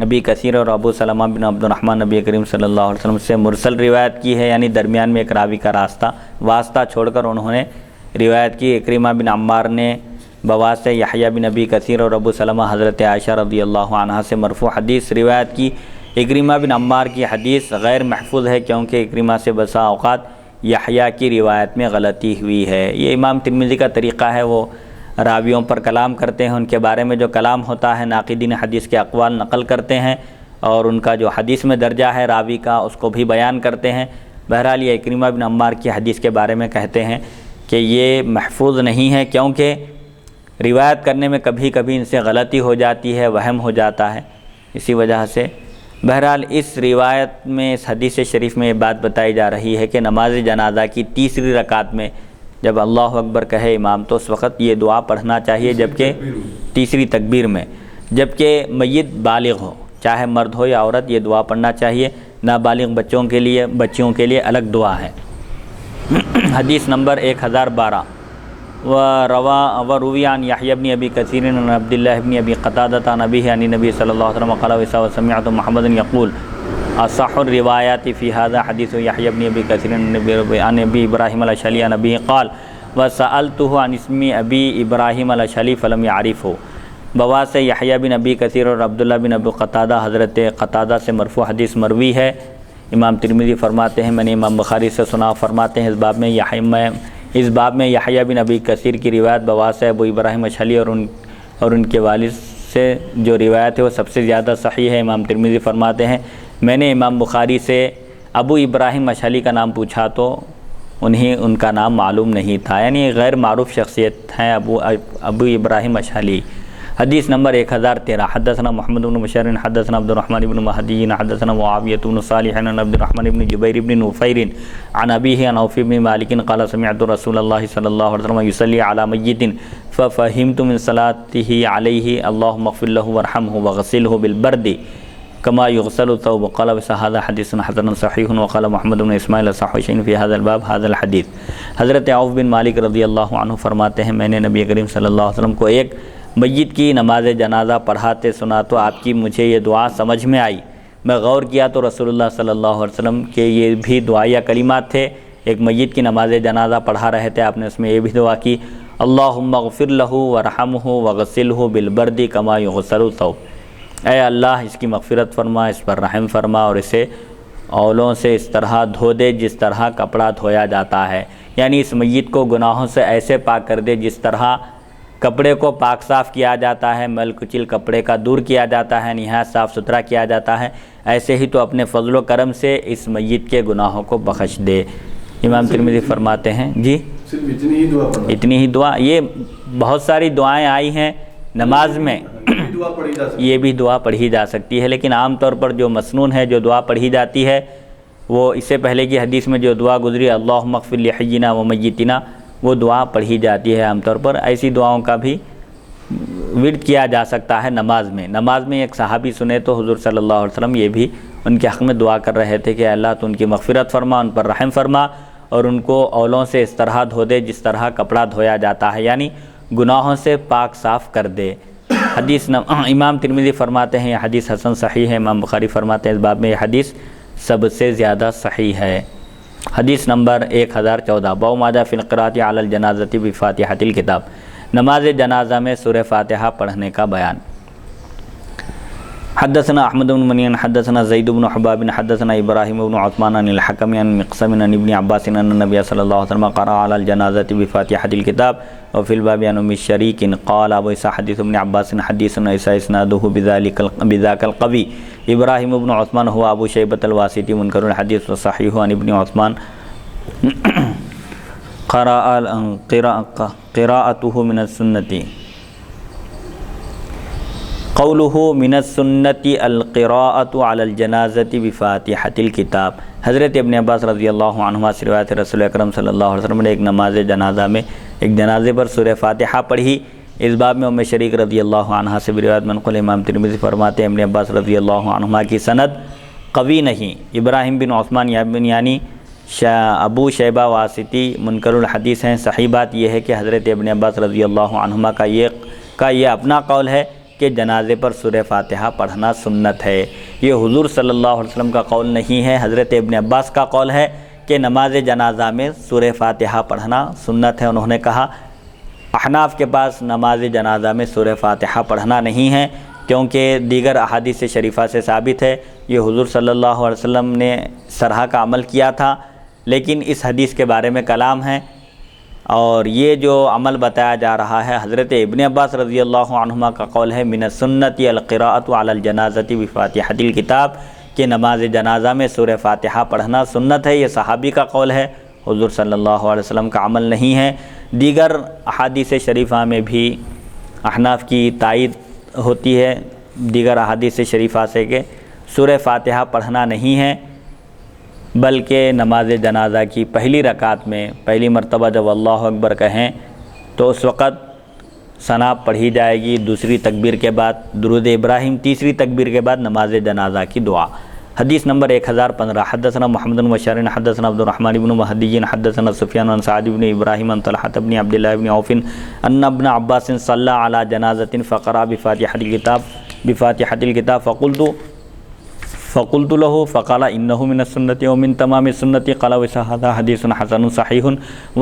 ابی کثیر اور ابو سلمہ بن عبد الرحمن نبی کریم صلی اللہ علیہ وسلم سے مرسل روایت کی ہے، یعنی درمیان میں ایک راوی کا واسطہ چھوڑ کر انہوں نے روایت کی۔ اکرمہ بن عمار نے بواسطہ یحییٰ بن ابی کثیر اور ابو سلمہ حضرت عائشہ رضی اللہ عنہا سے مرفوع حدیث روایت کی۔ اکرمہ بن عمار کی حدیث غیر محفوظ ہے کیونکہ اکرمہ سے بسا اوقات یحییٰ کی روایت میں غلطی ہوئی ہے۔ یہ امام ترمذی کا طریقہ ہے، وہ راویوں پر کلام کرتے ہیں، ان کے بارے میں جو کلام ہوتا ہے ناقدین حدیث کے اقوال نقل کرتے ہیں، اور ان کا جو حدیث میں درجہ ہے راوی کا اس کو بھی بیان کرتے ہیں۔ بہرحال یہ اکرمہ بن عمار کی حدیث کے بارے میں کہتے ہیں کہ یہ محفوظ نہیں ہے کیونکہ روایت کرنے میں کبھی کبھی ان سے غلطی ہو جاتی ہے، وہم ہو جاتا ہے، اسی وجہ سے۔ بہرحال اس روایت میں، اس حدیث شریف میں یہ بات بتائی جا رہی ہے کہ نماز جنازہ کی تیسری رکعت میں جب اللہ اکبر کہے امام تو اس وقت یہ دعا پڑھنا چاہیے، جبکہ تیسری تکبیر میں، جبکہ میت بالغ ہو، چاہے مرد ہو یا عورت، یہ دعا پڑھنا چاہیے۔ نابالغ بچیوں کے لیے الگ دعا ہے۔ حدیث نمبر 1012 وروی عن یحییٰ بن ابی کثیر عن عبداللہ بن ابی قتادہ عن ابیہ عن نبی صلی اللہ علیہ وسلم قال وسمعت محمدا یقول اصح الروایات فی هذا حدیث یحییٰ بن ابی کثیر عن ابی ابراہیم الاشعلی عن ابیہ قال وسألته عن اسم ابی ابراہیم الاشعلی فلم یعرفه۔ بواسطہ یحییٰ بن ابی کثیر اور عبداللہ بن ابی قتادہ حضرت قتادہ سے مرفوع حدیث مروی ہے۔ امام ترمذی فرماتے ہیں میں نے امام بخاری سے سنا، فرماتے ہیں اس باب میں یحییٰ بن ابی کثیر کی روایت بواسطہ ابو ابراہیم اشعلی اور ان کے والد سے جو روایت ہے وہ سب سے زیادہ صحیح ہے۔ امام ترمذی فرماتے ہیں میں نے امام بخاری سے ابو ابراہیم اشعلی کا نام پوچھا تو ان کا نام معلوم نہیں تھا، یعنی غیر معروف شخصیت ہیں ابو ابراہیم اشعلی۔ حدیث نمبر 1013 حدثنا محمد بن بشار حدثنا عبد الرحمن بن مہدی حدثنا معاویہ بن صالح عن عبد الرحمن بن جبیر بن نفیر عن ابیہ عن عوف بن مالک قال سمعت رسول اللہ صلی اللہ علیہ وسلم یصلی علی میت ففہمت من صلاته علیہ اللہم اغفر له وارحمه وغسلہ بالبرد كما يغسل الثوب قال وهذا حديث حسن صحيح وقال محمد بن اسماعیل صح شيء في هذا الباب هذا الحديث۔ حضرت عوف بن مالک رضی اللہ عنہ فرماتے ہیں میں نے نبی کریم صلی اللہ علیہ وسلم کو ایک میت کی نماز جنازہ پڑھاتے سنا تو آپ کی مجھے یہ دعا سمجھ میں آئی، میں غور کیا تو رسول اللہ صلی اللہ علیہ وسلم کے یہ بھی دعائیہ کلمات تھے۔ ایک میت کی نماز جنازہ پڑھا رہے تھے، آپ نے اس میں یہ بھی دعا کی اللہم اغفر لہ ورحمہ وغسلہ بالبرد کما یغسل الثوب، اے اللہ اس کی مغفرت فرما، اس پر رحم فرما اور اسے اولوں سے اس طرح دھو دے جس طرح کپڑا دھویا جاتا ہے، یعنی اس میت کو گناہوں سے ایسے پاک کر دے جس طرح کپڑے کو پاک صاف کیا جاتا ہے، مل کچل کپڑے کا دور کیا جاتا ہے، نہایت صاف ستھرا کیا جاتا ہے، ایسے ہی تو اپنے فضل و کرم سے اس میت کے گناہوں کو بخش دے۔ امام ترمذی فرماتے ہیں جی صرف اتنی ہی دعا پڑھنا؟ اتنی ہی دعا، یہ بہت ساری دعائیں آئی ہیں نماز میں، دعا پڑھی جا سکتی ہے، یہ بھی دعا پڑھی جا سکتی ہے، لیکن عام طور پر جو مسنون ہے، جو دعا پڑھی جاتی ہے، وہ اس سے پہلے کی حدیث میں جو دعا گزری اللہم اغفر لحینا و میتنا، وہ دعا پڑھی جاتی ہے عام طور پر۔ ایسی دعاؤں کا بھی ورد کیا جا سکتا ہے نماز میں۔ نماز میں ایک صحابی سنے تو حضور صلی اللہ علیہ وسلم یہ بھی ان کے حق میں دعا کر رہے تھے کہ اللہ تو ان کی مغفرت فرما، ان پر رحم فرما، اور ان کو اولوں سے اس طرح دھو دے جس طرح کپڑا دھویا جاتا ہے، یعنی گناہوں سے پاک صاف کر دے۔ حدیث امام ترمذی فرماتے ہیں یہ حدیث حسن صحیح ہے، امام بخاری فرماتے ہیں اس باب میں یہ حدیث سب سے زیادہ صحیح ہے۔ حدیث نمبر 1014، باب ما جاء فی القراءۃ علی الجنازۃ بفاتحۃ الکتاب، نماز جنازہ میں سورہ فاتحہ پڑھنے کا بیان۔ حدثنا احمد بن منی حدثنا زید بن حباب حدثنا ابراہیم بن عثمان عن الحکم عن مقسم عن ابن عباس ان النبی صلی اللہ علیہ وسلم قرأ علی الجنازۃ بفاتحۃ الکتاب وفی الباب عن ام شریک قال ابو اسحاق حدیث ابن عباس حدیث عیسی اسنادہ بذاک القوی ابراہیم بن عثمان هو ابو شیبۃ الواسطی منکر الحدیث صحیح عن ابن عثمان قراءته من السنة قوله من السنة القراءة على الجنازة بفاتحة الكتاب۔ حضرت ابن عباس رضی اللہ عنہما سے روایت رسول اکرم صلی اللہ علیہ وسلم نے ایک نماز جنازہ میں ایک جنازے پر سورہ فاتحہ پڑھی۔ اس باب میں ام شریک رضی اللہ عنہا سے بھی روایت منقول، امام ترمذی فرماتے ہیں ابن عباس رضی اللہ عنہما کی سند قوی نہیں، ابراہیم بن عثمان یعنی ابو شیبہ واسطی منکر الحدیث ہیں۔ صحیح بات یہ ہے کہ حضرت ابن عباس رضی اللہ عنہما کا یہ اپنا قول ہے کہ جنازے پر سورہ فاتحہ پڑھنا سنت ہے، یہ حضور صلی اللہ علیہ وسلم کا قول نہیں ہے، حضرت ابن عباس کا قول ہے کہ نماز جنازہ میں سورہ فاتحہ پڑھنا سنت ہے۔ انہوں نے کہا احناف کے پاس نماز جنازہ میں سورہ فاتحہ پڑھنا نہیں ہے، کیونکہ دیگر احادیث شریفہ سے ثابت ہے یہ حضور صلی اللہ علیہ وسلم نے اس طرح کا عمل کیا تھا، لیکن اس حدیث کے بارے میں کلام ہے، اور یہ جو عمل بتایا جا رہا ہے حضرت ابن عباس رضی اللہ عنہما کا قول ہے من السنۃ القراءۃ علی الجنازۃ بفاتحۃ الکتاب، کہ نماز جنازہ میں سورہ فاتحہ پڑھنا سنت ہے، یہ صحابی کا قول ہے، حضور صلی اللہ علیہ وسلم کا عمل نہیں ہے۔ دیگر احادیث شریفہ میں بھی احناف کی تائید ہوتی ہے دیگر احادیث شریفہ سے کہ سورہ فاتحہ پڑھنا نہیں ہے، بلکہ نماز جنازہ کی پہلی رکعت میں پہلی مرتبہ جب اللہ اکبر کہیں تو اس وقت ثنا پڑھی جائے گی، دوسری تکبیر کے بعد درود ابراہیم، تیسری تکبیر کے بعد نماز جنازہ کی دعا۔ حدیث نمبر 1015، حدثنا محمد بن بشار حدثنا عبد الرحمن بن مہدی حدثنا سفیان عن سعد بن ابراہیم عن طلحہ بن عبد اللہ بن عوف ان ابن عباس صلی علی جنازۃ فقرأ بفاتحۃ الکتاب فقلت له فقال انه من السنة ومن تمام السنة قال وهذا حديث حسن صحيح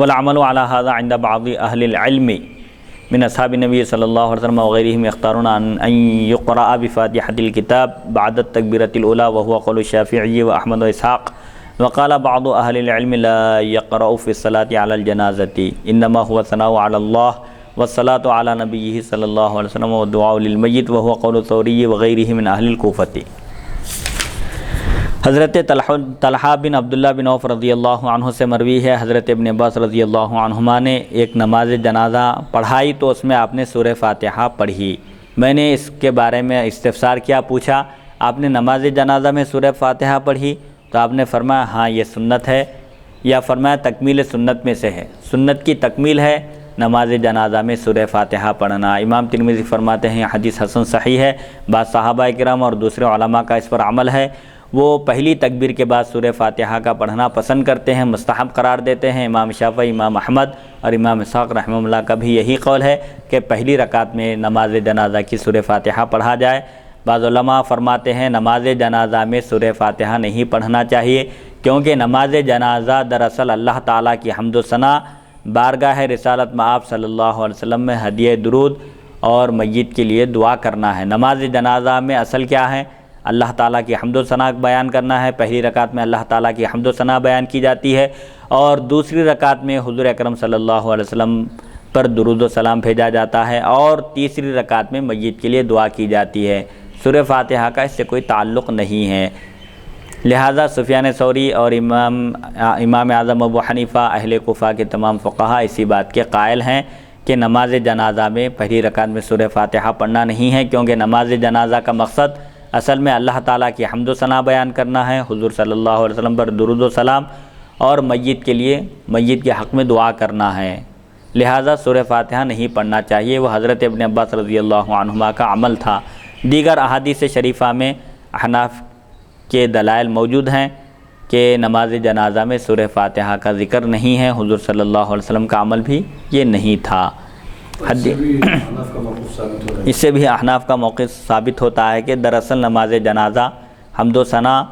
والعمل على هذا عند بعض اهل العلم من اصحاب النبي صلى الله عليه وسلم وغيرهم يختارون ان يقرأ بفاتحة الكتاب بعد التكبيرة الأولى وهو قول الشافعي وأحمد وإسحاق، وقال بعض أهل العلم لا يقرأ في الصلاة على الجنازة إنما هو ثناء على الله والصلاة على نبيه صلى الله عليه وسلم والدعاء للميت وهو قول الثوري وغيره من أهل الكوفة۔ حضرت طلحہ بن عبداللہ بن عوف رضی اللہ عنہ سے مروی ہے حضرت ابن عباس رضی اللہ عنہما نے ایک نماز جنازہ پڑھائی تو اس میں آپ نے سورہ فاتحہ پڑھی۔ میں نے اس کے بارے میں استفسار کیا، پوچھا آپ نے نماز جنازہ میں سورہ فاتحہ پڑھی؟ تو آپ نے فرمایا ہاں یہ سنت ہے، یا فرمایا تکمیل سنت میں سے ہے، سنت کی تکمیل ہے نماز جنازہ میں سورہ فاتحہ پڑھنا۔ امام ترمذی فرماتے ہیں حدیث حسن صحیح ہے، بعض صحابہ کرام اور دوسرے علماء کا اس پر عمل ہے، وہ پہلی تکبیر کے بعد سورہ فاتحہ کا پڑھنا پسند کرتے ہیں، مستحب قرار دیتے ہیں۔ امام شافعی، امام احمد اور امام اسحاق رحمہ اللہ کا بھی یہی قول ہے کہ پہلی رکعت میں نماز جنازہ کی سورہ فاتحہ پڑھا جائے۔ بعض علماء فرماتے ہیں نماز جنازہ میں سورہ فاتحہ نہیں پڑھنا چاہیے، کیونکہ نماز جنازہ دراصل اللہ تعالیٰ کی حمد و ثنا، بارگاہ رسالت میں آپ صلی اللہ علیہ وسلم میں ہدیہ درود اور میت کے لیے دعا کرنا ہے۔ نماز جنازہ میں اصل کیا ہے؟ اللہ تعالیٰ کی حمد و ثنا بیان کرنا ہے۔ پہلی رکعت میں اللہ تعالیٰ کی حمد و ثنا بیان کی جاتی ہے، اور دوسری رکعت میں حضور اکرم صلی اللہ علیہ وسلم پر درود و سلام بھیجا جاتا ہے، اور تیسری رکعت میں میت کے لیے دعا کی جاتی ہے۔ سورہ فاتحہ کا اس سے کوئی تعلق نہیں ہے۔ لہٰذا سفیان ثوری اور امام اعظم ابو حنیفہ اہل کوفہ کے تمام فقہا اسی بات کے قائل ہیں کہ نماز جنازہ میں پہلی رکعت میں سورہ فاتحہ پڑھنا نہیں ہے، کیونکہ نماز جنازہ کا مقصد اصل میں اللہ تعالیٰ کی حمد و ثنا بیان کرنا ہے، حضور صلی اللہ علیہ وسلم پر درود و سلام اور میت کے حق میں دعا کرنا ہے، لہٰذا سورہ فاتحہ نہیں پڑھنا چاہیے۔ وہ حضرت ابن عباس رضی اللہ عنہما کا عمل تھا۔ دیگر احادیث شریفہ میں احناف کے دلائل موجود ہیں کہ نماز جنازہ میں سورہ فاتحہ کا ذکر نہیں ہے، حضور صلی اللہ علیہ وسلم کا عمل بھی یہ نہیں تھا۔ اس سے بھی احناف کا موقف ثابت ہوتا ہے کہ دراصل نماز جنازہ حمد و ثنا،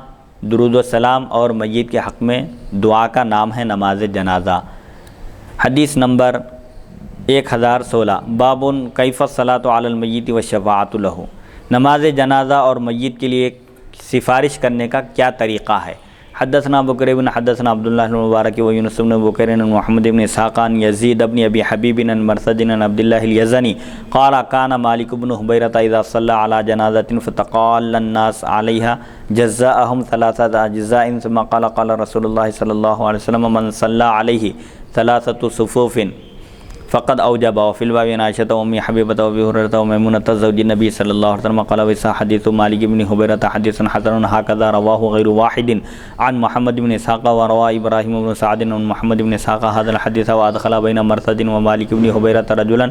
درود و سلام اور میت کے حق میں دعا کا نام ہے نماز جنازہ۔ حدیث نمبر 1016 باب کیف الصلاۃ علی المیت والشفاعۃ لہ، نماز جنازہ اور میت کے لیے سفارش کرنے کا کیا طریقہ ہے۔ حدثنا بکر بن حدثنا عبداللہ بن مبارک و یونس بن بکر عن محمد بن اسحاق عن یزید بن ابی حبیب عن مرثد عن عبداللہ الیزنی قال کان مالک بن حبیرہ اذا صلی علی جنازۃ فتقال الناس علیہا جزاءہم ثلاثۃ اجزاء ثم قال قال رسول اللہ صلی اللہ علیہ وسلم من صلی علیہ ثلاثۃ صفوف فقد اوجب وفی الباب عن عائشۃ و ام حبیبۃ و ابی ہریرہ و میمونۃ زوج النبی صلی اللہ علیہ وسلم قال ویسا حدیث مالک بن حبیرہ حدیث حسن هكذا رواه غیر واحد عن محمد بن اسحاق وروى ابراہیم بن سعد عن محمد بن اسحاق هذا الحديث وادخل بين مرثد ومالك بن حبیرہ رجلا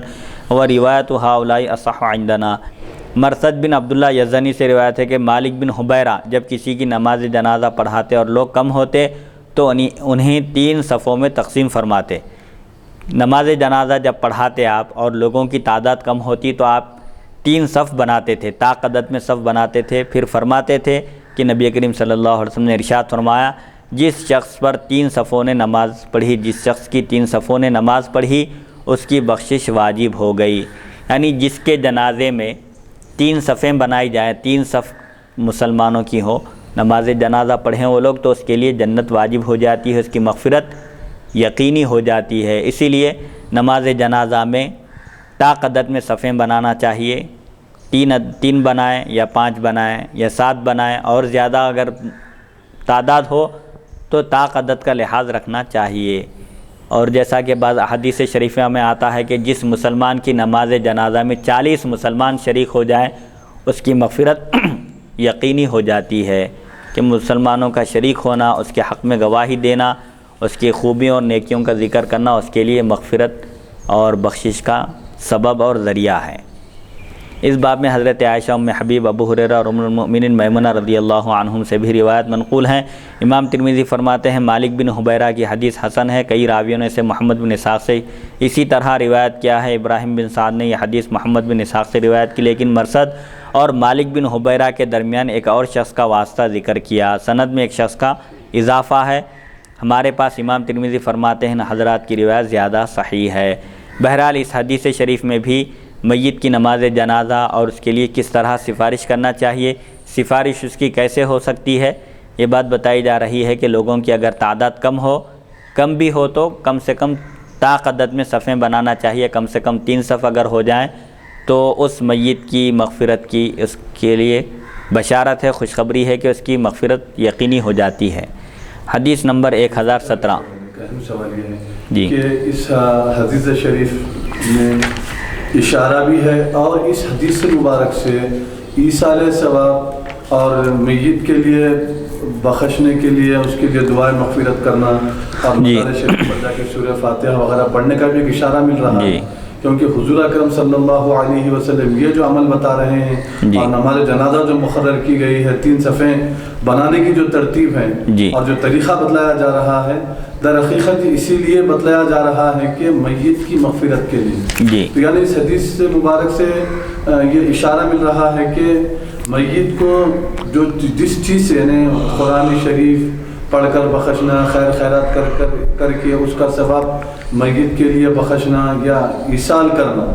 وروایت هؤلاء اصح عندنا۔ مرثد بن عبداللہ یزنی سے روایت ہے کہ مالک بن حبیرہ جب کسی کی نماز جنازہ پڑھاتے اور لوگ کم ہوتے تو انہیں 3 صفوں میں تقسیم فرماتے۔ نماز جنازہ جب پڑھاتے آپ اور لوگوں کی تعداد کم ہوتی تو آپ 3 صف بناتے تھے، تا قدت میں صف بناتے تھے، پھر فرماتے تھے کہ نبی کریم صلی اللہ علیہ وسلم نے ارشاد فرمایا جس شخص پر 3 صفوں نے نماز پڑھی، جس شخص کی 3 صفوں نے نماز پڑھی اس کی بخشش واجب ہو گئی، یعنی جس کے جنازے میں 3 صفیں بنائی جائیں، 3 صف مسلمانوں کی ہو، نماز جنازہ پڑھیں وہ لوگ تو اس کے لیے جنت واجب ہو جاتی ہے، اس کی مغفرت یقینی ہو جاتی ہے۔ اسی لیے نماز جنازہ میں تا قدت میں صفیں بنانا چاہیے، 3 بنائیں یا 5 بنائیں یا 7 بنائیں، اور زیادہ اگر تعداد ہو تو تا قدت کا لحاظ رکھنا چاہیے۔ اور جیسا کہ بعض احادیث شریفہ میں آتا ہے کہ جس مسلمان کی نماز جنازہ میں 40 مسلمان شریک ہو جائیں اس کی مغفرت یقینی ہو جاتی ہے، کہ مسلمانوں کا شریک ہونا، اس کے حق میں گواہی دینا، اس کی خوبیوں اور نیکیوں کا ذکر کرنا اس کے لیے مغفرت اور بخشش کا سبب اور ذریعہ ہے۔ اس باب میں حضرت عائشہ ام حبیب، ابو ہریرہ اور ام المؤمنین میمونہ رضی اللہ عنہم سے بھی روایت منقول ہیں۔ امام ترمذی فرماتے ہیں مالک بن حبیرہ کی حدیث حسن ہے، کئی راویوں نے اسے محمد بن اسحاق سے اسی طرح روایت کیا ہے۔ ابراہیم بن سعد نے یہ حدیث محمد بن اسحاق سے روایت کی، لیکن مرثد اور مالک بن حبیرہ کے درمیان ایک اور شخص کا واسطہ ذکر کیا، سند میں ایک شخص کا اضافہ ہے۔ ہمارے پاس امام ترمذی فرماتے ہیں حضرات کی روایت زیادہ صحیح ہے۔ بہرحال اس حدیث شریف میں بھی میت کی نماز جنازہ اور اس کے لیے کس طرح سفارش کرنا چاہیے، سفارش اس کی کیسے ہو سکتی ہے، یہ بات بتائی جا رہی ہے کہ لوگوں کی اگر تعداد کم بھی ہو تو کم سے کم تا قدت میں صفیں بنانا چاہیے، کم سے کم 3 صف اگر ہو جائیں تو اس میت کی مغفرت کی اس کے لیے بشارت ہے، خوشخبری ہے کہ اس کی مغفرت یقینی ہو جاتی ہے۔ حدیث نمبر 1017 سوال یہ ہے جی کہ اس حدیث شریف میں اشارہ بھی ہے اور اس حدیث مبارک سے ایصال ثواب اور میت کے لیے بخشنے کے لیے اس کے لیے دعائیں مغفرت کرنا اور مزار شریف پر جا کے سورہ فاتحہ وغیرہ پڑھنے کا بھی ایک اشارہ مل رہا ہے، کیونکہ حضور اکرم صلی اللہ علیہ وسلم یہ جو عمل بتا رہے ہیں اور نماز جنازہ جو مقرر کی گئی ہے 3 صفیں بنانے کی جو ترتیب ہے اور جو طریقہ بتلایا جا رہا ہے، در حقیقت اسی لیے بتلایا جا رہا ہے کہ میت کی مغفرت کے لیے، تو یعنی اس حدیث سے مبارک سے یہ اشارہ مل رہا ہے کہ میت کو جو جس چیز سے یعنی قرآن شریف پڑھ کر بخشنا، خیر خیرات کر کے اس کا ثواب میت کے لیے بخشنا یا ایصال کرنا،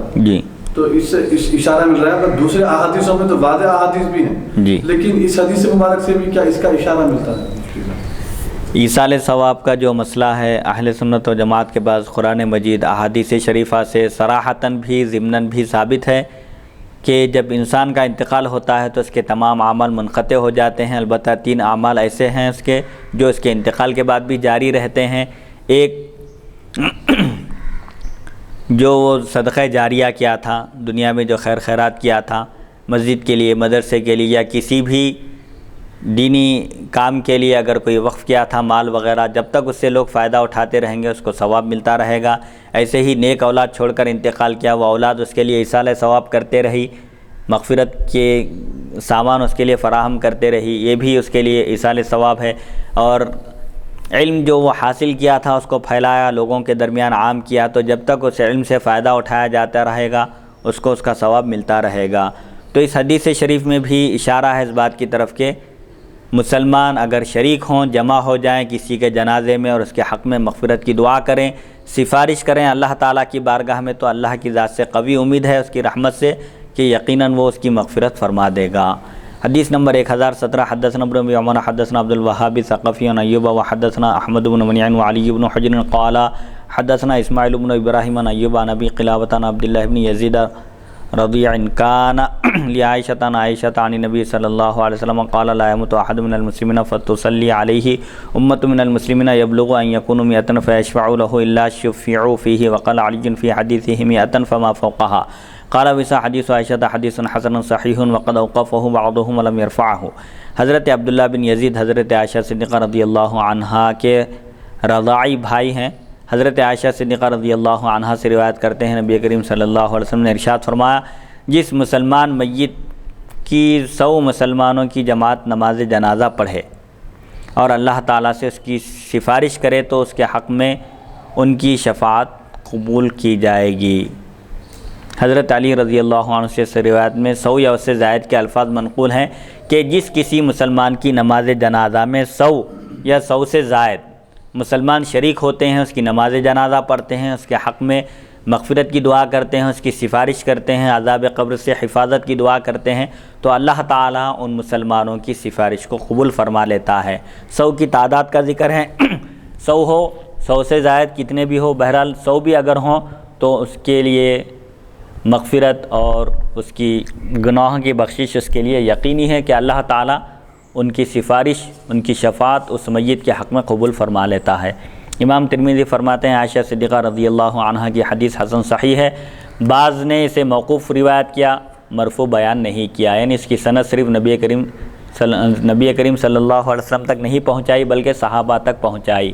تو اس سے اشارہ مل رہا ہے۔ پر دوسرے احادیثوں میں تو واضح احادیث بھی ہیں، لیکن اس حدیث مبارک سے بھی کیا اس کا اشارہ ملتا ہے؟ ایصال ثواب کا جو مسئلہ ہے اہل سنت و جماعت کے بعض قرآن مجید احادیث شریفہ سے صراحتاً بھی ضمناً بھی ثابت ہے کہ جب انسان کا انتقال ہوتا ہے تو اس کے تمام اعمال منقطع ہو جاتے ہیں، البتہ 3 اعمال ایسے ہیں اس کے جو اس کے انتقال کے بعد بھی جاری رہتے ہیں۔ ایک جو وہ صدقہ جاریہ کیا تھا، دنیا میں جو خیر خیرات کیا تھا، مسجد کے لیے، مدرسے کے لیے یا کسی بھی دینی کام کے لیے اگر کوئی وقف کیا تھا مال وغیرہ، جب تک اس سے لوگ فائدہ اٹھاتے رہیں گے اس کو ثواب ملتا رہے گا۔ ایسے ہی نیک اولاد چھوڑ کر انتقال کیا، وہ اولاد اس کے لیے ایصال ثواب کرتے رہی، مغفرت کے سامان اس کے لیے فراہم کرتے رہی، یہ بھی اس کے لیے ایصال ثواب ہے۔ اور علم جو وہ حاصل کیا تھا اس کو پھیلایا، لوگوں کے درمیان عام کیا، تو جب تک اس علم سے فائدہ اٹھایا جاتا رہے گا اس کو اس کا ثواب ملتا رہے گا۔ تو اس حدیث شریف میں بھی اشارہ ہے اس بات کی طرف کہ مسلمان اگر شریک ہوں، جمع ہو جائیں کسی کے جنازے میں اور اس کے حق میں مغفرت کی دعا کریں، سفارش کریں اللہ تعالیٰ کی بارگاہ میں، تو اللہ کی ذات سے قوی امید ہے اس کی رحمت سے کہ یقیناً وہ اس کی مغفرت فرما دے گا۔ حدیث نمبر 1017 حدثنا ابن ابی عمر حدثنا عبد الوهاب ثقفی عن ایوب وحدثنا احمد بن منیع وعلی بن حجر قال حدثنا اسماعیل بن ابراہیم عن ایوب عن ابی قلابة عن عبد الله بن یزید رضیع کان لعائشة عن عائشة عن النبی صلی اللہ علیہ وسلم قال لا يموت احد من المسلمین فتصلی علیہ امة من المسلمین یبلغ ان يكونوا 100 فيشفعوا له الا شفعوا فيه وقال علی في حدیثه 100 فما فوقها قال وسا حدیث عائشة حدیث حسن صحیح وقد اوقفه بعضهم ولم يرفعه۔ حضرت عبداللہ بن یزید حضرت عائشہ صدیقہ رضی اللہ عنہا کے رضاعی بھائی ہیں۔ حضرت عائشہ صدیقہ رضی اللہ عنہا سے روایت کرتے ہیں نبی کریم صلی اللہ علیہ وسلم نے ارشاد فرمایا، جس مسلمان میت کی 100 مسلمانوں کی جماعت نماز جنازہ پڑھے اور اللہ تعالیٰ سے اس کی سفارش کرے تو اس کے حق میں ان کی شفاعت قبول کی جائے گی۔ حضرت علی رضی اللہ عنہ سے روایت میں 100 یا اس سے زائد کے الفاظ منقول ہیں کہ جس کسی مسلمان کی نماز جنازہ میں 100 یا 100 سے زائد مسلمان شریک ہوتے ہیں، اس کی نماز جنازہ پڑھتے ہیں، اس کے حق میں مغفرت کی دعا کرتے ہیں، اس کی سفارش کرتے ہیں، عذاب قبر سے حفاظت کی دعا کرتے ہیں، تو اللہ تعالیٰ ان مسلمانوں کی سفارش کو قبول فرما لیتا ہے۔ 100 کی تعداد کا ذکر ہے، 100 ہو، 100 سے زائد کتنے بھی ہو، بہرحال 100 بھی اگر ہوں تو اس کے لیے مغفرت اور اس کی گناہوں کی بخشش اس کے لیے یقینی ہے کہ اللہ تعالیٰ ان کی سفارش، ان کی شفاعت اس میت کے حق میں قبول فرما لیتا ہے۔ امام ترمذی فرماتے ہیں عائشہ صدیقہ رضی اللہ عنہا کی حدیث حسن صحیح ہے، بعض نے اسے موقوف روایت کیا، مرفوع بیان نہیں کیا، یعنی اس کی سند صرف نبی کریم صلی اللہ علیہ وسلم تک نہیں پہنچائی بلکہ صحابہ تک پہنچائی۔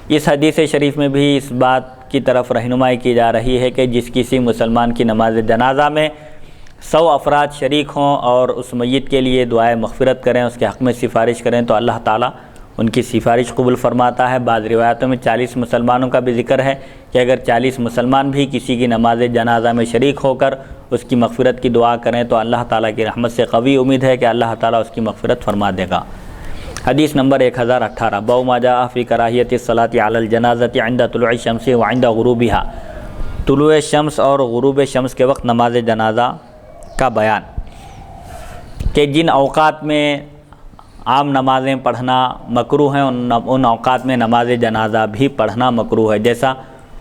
اس حدیث شریف میں بھی اس بات کی طرف رہنمائی کی جا رہی ہے کہ جس کسی مسلمان کی نماز جنازہ میں 100 افراد شریک ہوں اور اس میت کے لیے دعائے مغفرت کریں، اس کے حق میں سفارش کریں تو اللہ تعالیٰ ان کی سفارش قبول فرماتا ہے۔ بعض روایتوں میں 40 مسلمانوں کا بھی ذکر ہے کہ اگر 40 مسلمان بھی کسی کی نماز جنازہ میں شریک ہو کر اس کی مغفرت کی دعا کریں تو اللہ تعالیٰ کی رحمت سے قوی امید ہے کہ اللہ تعالیٰ اس کی مغفرت فرما دے گا۔ حدیث نمبر 1018 باب ما جاء فی کراہیت الصلاۃ علی الجنازۃ عند طلوع الشمس وعند غروبها، طلوع شمس اور غروب شمس کے وقت نماز جنازہ کا بیان کہ جن اوقات میں عام نمازیں پڑھنا مکروہ ہیں ان اوقات میں نماز جنازہ بھی پڑھنا مکروہ ہے،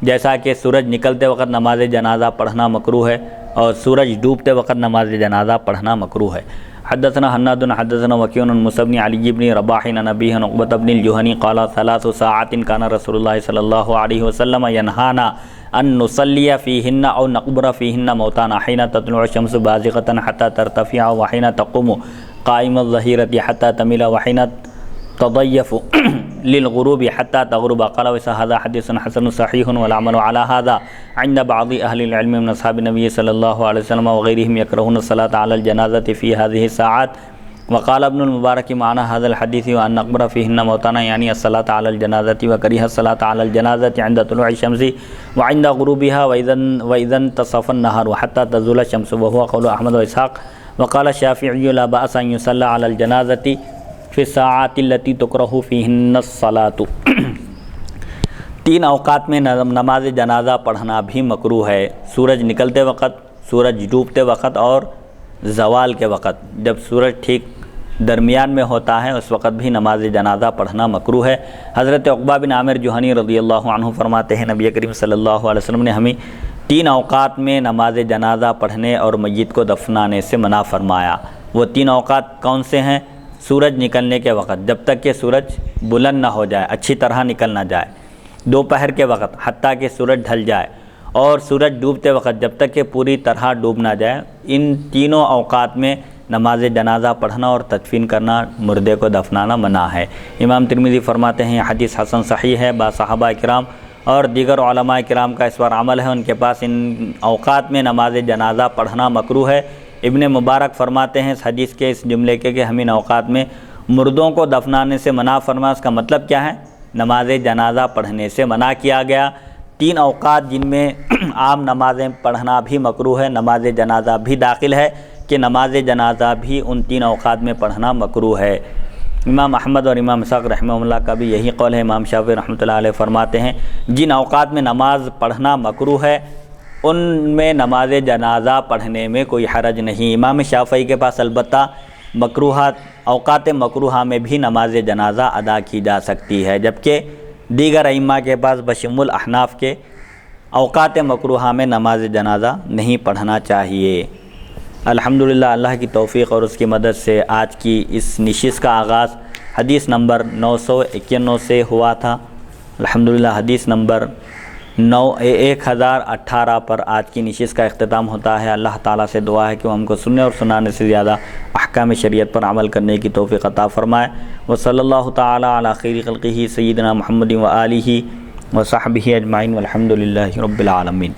جیسا کہ سورج نکلتے وقت نماز جنازہ پڑھنا مکروہ ہے اور سورج ڈوبتے وقت نماز جنازہ پڑھنا مکروہ ہے۔ حدثنا حناد حدثنا وکیع عن موسیٰ بن علی بن رباح عن ابیہ عن عقبۃ بن الجہنی قال 3 ساعات کان رسول اللہ صلی اللہ علیہ وسلم ینہانا ان نصلی فیہن او نقبر فیہن موتانا حین تطلع الشمس بازغۃ حتی ترتفع وحین تقوم قائم الظہیرۃ حتی تمل وحین تضیف للغروب حتی تغرب قال وهذا حدیث حسن صحیح والعمل على هذا عند بعض اہل العلم من اصحاب النبی صلی اللہ علیہ وسلم وغیرهم يكرهون الصلاة على الجنازة في هذه الساعات وقال ابن المبارک معنى هذا الحديث وأن نقبر فيهن موتانا يعني الصلاة على الجنازة وكره الصلاة على الجنازة عند طلوع الشمس وعند غروبها وإذا انتصف النهار حتى تزول الشمس وهو قول أحمد وإسحاق وقال الشافعي لا بأس أن يصلى على الجنازة في الساعات التي تكره فيهن الصلاة۔ 3 اوقات میں نماز جنازہ پڑھنا بھی مکروہ ہے، سورج نکلتے وقت، سورج ڈوبتے وقت اور زوال کے وقت۔ جب سورج ٹھیک درمیان میں ہوتا ہے اس وقت بھی نماز جنازہ پڑھنا مکروہ ہے۔ حضرت عقبہ بن عامر جہنی رضی اللہ عنہ فرماتے ہیں نبی کریم صلی اللہ علیہ وسلم نے ہمیں 3 اوقات میں نماز جنازہ پڑھنے اور میت کو دفنانے سے منع فرمایا۔ وہ 3 اوقات کون سے ہیں؟ سورج نکلنے کے وقت، جب تک کہ سورج بلند نہ ہو جائے، اچھی طرح نکل نہ جائے، دوپہر کے وقت حتیٰ کہ سورج ڈھل جائے، اور سورج ڈوبتے وقت جب تک کہ پوری طرح ڈوب نہ جائے۔ ان تینوں اوقات میں نماز جنازہ پڑھنا اور تدفین کرنا، مردے کو دفنانا منع ہے۔ امام ترمذی فرماتے ہیں یہ حدیث حسن صحیح ہے۔ با صحابہ کرام اور دیگر علماء کرام کا اس پر عمل ہے، ان کے پاس ان اوقات میں نماز جنازہ پڑھنا مکروہ ہے۔ ابن مبارک فرماتے ہیں اس حدیث کے اس جملے کے کہ ہم ان اوقات میں مردوں کو دفنانے سے منع فرما، اس کا مطلب کیا ہے؟ نماز جنازہ پڑھنے سے منع کیا گیا۔ 3 اوقات جن میں عام نمازیں پڑھنا بھی مکروہ ہے، نماز جنازہ بھی داخل ہے کہ نماز جنازہ بھی ان 3 اوقات میں پڑھنا مکروہ ہے۔ امام احمد اور امام اسحاق رحمہ اللہ کا بھی یہی قول ہے۔ امام شافعی رحمۃ اللہ علیہ فرماتے ہیں جن اوقات میں نماز پڑھنا مکروہ ہے ان میں نماز جنازہ پڑھنے میں کوئی حرج نہیں۔ امام شافعی کے پاس البتہ مکروہات اوقات مکروہہ میں بھی نماز جنازہ ادا کی جا سکتی ہے، جبکہ دیگر ائمہ کے پاس بشمول احناف کے اوقات مکروہہ میں نماز جنازہ نہیں پڑھنا چاہیے۔ الحمدللہ اللہ کی توفیق اور اس کی مدد سے آج کی اس نشست کا آغاز حدیث نمبر 991 سے ہوا تھا۔ الحمدللہ حدیث نمبر 1018 پر آج کی نشست کا اختتام ہوتا ہے۔ اللہ تعالیٰ سے دعا ہے کہ وہ ہم کو سننے اور سنانے سے زیادہ احکام شریعت پر عمل کرنے کی توفیق عطا فرمائے۔ وصلی اللہ تعالیٰ علی خیر خلقہ سیدنا محمد و آلہ و صحبہ اجمعین والحمدللہ رب العالمین۔